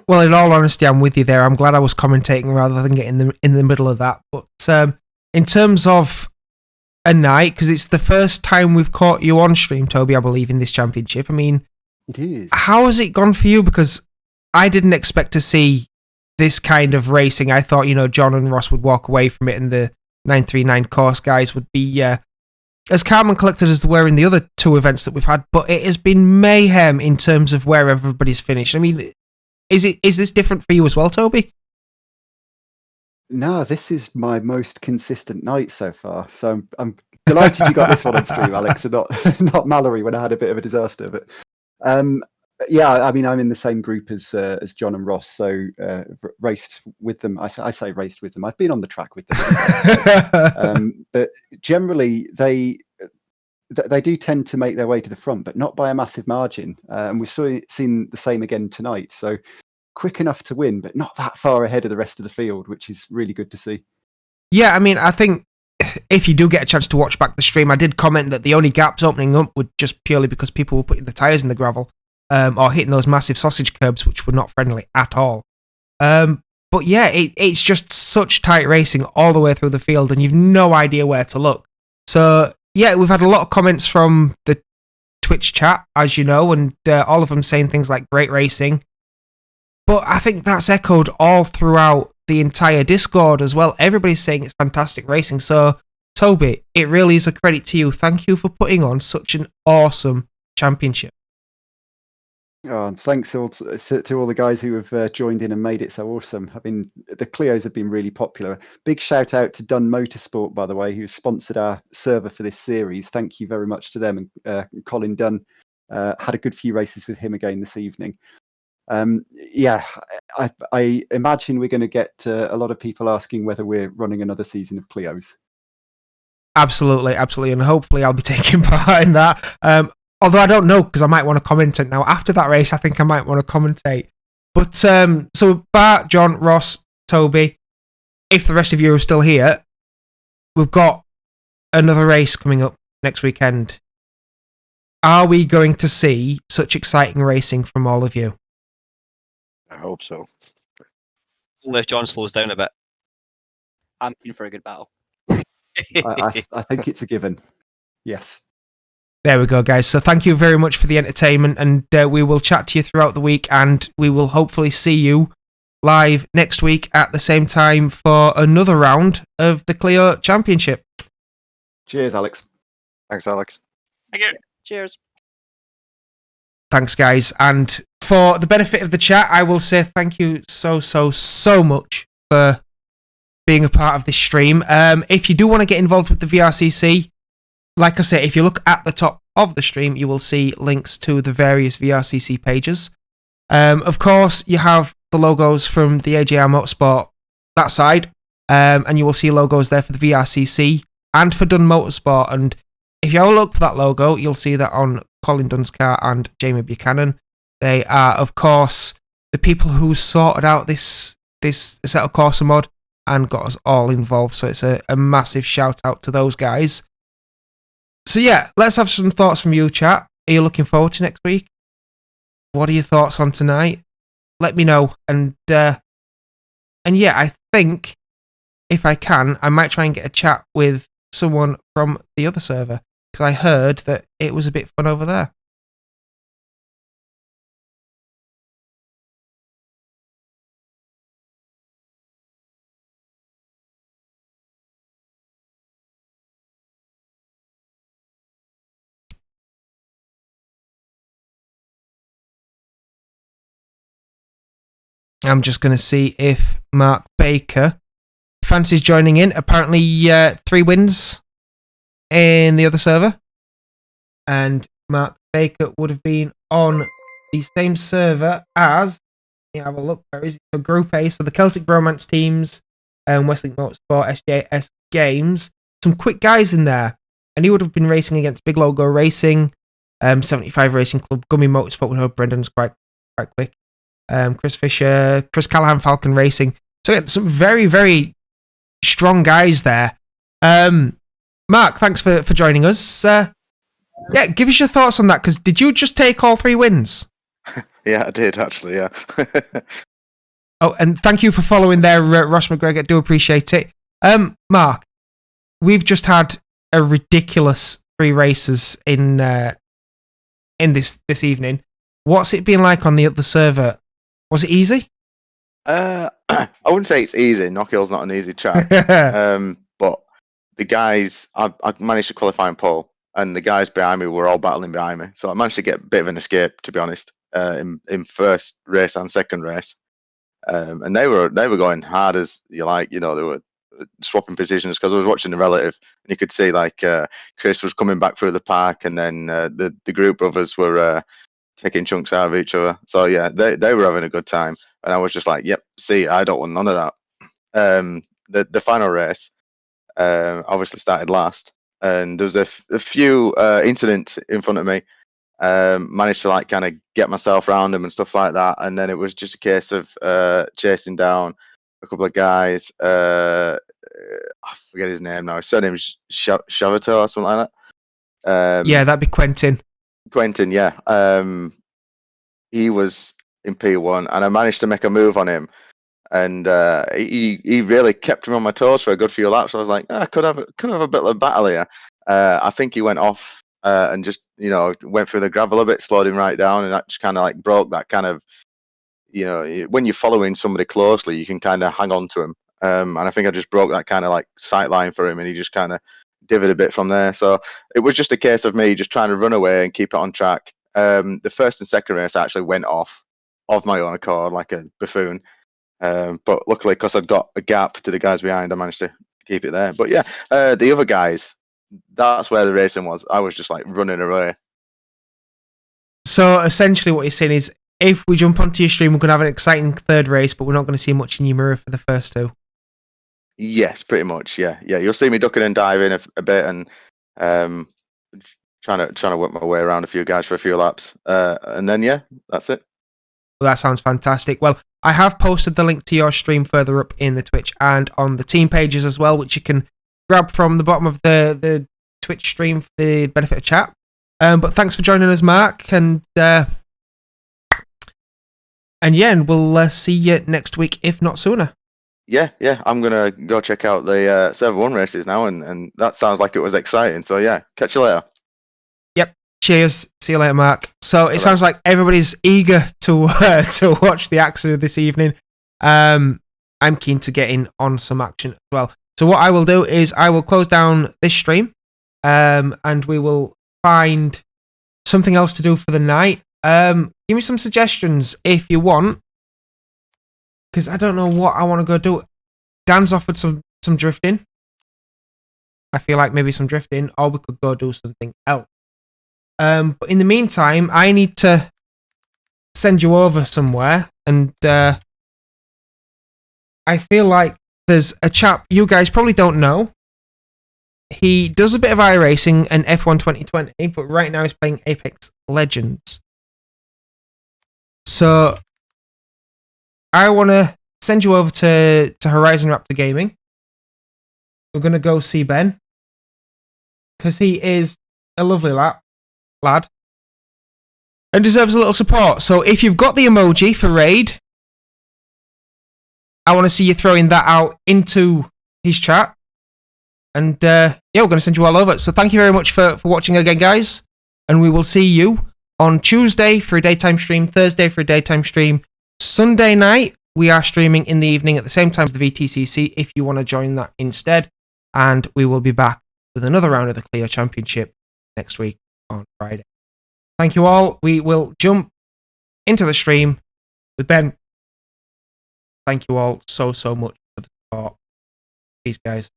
Well, in all honesty, I'm with you there. I'm glad I was commentating rather than getting in the middle of that. But in terms of a night, because it's the first time we've caught you on stream, Toby, I believe, in this championship. I mean, it is. How has it gone for you? Because I didn't expect to see this kind of racing. I thought, John and Ross would walk away from it and the 939 course guys would be as calm and collected as they were in the other 2 events that we've had. But it has been mayhem in terms of where everybody's finished. I mean, is this different for you as well, Toby? No, this is my most consistent night so far. So I'm delighted you got this one on stream, Alex, and not Mallory when I had a bit of a disaster. But yeah, I mean, I'm in the same group as John and Ross, so raced with them. I say raced with them. I've been on the track with them, but generally they do tend to make their way to the front, but not by a massive margin. And we've seen the same again tonight. So quick enough to win, but not that far ahead of the rest of the field, which is really good to see. Yeah, I mean, I think if you do get a chance to watch back the stream, I did comment that the only gaps opening up were just purely because people were putting the tyres in the gravel or hitting those massive sausage curbs, which were not friendly at all. But yeah, it's just such tight racing all the way through the field, and you've no idea where to look. So yeah, we've had a lot of comments from the Twitch chat, as you know, and all of them saying things like great racing. But I think that's echoed all throughout the entire Discord as well. Everybody's saying it's fantastic racing. So, Toby, it really is a credit to you. Thank you for putting on such an awesome championship. Oh, and thanks all to all the guys who have joined in and made it so awesome. I mean, the Clios have been really popular. Big shout out to Dunn Motorsport, by the way, who sponsored our server for this series. Thank you very much to them. And Colin Dunn had a good few races with him again this evening. Yeah, I imagine we're going to get a lot of people asking whether we're running another season of Clios. Absolutely, absolutely, and hopefully I'll be taking part in that. Although I don't know, because I might want to commentate now. After that race, I think I might want to commentate. But so Bart, John, Ross, Toby, if the rest of you are still here, we've got another race coming up next weekend. Are we going to see such exciting racing from all of you? I hope so. Only if John slows down a bit. I'm keen for a good battle. I think it's a given. Yes. There we go, guys. So thank you very much for the entertainment, and we will chat to you throughout the week, and we will hopefully see you live next week at the same time for another round of the Clio Championship. Cheers, Alex. Thanks, Alex. Thank you. Cheers. Thanks, guys. And for the benefit of the chat, I will say thank you so much for being a part of this stream. If you do want to get involved with the VRCC, like I say, if you look at the top of the stream, you will see links to the various VRCC pages. Of course, you have the logos from the AJR Motorsport, that side, and you will see logos there for the VRCC and for Dunn Motorsport. And if you have a look for that logo, you'll see that on Colin Dunn's car and Jamie Buchanan. They are, of course, the people who sorted out this Assetto Corsa mod and got us all involved. So it's a massive shout out to those guys. So yeah, let's have some thoughts from you, chat. Are you looking forward to next week? What are your thoughts on tonight? Let me know. And yeah, I think if I can, I might try and get a chat with someone from the other server, because I heard that it was a bit fun over there. I'm just going to see if Mark Baker fancies joining in. Apparently, 3 wins in the other server. And Mark Baker would have been on the same server as, have a look, where is it? So Group A, so the Celtic Bromance teams, Westlink Motorsport, SJS Games. Some quick guys in there. And he would have been racing against Big Logo Racing, 75 Racing Club, Gummy Motorsport. We know Brendan's quite quick. Chris Fisher, Chris Callahan, Falcon Racing. So yeah, some very, very strong guys there. Mark, thanks for joining us. Yeah, give us your thoughts on that, because did you just take all 3 wins? Yeah, I did, actually, yeah. Oh, and thank you for following there, Ross McGregor. Do appreciate it. Mark, we've just had a ridiculous 3 races in this evening. What's it been like on the other server? Was it easy? I wouldn't say it's easy. Knockhill's not an easy track. But the guys, I managed to qualify in pole, and the guys behind me were all battling behind me. So I managed to get a bit of an escape, to be honest, in first race and second race. And they were going hard as you like. You know, they were swapping positions, because I was watching the relative, and you could see like Chris was coming back through the park, and then the group brothers were taking chunks out of each other. So yeah, they were having a good time, and I was just like, yep, see, I don't want none of that. The final race obviously started last, and there was a few incidents in front of me. Managed to like kind of get myself around them and stuff like that, and then it was just a case of chasing down a couple of guys. I forget his name now. His surname's Shavato or something like that. Yeah, that'd be Quentin. Quentin, yeah. He was in P1, and I managed to make a move on him, and he really kept me on my toes for a good few laps. I was like, I could have a bit of a battle here. I think he went off and just went through the gravel a bit, slowed him right down, and that just kind of like broke that kind of, when you're following somebody closely, you can kind of hang on to him. And I think I just broke that kind of like sight line for him, and he just kind of divvied a bit from there. So it was just a case of me just trying to run away and keep it on track. The first and second race I actually went off of my own accord like a buffoon. But luckily, because I'd got a gap to the guys behind, I managed to keep it there. But yeah, the other guys, that's where the racing was. I was just like running away. So essentially what you're saying is, if we jump onto your stream, we're going to have an exciting third race, but we're not going to see much in your mirror for the first two. Yes, pretty much. Yeah. You'll see me ducking and diving a bit, and trying to work my way around a few guys for a few laps. And then yeah, that's it. Well, that sounds fantastic. Well, I have posted the link to your stream further up in the Twitch and on the team pages as well, which you can grab from the bottom of the Twitch stream for the benefit of chat. But thanks for joining us, Mark, and yeah, and we'll see you next week, if not sooner. Yeah, I'm gonna go check out the Server 1 races now, and that sounds like it was exciting. So yeah, catch you later. Yep. Cheers. See you later, Mark. So it sounds like everybody's eager to watch the action of this evening. I'm keen to get in on some action as well. So what I will do is I will close down this stream, and we will find something else to do for the night. Give me some suggestions if you want, because I don't know what I want to go do. Dan's offered some drifting. I feel like maybe some drifting, or we could go do something else. But in the meantime, I need to send you over somewhere, and I feel like there's a chap you guys probably don't know. He does a bit of iRacing and F1 2020, but right now he's playing Apex Legends. So I want to send you over to Horizon Raptor Gaming. We're going to go see Ben, because he is a lovely lad and deserves a little support. So if you've got the emoji for Raid, I want to see you throwing that out into his chat. And yeah, we're going to send you all over. So thank you very much for watching again, guys. And we will see you on Tuesday for a daytime stream, Thursday for a daytime stream. Sunday night, we are streaming in the evening at the same time as the VTCC if you want to join that instead. And we will be back with another round of the Clio Championship next week on Friday. Thank you all. We will jump into the stream with Ben. Thank you all so much for the support. Peace, guys.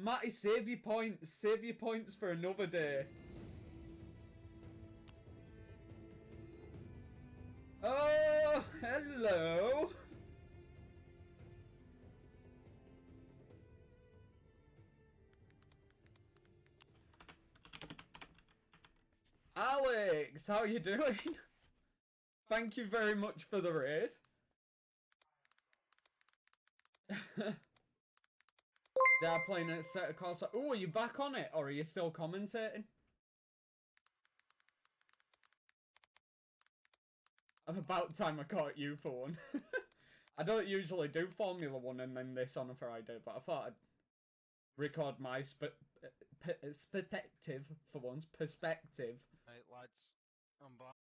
Matty, save your points. Save your points for another day. Oh, hello. Alex, how are you doing? Thank you very much for the raid. They are playing a set of cards. Oh, are you back on it, or are you still commentating? About time I caught you for one. I don't usually do Formula 1 and then this on a Friday, but I thought I'd record my perspective for once. Perspective. Right, lads, I'm back.